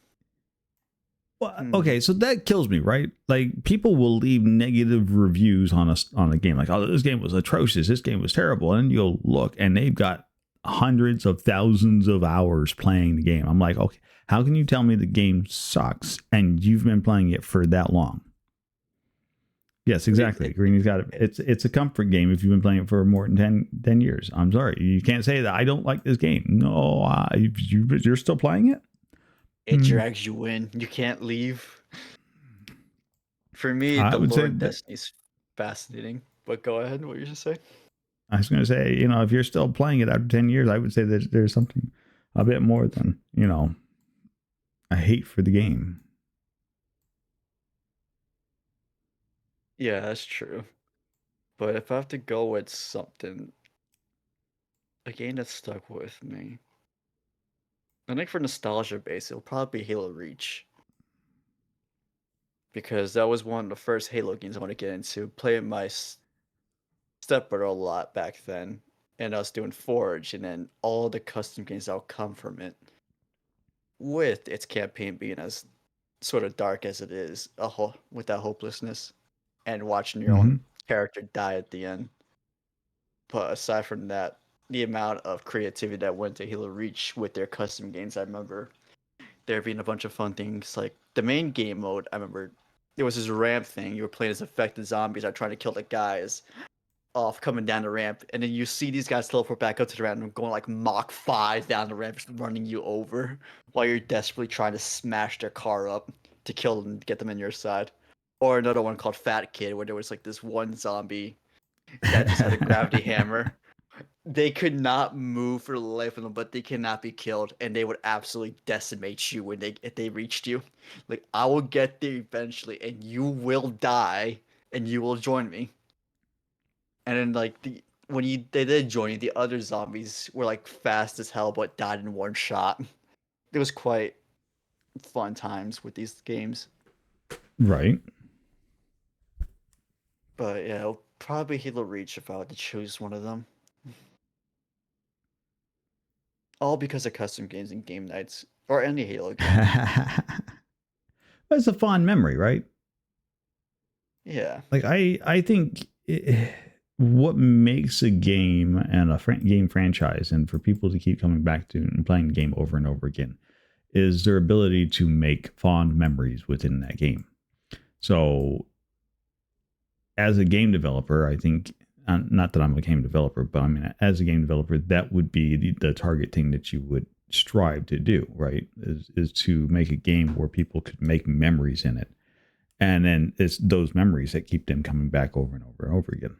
Well, okay, so that kills me, right? Like, people will leave negative reviews on a game, like, oh, this game was atrocious, this game was terrible, and you'll look and they've got hundreds of thousands of hours playing the game. I'm like, okay, how can you tell me the game sucks and you've been playing it for that long? Yes, exactly. Greeny's got it. It's a comfort game if you've been playing it for more than 10 years. I'm sorry, you can't say that I don't like this game. No, you're still playing it. It drags you in. You can't leave. For me, the lore of Destiny's fascinating. But go ahead. What you just say? I was going to say, you know, if you're still playing it after 10 years, I would say that there's something a bit more than, you know, a hate for the game. Yeah, that's true. But if I have to go with something, a game that stuck with me, I think for nostalgia base, it'll probably be Halo Reach. Because that was one of the first Halo games I want to get into. Playing my stepbrother a lot back then, and I was doing Forge, and then all the custom games that'll come from it, with its campaign being as sort of dark as it is, with that hopelessness, and watching your own character die at the end. But aside from that, the amount of creativity that went to Halo Reach with their custom games, I remember there being a bunch of fun things. Like the main game mode, I remember there was this ramp thing. You were playing as infected zombies that are trying to kill the guys off coming down the ramp, and then you see these guys teleport back up to the ramp and going like Mach 5 down the ramp, just running you over while you're desperately trying to smash their car up to kill them, get them in your side. Or another one called Fat Kid, where there was like this one zombie that just had a gravity hammer. They could not move for the life of them, but they cannot be killed, and they would absolutely decimate you if they reached you. Like, I will get there eventually, and you will die, and you will join me. And then like they did join you, the other zombies were like fast as hell, but died in one shot. It was quite fun times with these games. Right. But yeah, it'll probably Halo Reach if I had to choose one of them. All because of custom games and game nights, or any Halo game. That's a fond memory, right? Yeah. Like, I think what makes a game and a game franchise, and for people to keep coming back to and playing the game over and over again, is their ability to make fond memories within that game. So, as a game developer, I think, not that I'm a game developer, but I mean, as a game developer, that would be the target thing that you would strive to do, right? Is to make a game where people could make memories in it. And then it's those memories that keep them coming back over and over and over again.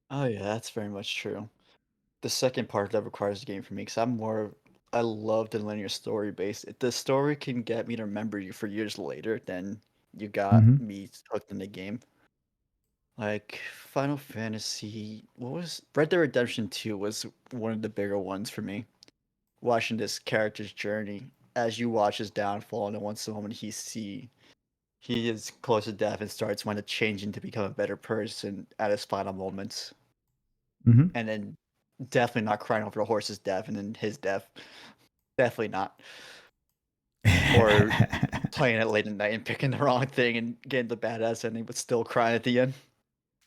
Oh yeah, that's very much true. The second part that requires the game for me, because I'm more I love the linear story base. If the story can get me to remember you for years later, then you got Mm-hmm. me hooked in the game. Like Final Fantasy, what was Red Dead Redemption 2 was one of the bigger ones for me. Watching this character's journey as you watch his downfall, and then once the moment he is close to death and starts wanting to change to become a better person at his final moments, Mm-hmm. and then definitely not crying over the horse's death and then his death. Definitely not. Or playing it late at night and picking the wrong thing and getting the badass ending, but still crying at the end.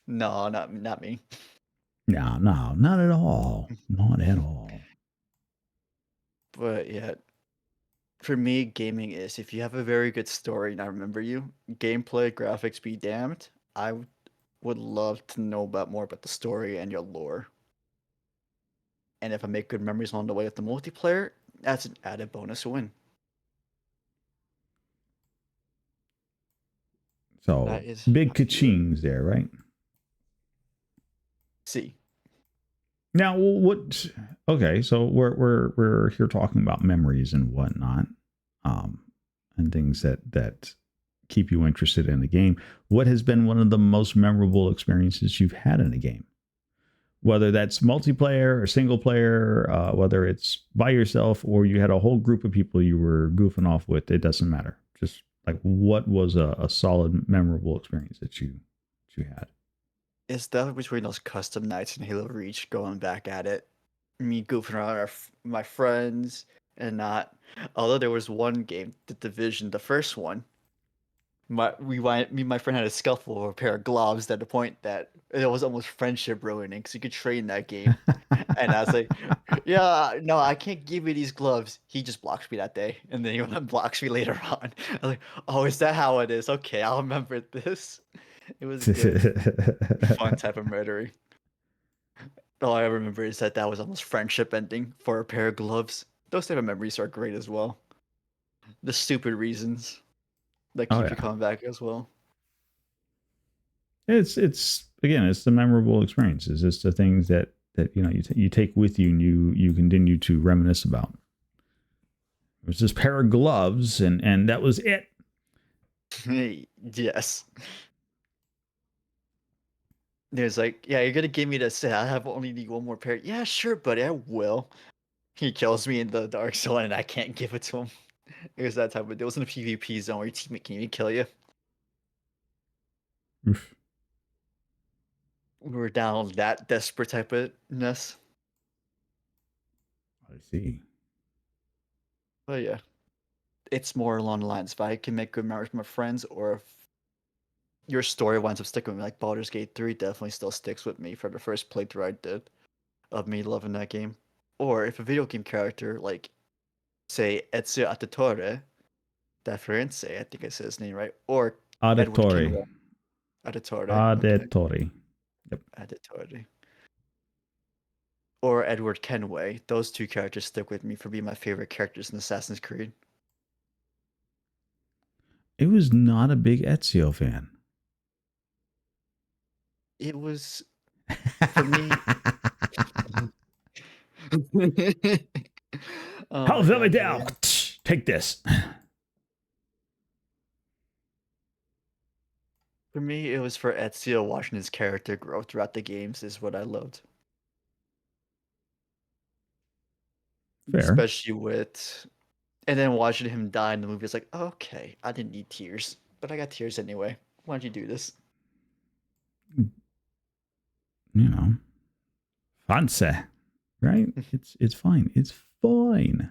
No, not me. No, no, not at all. Not at all. But yeah, for me, gaming is if you have a very good story and I remember you, gameplay, graphics be damned. Would love to know about more about the story and your lore. And if I make good memories along the way with the multiplayer, that's an added bonus win. So That is big how I view it. kachings there, right? See, Now, what? Okay, so we're here talking about memories and whatnot, um, and things that keep you interested in the game. What has been one of the most memorable experiences you've had in a game? Whether that's multiplayer or single player, whether it's by yourself or you had a whole group of people you were goofing off with, it doesn't matter. Just like what was a solid, memorable experience that you had? it's definitely between those custom nights in Halo Reach, going back at it, me goofing around with my friends, and not. Although there was one game, The Division, the first one, me and my friend had a scuffle over a pair of gloves to the point that it was almost friendship ruining because you could trade in that game. And I was like, yeah, no, I can't give you these gloves. He just blocks me that day. And then he went and blocks me later on. I was like, oh, is that how it is? Okay, I'll remember this. It was good. Fun type of murdery. All I remember is that was almost friendship ending for a pair of gloves. Those type of memories are great as well. The stupid reasons that Oh keep you yeah, coming back as well. it's again, it's the memorable experiences. It's the things that you take with you and you continue to reminisce about. It was this pair of gloves, and that was it. Yes. There's like, yeah, you're gonna give me this. I have only need one more pair. Yeah, sure, buddy, I will. He kills me in the Dark Zone and I can't give it to him. It was that type of. It wasn't a PvP zone where your teammate can even kill you. Oof. We were down that desperate type of ness. I see. But yeah, it's more along the lines if I can make good memories with my friends, or if your story winds up sticking with me, like Baldur's Gate 3 definitely still sticks with me for the first playthrough I did of me loving that game. Or if a video game character, like, say, Ezio Auditore, Da Firenze, I think I said his name right, or Edward Auditory. Kenway. Auditore, okay. Auditory. Yep. Auditore. Or Edward Kenway. Those two characters stick with me for being my favorite characters in Assassin's Creed. It was not a big Ezio fan. It was, for me. Oh How's my that god, down? Julian. Take this. For me, it was for Ezio watching his character grow throughout the games is what I loved. Fair. Especially with, and then watching him die in the movie, it's like, okay, I didn't need tears, but I got tears anyway. Why don't you do this? You know, fancy, right? It's fine. It's fine.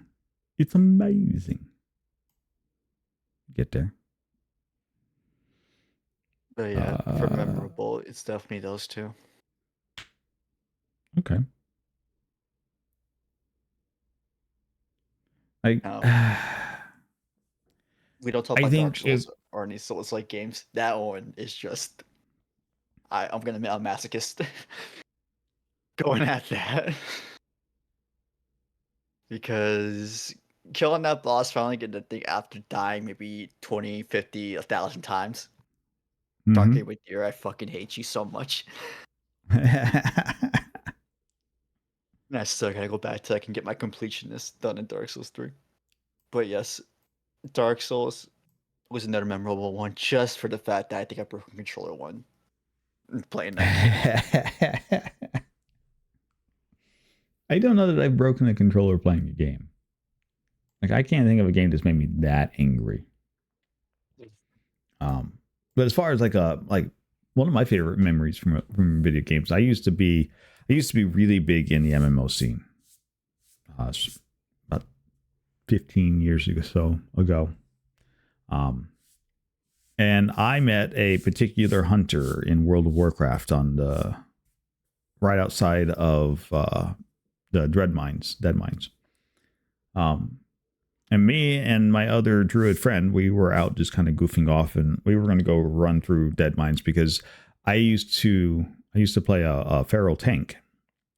It's amazing. Get there. But yeah, for memorable, it's definitely those two. Okay. I Um, we don't talk I about Dark think Souls or any Souls-like games. That one is just, I'm gonna be a masochist going at that. Because killing that boss, finally getting the thing after dying maybe 20, 50, 1,000 times. Dark mhm. Gateway Deer, I fucking hate you so much. And I still gotta go back to I can get my completionist done in Dark Souls 3. But yes, Dark Souls was another memorable one just for the fact that I think I broke a controller one playing that game. I don't know that I've broken a controller playing a game. Like I can't think of a game that's made me that angry. But as far as like one of my favorite memories from video games, I used to be really big in the MMO scene. About 15 years ago. And I met a particular hunter in World of Warcraft on the right outside of the Dead Mines. And me and my other druid friend, we were out just kind of goofing off, and we were going to go run through Dead Mines because I used to play a feral tank.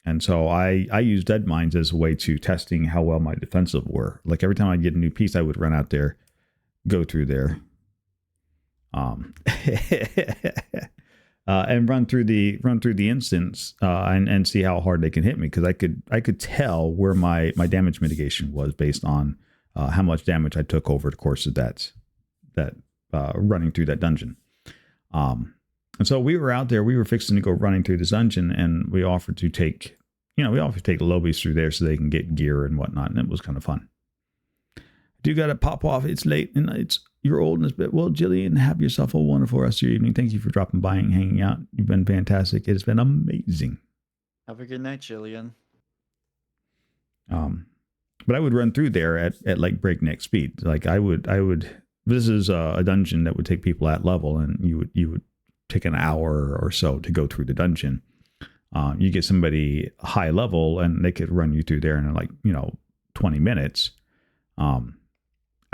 And so I used Dead Mines as a way to testing how well my defensive were. Like every time I get a new piece, I would run out there, go through there, and run through the instance, and see how hard they can hit me, because I could tell where my damage mitigation was based on how much damage I took over the course of that running through that dungeon. And so we were out there, we were fixing to go running through this dungeon, and we offered to take the lobies through there so they can get gear and whatnot, and it was kind of fun. I do got to pop off. It's late and you're old and it's bit. Well, Jillian, have yourself a wonderful rest of your evening. Thank you for dropping by and hanging out. You've been fantastic. It has been amazing. Have a good night, Jillian. But I would run through there at like breakneck speed. Like I would. This is a dungeon that would take people at level, and you would take an hour or so to go through the dungeon. You get somebody high level, and they could run you through there in like 20 minutes.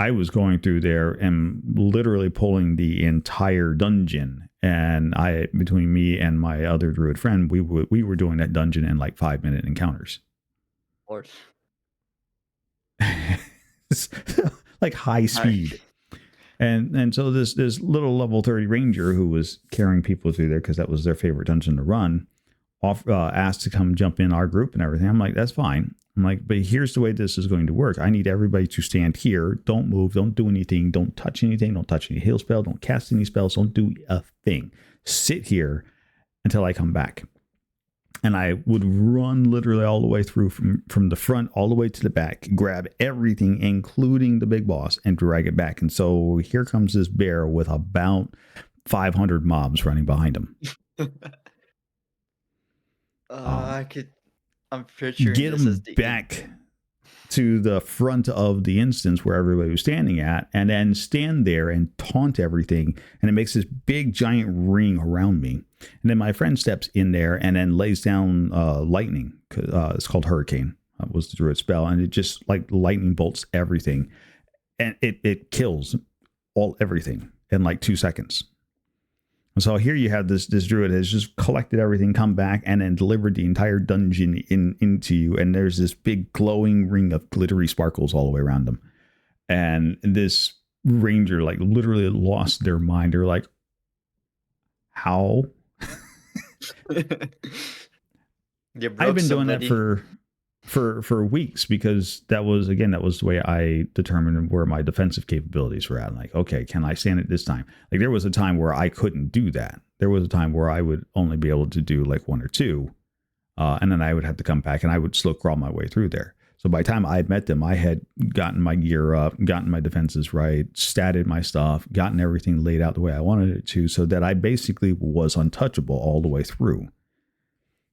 I was going through there and literally pulling the entire dungeon, and between me and my other druid friend, we were doing that dungeon in like 5-minute encounters. Lord. Like high speed. And so this little level 30 ranger who was carrying people through there because that was their favorite dungeon to run, asked to come jump in our group and everything. I'm like, that's fine. I'm like, but here's the way this is going to work. I need everybody to stand here. Don't move. Don't do anything. Don't touch anything. Don't touch any heal spell. Don't cast any spells. Don't do a thing. Sit here until I come back. And I would run literally all the way through from the front all the way to the back, grab everything, including the big boss, and drag it back. And so here comes this bear with about 500 mobs running behind him. I'm picturing get them back to the front of the instance where everybody was standing at, and then stand there and taunt everything. And it makes this big giant ring around me. And then my friend steps in there and then lays down lightning. It's called Hurricane. That was the druid spell. And it just like lightning bolts everything. And it kills everything in like 2 seconds. And so here you have this druid has just collected everything, come back, and then delivered the entire dungeon into you. And there's this big glowing ring of glittery sparkles all the way around them. And this ranger like literally lost their mind. They're like, how? I've been doing that for weeks, because that was the way I determined where my defensive capabilities were at. I'm like, okay, can I stand it this time? Like there was a time where I couldn't do that. There was a time where I would only be able to do like 1 or 2. And then I would have to come back and I would slow crawl my way through there. So by the time I had met them, I had gotten my gear up, gotten my defenses right, statted my stuff, gotten everything laid out the way I wanted it to, so that I basically was untouchable all the way through.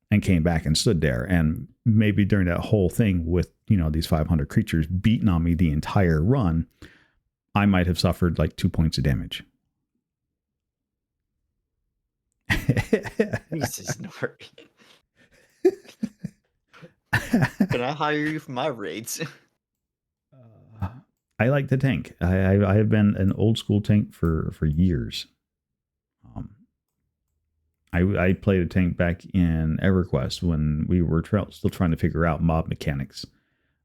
And came back and stood there. And maybe during that whole thing with, these 500 creatures beating on me the entire run, I might have suffered like 2 points of damage. Jesus, Nori. Can I hire you for my raids? I like the tank. I have been an old school tank for years. I played a tank back in EverQuest when we were still trying to figure out mob mechanics.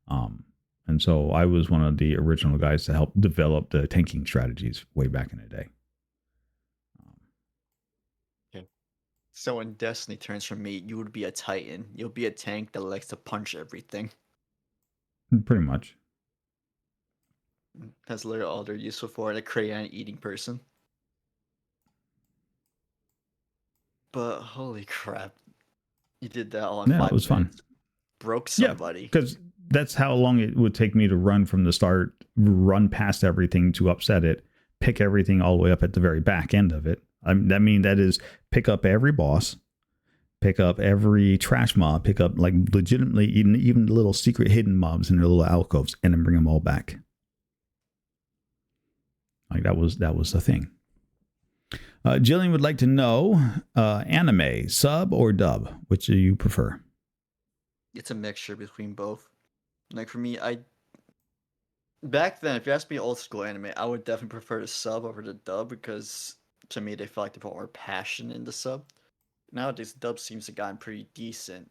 And so I was one of the original guys to help develop the tanking strategies way back in the day. Okay. So when Destiny turns from me, you would be a Titan. You'll be a tank that likes to punch everything. Pretty much. That's literally all they're useful for, and a crayon eating person. But holy crap, you did that all in Yeah, it 5 was fun. minutes. Broke Yeah, somebody. because that's how long it would take me to run from the start, run past everything to upset it, pick everything all the way up at the very back end of it. That is pick up every boss, pick up every trash mob, pick up like legitimately even little secret hidden mobs in their little alcoves, and then bring them all back. Like that was the thing. Jillian would like to know anime sub or dub, which do you prefer? It's a mixture between both. Like for me, back then, if you asked me old school anime, I would definitely prefer the sub over the dub because to me they felt like they put more passion in the sub. Nowadays, dub seems to have gotten pretty decent,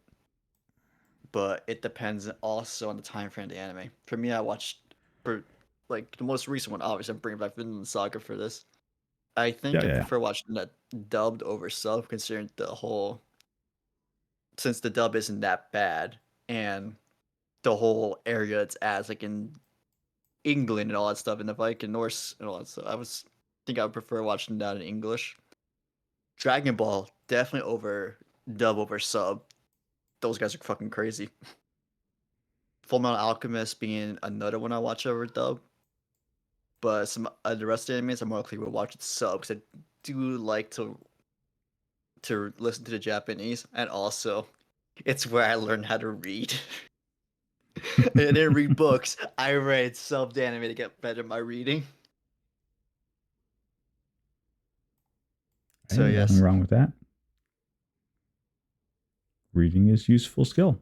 but it depends also on the time frame of the anime. For me, I watched for like the most recent one. Obviously, I'm bringing back Vinland Saga for this. I think I Yeah. prefer watching that dubbed over sub, considering the whole since the dub isn't that bad and the whole area it's as like in England and all that stuff, and the Viking Norse and all that stuff. Think I would prefer watching that in English. Dragon Ball definitely over dub over sub. Those guys are fucking crazy. Full Metal Alchemist being another one I watch over dub, but some the rest of the animes I'm more likely to watch it sub because I do like to listen to the Japanese, and also it's where I learned how to read. I didn't read books. I read subbed anime to get better at my reading. Hey, So nothing yes, wrong with that. Reading is useful skill.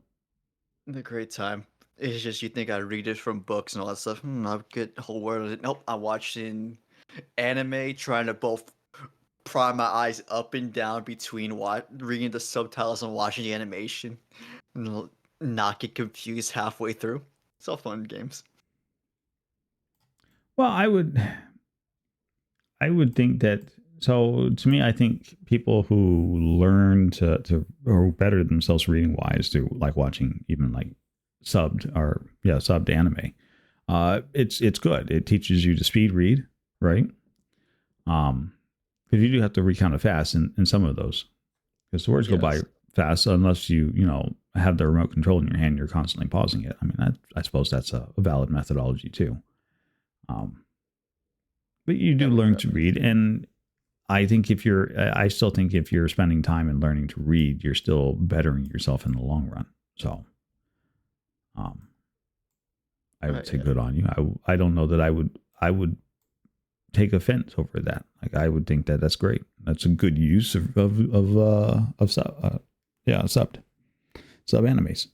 a great time. It's just you think I read it from books and all that stuff. I'll get the whole world of it. Nope, I'm watching anime, trying to both pry my eyes up and down between reading the subtitles and watching the animation, and not get confused halfway through. It's all fun games. Well, I would think that. So to me, I think people who learn to or better themselves reading wise to like watching even like subbed anime. It's good. It teaches you to speed read, right? Because you do have to read kind of fast in some of those because the words go by Yes. fast unless you have the remote control in your hand. You're constantly pausing it. I mean, I suppose that's a valid methodology too. But you do Every learn to reference. read, and I still think if you're spending time and learning to read, you're still bettering yourself in the long run. So, I would say Yeah. good on you. I don't know that I would take offense over that. Like I would think that that's great. That's a good use of sub animes.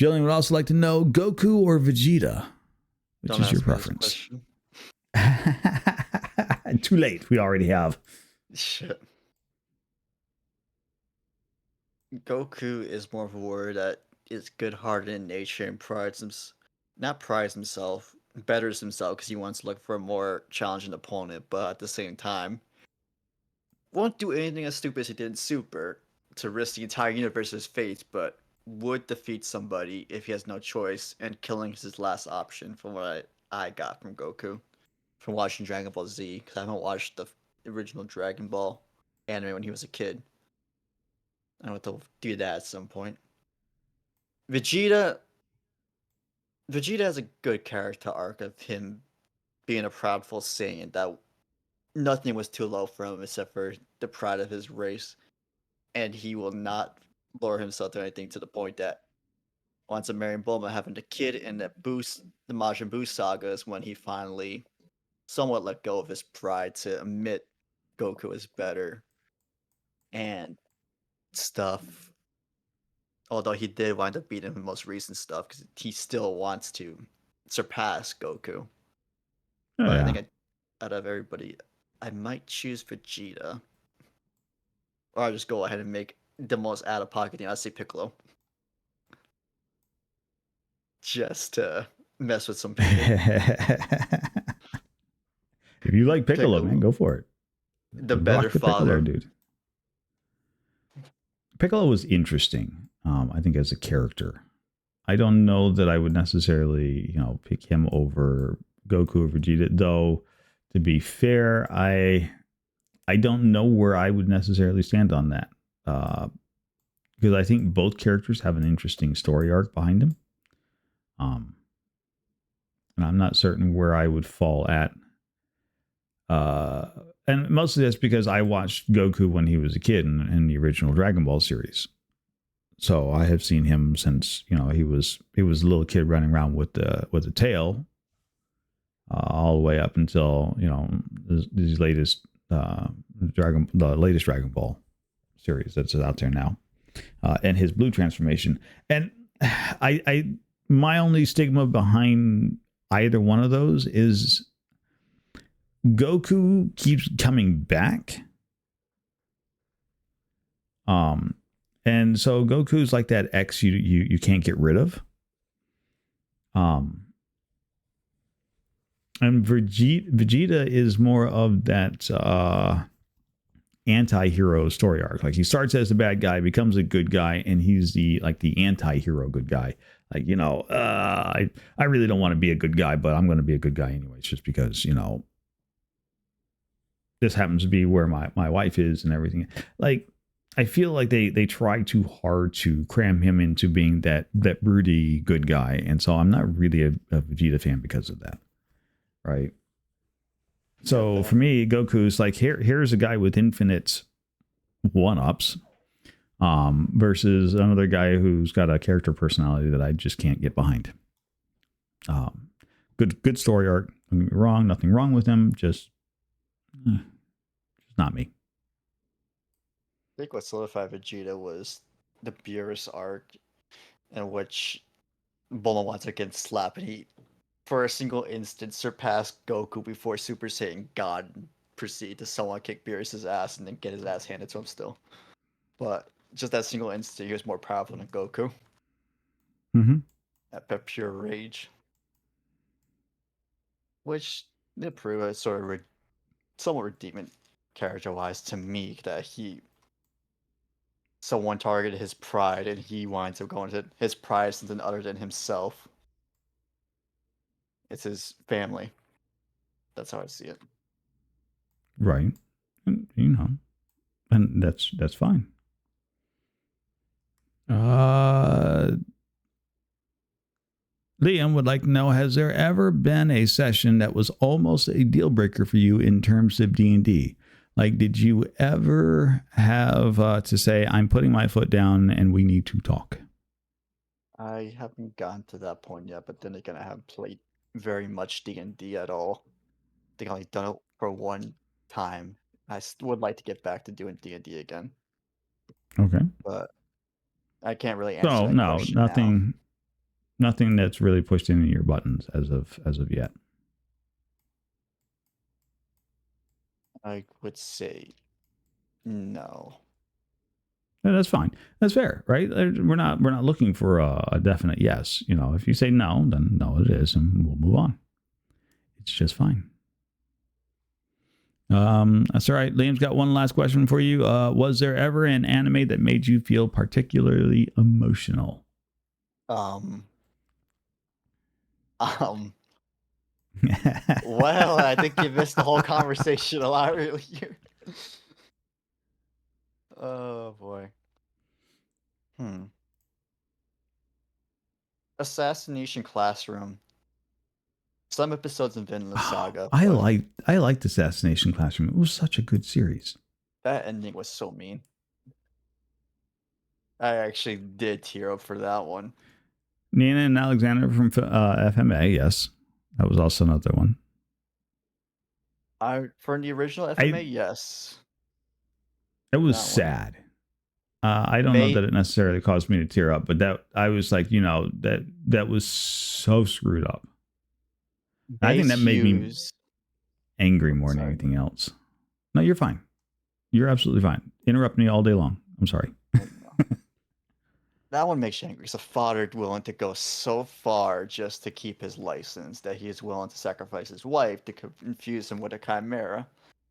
Jillian would also like to know Goku or Vegeta, which Don't is your ask me this preference. question. Too late. We already have. Shit. Goku is more of a warrior that is good-hearted in nature and not prides himself, betters himself because he wants to look for a more challenging opponent, but at the same time, won't do anything as stupid as he did in Super to risk the entire universe's fate, but would defeat somebody if he has no choice, and killing is his last option from what I got from Goku from watching Dragon Ball Z, because I haven't watched the original Dragon Ball anime when he was a kid. I want to do that at some point. Vegeta Vegeta has a good character arc of him being a proudful Saiyan that nothing was too low for him except for the pride of his race, and he will not lower himself to anything to the point that once a marrying Bulma having a kid in the Majin Buu saga is when he finally somewhat let go of his pride to admit Goku is better and stuff. Although he did wind up beating him in the most recent stuff because he still wants to surpass Goku. Oh, But I yeah. think out of everybody, I might choose Vegeta. Or I'll just go ahead and make the most out of pocket thing. I'd say Piccolo. Just to mess with some people. If you like Piccolo, man, Piccolo, go for it. the better Rock the Piccolo, father. dude. Piccolo was interesting. I think as a character, I don't know that I would necessarily, pick him over Goku or Vegeta. Though, to be fair, I don't know where I would necessarily stand on that, because I think both characters have an interesting story arc behind them. And I'm not certain where I would fall at. And mostly that's because I watched Goku when he was a kid in the original Dragon Ball series. So I have seen him since he was a little kid running around with the tail, all the way up until these latest the latest Dragon Ball series that's out there now, and his blue transformation. And I my only stigma behind either one of those is Goku keeps coming back. And so Goku's like that X you can't get rid of. And Vegeta is more of that anti-hero story arc. Like he starts as a bad guy, becomes a good guy, and he's the anti-hero good guy. Like, I really don't want to be a good guy, but I'm going to be a good guy anyways, just because, this happens to be where my wife is and everything. Like, I feel like they try too hard to cram him into being that broody good guy. And so I'm not really a Vegeta fan because of that. Right. So for me, Goku's like, here's a guy with infinite one-ups, versus another guy who's got a character personality that I just can't get behind. Good story arc. Don't get me wrong, nothing wrong with him. Just not me. I think what solidified Vegeta was the Beerus arc, in which Bulma wants to get slapped, and he, for a single instant, surpassed Goku before Super Saiyan God proceed to someone kick Beerus' ass and then get his ass handed to him still. But just that single instant, he was more powerful than Goku. Mm-hmm. At pure rage. Which they prove is sort of somewhat redeeming character-wise to me, that someone targeted his pride and he winds up going to his pride is something other than himself. It's his family. That's how I see it. Right. And, and that's fine. Liam would like to know, has there ever been a session that was almost a deal breaker for you in terms of D&D? Like, did you ever have to say, I'm putting my foot down and we need to talk? I haven't gotten to that point yet, but then again, I haven't played very much D&D at all. I think I only done it for one time. I would like to get back to doing D&D again. Okay. But I can't really answer that no, question now. Nothing that's really pushed into your buttons as of yet. I would say no. Yeah, that's fine. That's fair, right? We're not looking for a definite yes. If you say no, then no, it is, and we'll move on. It's just fine. That's all right. Liam's got one last question for you. Was there ever an anime that made you feel particularly emotional? Well, I think you missed the whole conversation a lot earlier. Oh boy. Assassination Classroom. Some episodes in Vinland Saga. I liked Assassination Classroom. It was such a good series. That ending was so mean. I actually did tear up for that one. Nina and Alexander from FMA, yes. That was also another one. For the original FMA, yes. It was sad. I don't know that it necessarily caused me to tear up, but that I was like, that was so screwed up. I think that made me angry more than anything else. No, you're fine. You're absolutely fine. Interrupt me all day long. I'm sorry. That one makes you angry. It's a father willing to go so far just to keep his license that he is willing to sacrifice his wife to confuse him with a chimera.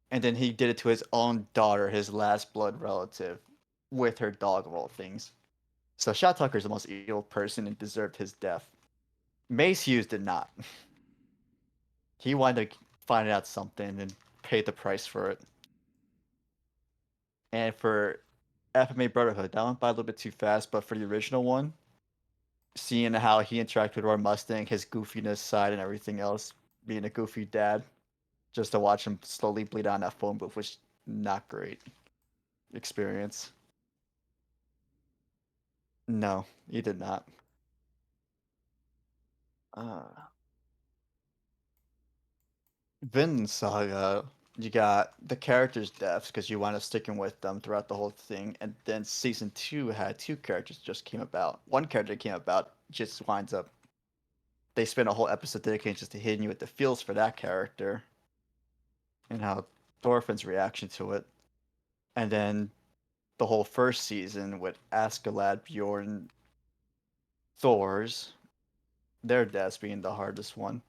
And then he did it to his own daughter, his last blood relative. with her dog of all things. So Shot Tucker is the most evil person and deserved his death. Mace Hughes did not. He wanted to find out something and pay the price for it. And for FMA Brotherhood, that went by a little bit too fast, but for the original one, seeing how he interacted with our Mustang, his goofiness side and everything else, being a goofy dad, just to watch him slowly bleed on that phone booth was not great experience. No, he did not. Vinland Saga, you got the characters' deaths because you wound up sticking with them throughout the whole thing, and then season 2 had 2 characters just came about. One character came about just winds up. They spent a whole episode dedicated just to hitting you with the feels for that character and how Thorfinn's reaction to it, and then the whole first season with Askeladd, Bjorn, Thor's, their deaths being the hardest one.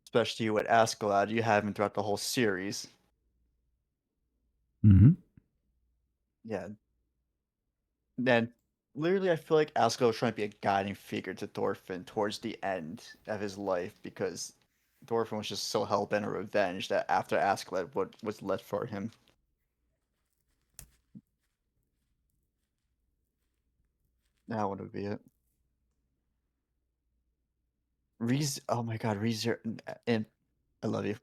Especially with Askeladd, you have him throughout the whole series. Mm-hmm. Yeah. Then, literally, I feel like Askeladd was trying to be a guiding figure to Thorfinn towards the end of his life because Thorfinn was just so hell-bent on revenge that after Askeladd, what was left for him? That would be it. Oh my god, ReZero, and I love you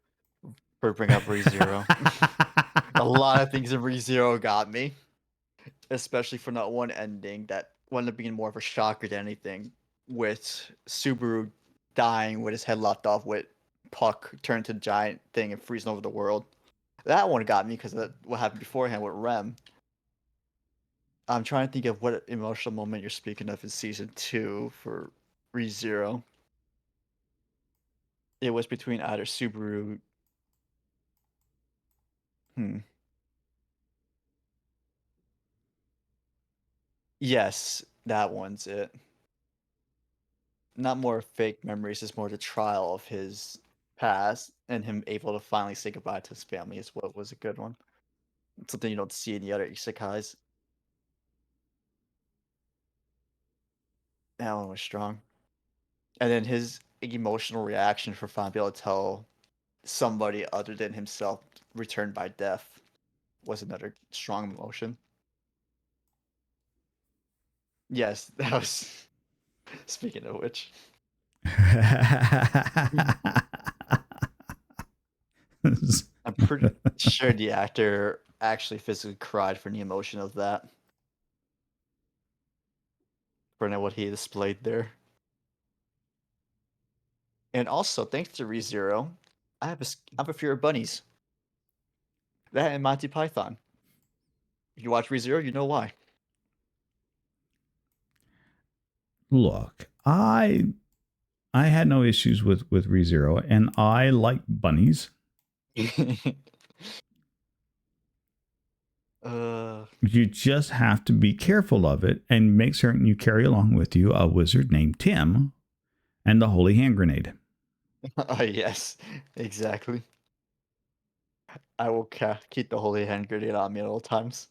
for bringing up ReZero. A lot of things in ReZero got me, especially for that one ending that wound up being more of a shocker than anything, with Subaru dying with his head lopped off, with Puck turned to a giant thing and freezing over the world. That one got me because of what happened beforehand with Rem. I'm trying to think of what emotional moment you're speaking of in season 2 for ReZero. It was between either Subaru. Yes, that one's it. Not more fake memories, it's more the trial of his past and him able to finally say goodbye to his family is what was a good one. Something you don't see in the other isekais. That one was strong. And then his emotional reaction for finally being able to tell somebody other than himself returned by death was another strong emotion. Yes, that was. Speaking of which. I'm pretty sure the actor actually physically cried for the emotion of that. For what he displayed there. And also, thanks to ReZero, I have a fear of bunnies. That and Monty Python. If you watch ReZero, you know why. Look, I had no issues with ReZero, and I like bunnies. You just have to be careful of it and make certain you carry along with you a wizard named Tim and the holy hand grenade. Oh, yes, exactly. I will keep the holy hand grenade on me at all times.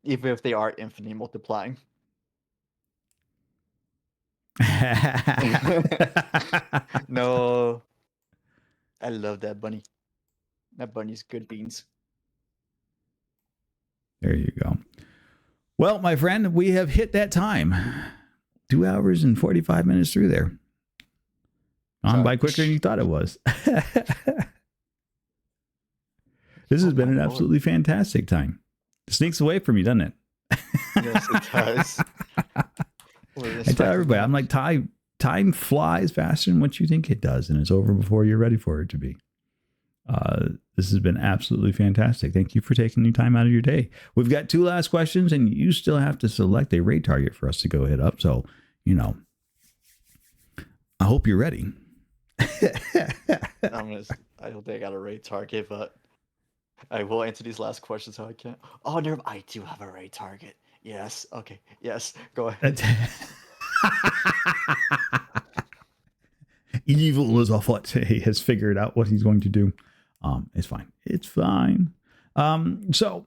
Even if they are infinitely multiplying. No. I love that bunny. That bunny's good beans. There you go. Well, my friend, we have hit that time. 2 hours and 45 minutes through there. On by quicker than you thought it was. This has been an absolutely fantastic time. It sneaks away from you, doesn't it? Yes, it does. I tell everybody, I'm like, time flies faster than what you think it does, and it's over before you're ready for it to be. This has been absolutely fantastic. Thank you for taking the time out of your day. We've got 2 last questions, and you still have to select a raid target for us to go hit up. So, I hope you're ready. I don't think I got a raid target, but I will answer these last questions how I can. Oh, no, I do have a raid target. Yes. Okay. Yes. Go ahead. Evil is afoot. He has figured out what he's going to do. It's fine. It's fine. So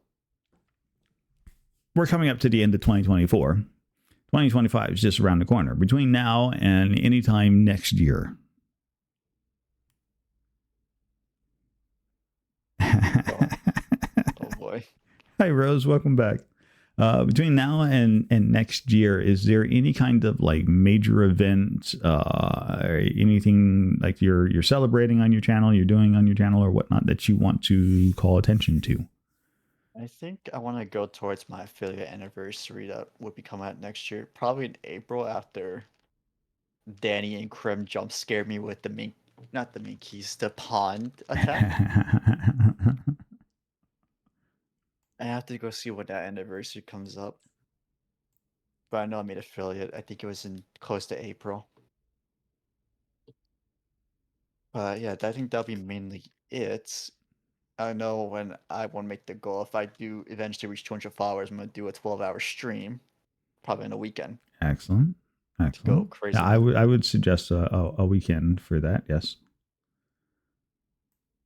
we're coming up to the end of 2024. 2025 is just around the corner. Between now and anytime next year. Oh boy. Hi, Rose. Welcome back. Between now and next year, is there any kind of like major event, or anything like you're celebrating on your channel, you're doing on your channel or whatnot that you want to call attention to? I think I want to go towards my affiliate anniversary that would be coming out next year, probably in April after Danny and Krim jump scared me with the mink, not the minkies, the pond attack. I have to go see when that anniversary comes up. But I know I made affiliate. I think it was in close to April. But yeah, I think that'll be mainly it. I know when I want to make the goal, if I do eventually reach 200 followers, I'm gonna do a 12-hour stream, probably in a weekend, Excellent. to go Excellent. crazy Yeah, with it. I would suggest a weekend for that. Yes.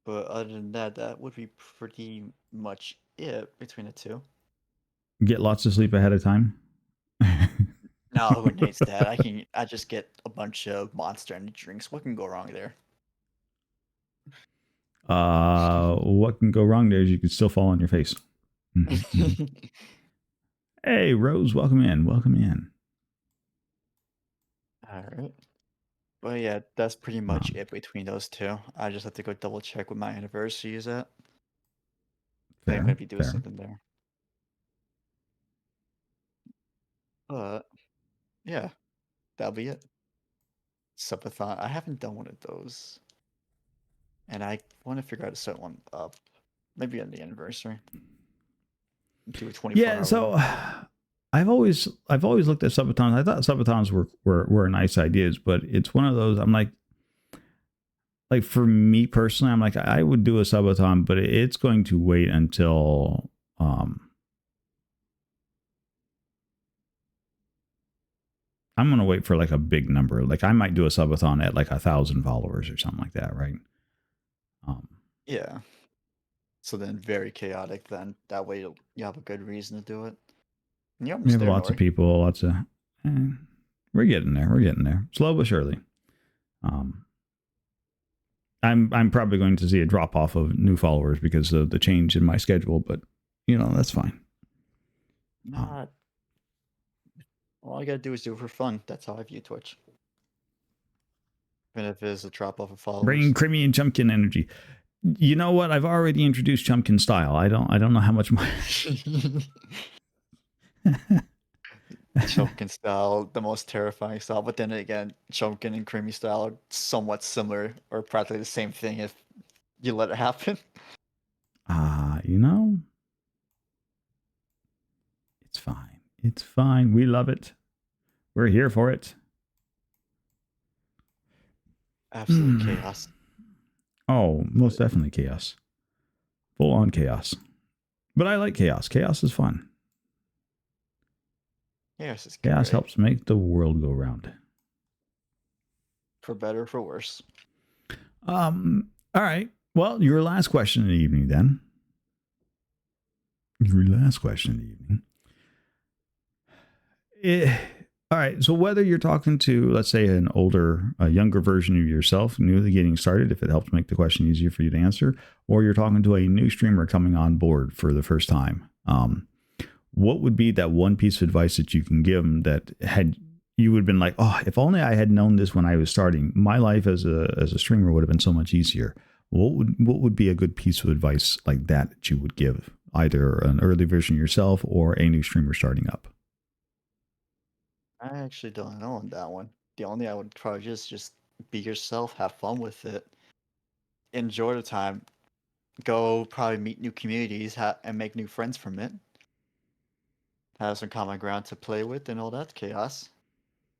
But other than that, that would be pretty much it between the two. Get lots of sleep ahead of time. No, who needs that? I just get a bunch of Monster Energy drinks. What can go wrong there? What can go wrong there is you could still fall on your face. Hey, Rose, welcome in. Welcome in. All right. But yeah, that's pretty much Wow. it between those two. I just have to go double check what my anniversary is at. I think I'm Fair, gonna be doing fair. something there. But yeah, that'll be it. Subathon. I haven't done one of those. And I want to figure out to set one up. Maybe on the anniversary. Do a 24-hour Yeah, one. so I've always looked at subathons. I thought subathons were nice ideas, but it's one of those I'm like for me personally, I'm like I would do a subathon, but it's going to wait until I'm going to wait for like a big number. Like I might do a subathon at like 1,000 followers or something like that, right? Yeah. So then very chaotic then. That way you have a good reason to do it. And you're We almost have there, lots of Nori. people, lots of. Eh, we're getting there. We're getting there, slow but surely. Um, I'm probably going to see a drop off of new followers because of the change in my schedule, but that's fine. Not. All I gotta do is do it for fun. That's how I view Twitch. Even if it is a drop off of Bringing followers. creamy and Chumpkin energy. You know what? I've already introduced Chumpkin style. I don't know how much more. Chunkin style, the most terrifying style. But then again, Chunkin and Creamy style are somewhat similar or practically the same thing if you let it happen. It's fine. It's fine. We love it. We're here for it. Absolute chaos. Oh, most definitely chaos. Full on chaos. But I like chaos. Chaos is fun. Chaos is Chaos great. helps make the world go round. For better or for worse. All right. Well, your last question in the evening then. Your last question in the evening. All right. So whether you're talking to, let's say, a younger version of yourself, newly getting started, if it helps make the question easier for you to answer, or you're talking to a new streamer coming on board for the first time, what would be that one piece of advice that you can give them that had you would have been like, oh, if only I had known this when I was starting, my life as a streamer would have been so much easier. What would be a good piece of advice like that you would give either an early version yourself or a new streamer starting up? I actually don't know on that one. The only I would probably just be yourself, have fun with it, enjoy the time, go probably meet new communities and make new friends from it. Have some common ground to play with and all that chaos.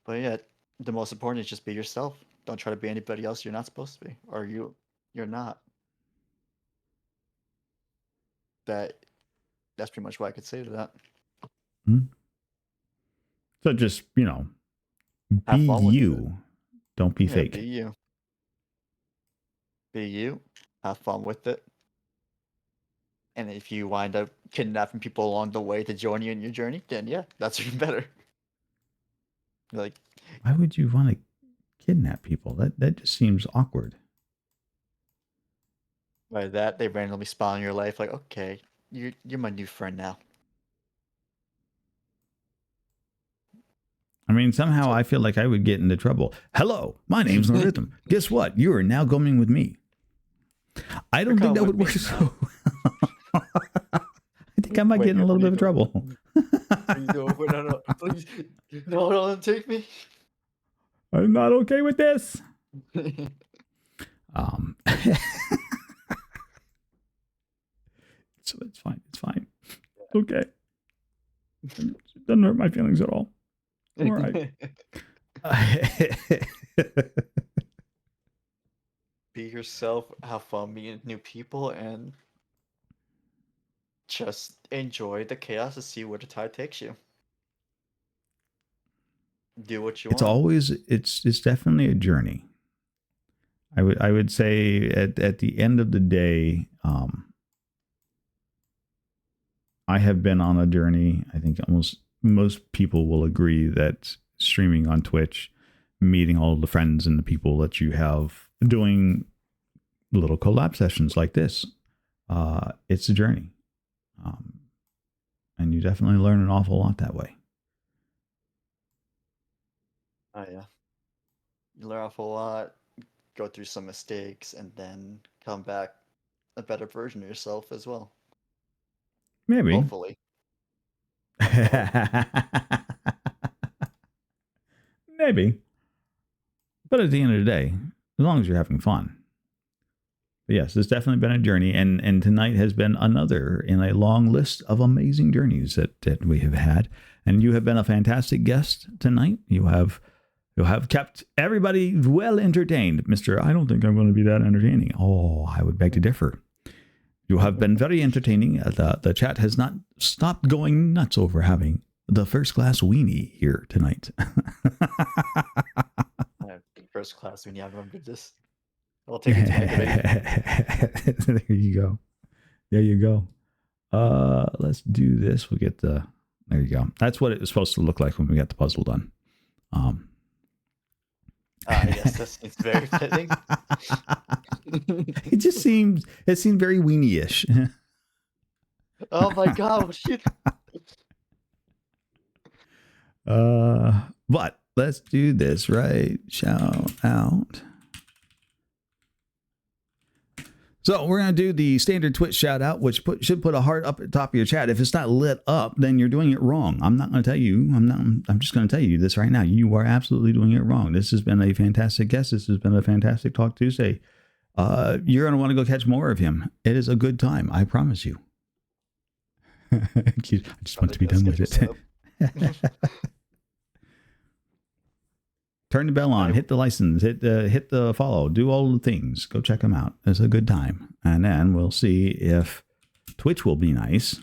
But yeah, the most important is just be yourself. Don't try to be anybody else you're not supposed to be, or you're not. That's pretty much what I could say to that. Hmm? So just, be Have fun with it. you. Don't be Yeah, fake. be you. Be you. Have fun with it. And if you wind up kidnapping people along the way to join you in your journey, then yeah, that's even better. Like, Why would you want to kidnap people? That just seems awkward. by that, they randomly spawn in your life. Like, okay, you're my new friend now. I mean, somehow I feel like I would get into trouble. Hello, my name's Norrhythm. Guess what? You are now going with me. I don't think that would work so well. I think I might get in a little bit of trouble. No, please. No, don't take me. I'm not okay with this. So it's fine. It's fine. Okay. It doesn't hurt my feelings at all. All right. Be yourself, have fun meeting new people, and just enjoy the chaos to see where the tide takes you. Do what you want. It's definitely a journey. I would say at the end of the day, I have been on a journey. I think almost most people will agree that streaming on Twitch, meeting all the friends and the people that you have, doing little collab sessions like this, it's a journey. And you definitely learn an awful lot that way. Oh yeah. You learn an awful lot, go through some mistakes, and then come back a better version of yourself as well. Maybe. Hopefully. Maybe. But at the end of the day, as long as you're having fun. But yes, it's definitely been a journey, and tonight has been another in a long list of amazing journeys that we have had. And you have been a fantastic guest tonight. You have kept everybody well entertained, Mr. I don't think I'm going to be that entertaining. Oh, I would beg to differ. You have been very entertaining. The chat has not stopped going nuts over having the first class weenie here tonight. First class weenie, I remember this. I'll take it to There you go. There you go. Let's do this. We'll get there you go. That's what it was supposed to look like when we got the puzzle done. Yes, it's very fitting. It seemed very weenie-ish. Oh my god, shit. But let's do this, right? Shout out. So we're going to do the standard Twitch shout out, which should put a heart up at the top of your chat. If it's not lit up, then you're doing it wrong. I'm not going to tell you. I'm just going to tell you this right now. You are absolutely doing it wrong. This has been a fantastic guest. This has been a fantastic Talk Tuesday. You're going to want to go catch more of him. It is a good time. I promise you. I just want to be done with it. Turn the bell on, hit the license, hit the follow, do all the things. Go check them out. It's a good time. And then we'll see if Twitch will be nice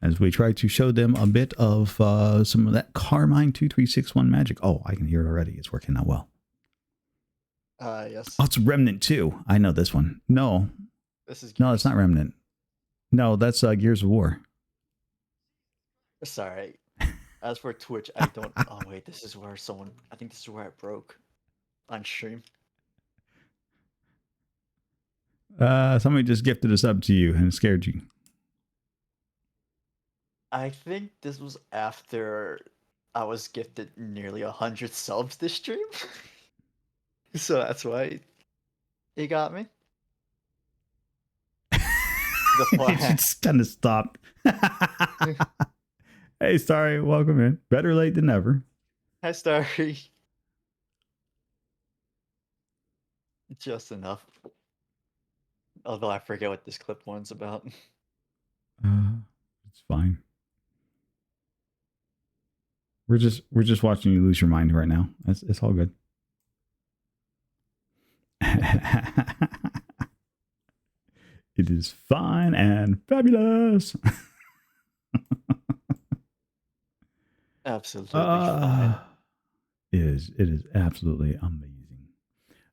as we try to show them a bit of some of that Carmine 2361 magic. Oh, I can hear it already. It's working out well. Yes. Oh, it's Remnant 2. I know this one. No. This is No, it's not Remnant. No, that's Gears of War. Sorry. As for Twitch, I don't. Oh wait, this is where I think this is where I broke on stream. Somebody just gifted a sub to you and it scared you. I think this was after I was gifted nearly 100 subs this stream, so that's why it got me. It just kind of stopped. Hey, Starry, welcome in. Better late than never. Hi, Starry. Just enough. Although I forget what this clip one's about. It's fine. We're just watching you lose your mind right now. It's all good. It is fine and fabulous. Absolutely fine. It is absolutely amazing.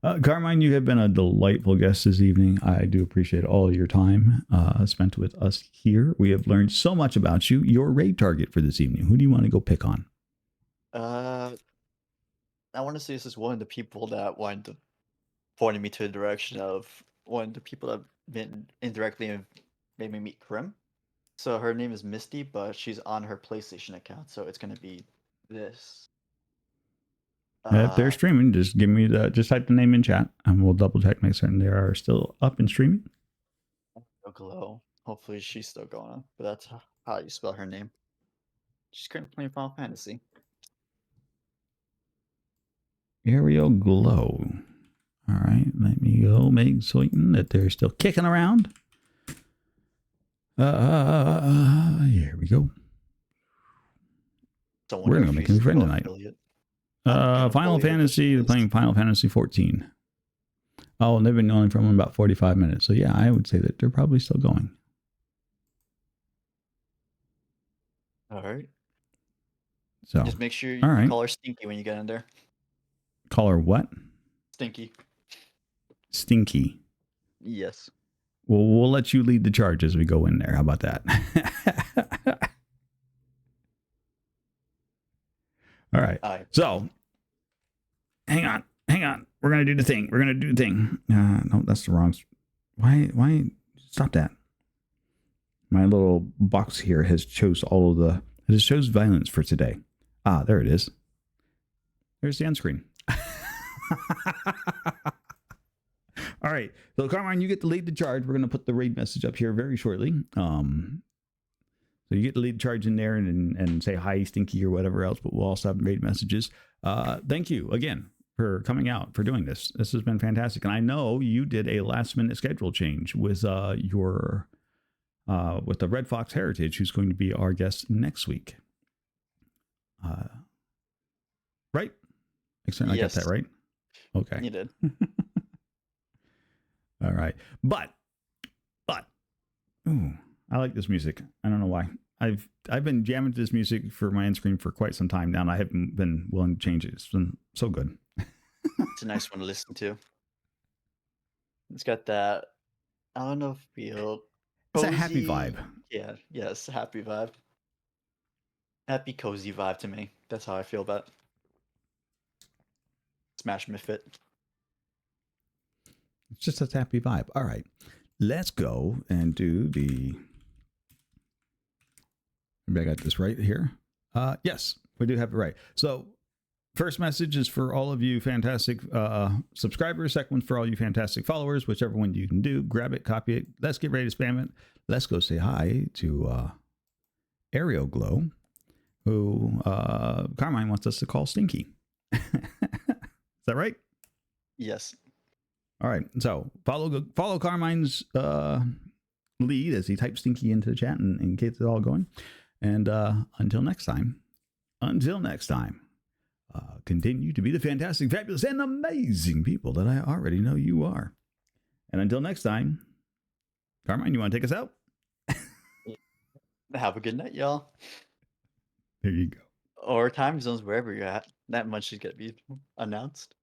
Carmine, you have been a delightful guest this evening. I do appreciate all your time spent with us here. We have learned so much about you. Your raid target for this evening. Who do you want to go pick on? Uh, I want to say this is one of the people that wanted to pointed me to the direction of one of the people that have been indirectly made me meet Krim. So her name is Misty, but she's on her PlayStation account, so it's gonna be this. If they're streaming, just give me just type the name in chat, and we'll double check, make certain they are still up and streaming. Glow. Hopefully she's still going on, but that's how you spell her name. She's currently playing Final Fantasy. Ariel Glow. All right, let me go make certain that they're still kicking around. Here we go. We're gonna make a new friend tonight. Final Fantasy. They're playing Final Fantasy 14. Oh, and they've been going from about 45 minutes. So yeah, I would say that they're probably still going. All right. So just make sure you call her Stinky when you get in there. Call her what? Stinky. Stinky. Yes. Well, we'll let you lead the charge as we go in there. How about that? All right. So, hang on. We're going to do the thing. No, that's the wrong. Why? Stop that. My little box here has chose all of the. It has chose violence for today. Ah, there it is. There's the end screen. All right. So, Carmine, you get to lead the charge. We're going to put the raid message up here very shortly. So you get to lead the charge in there and say hi, Stinky, or whatever else, but we'll also have raid messages. Thank you again for coming out, for doing this. This has been fantastic. And I know you did a last minute schedule change with with the Red Fox Heritage, who's going to be our guest next week. Right? I got that right? Okay. You did. All right. But ooh, I like this music. I don't know why. I've been jamming to this music for my end screen for quite some time now, and I haven't been willing to change it. It's been so good. It's a nice one to listen to. It's got that, I don't know, feel. It's a happy vibe. Yeah, yes, happy vibe. Happy, cozy vibe to me. That's how I feel about Smash Misfit. It's just a happy vibe. All right. Let's go and do the. Maybe I got this right here. Yes, we do have it right. So, first message is for all of you fantastic subscribers. Second one's for all you fantastic followers. Whichever one you can do, grab it, copy it. Let's get ready to spam it. Let's go say hi to Ariel Glow, who Carmine wants us to call Stinky. Is that right? Yes. All right. So follow Carmine's lead as he types Stinky into the chat and gets it all going. And until next time, continue to be the fantastic, fabulous, and amazing people that I already know you are. And until next time, Carmine, you want to take us out? Have a good night, y'all. There you go. Or time zones, wherever you're at. That much is going to be announced.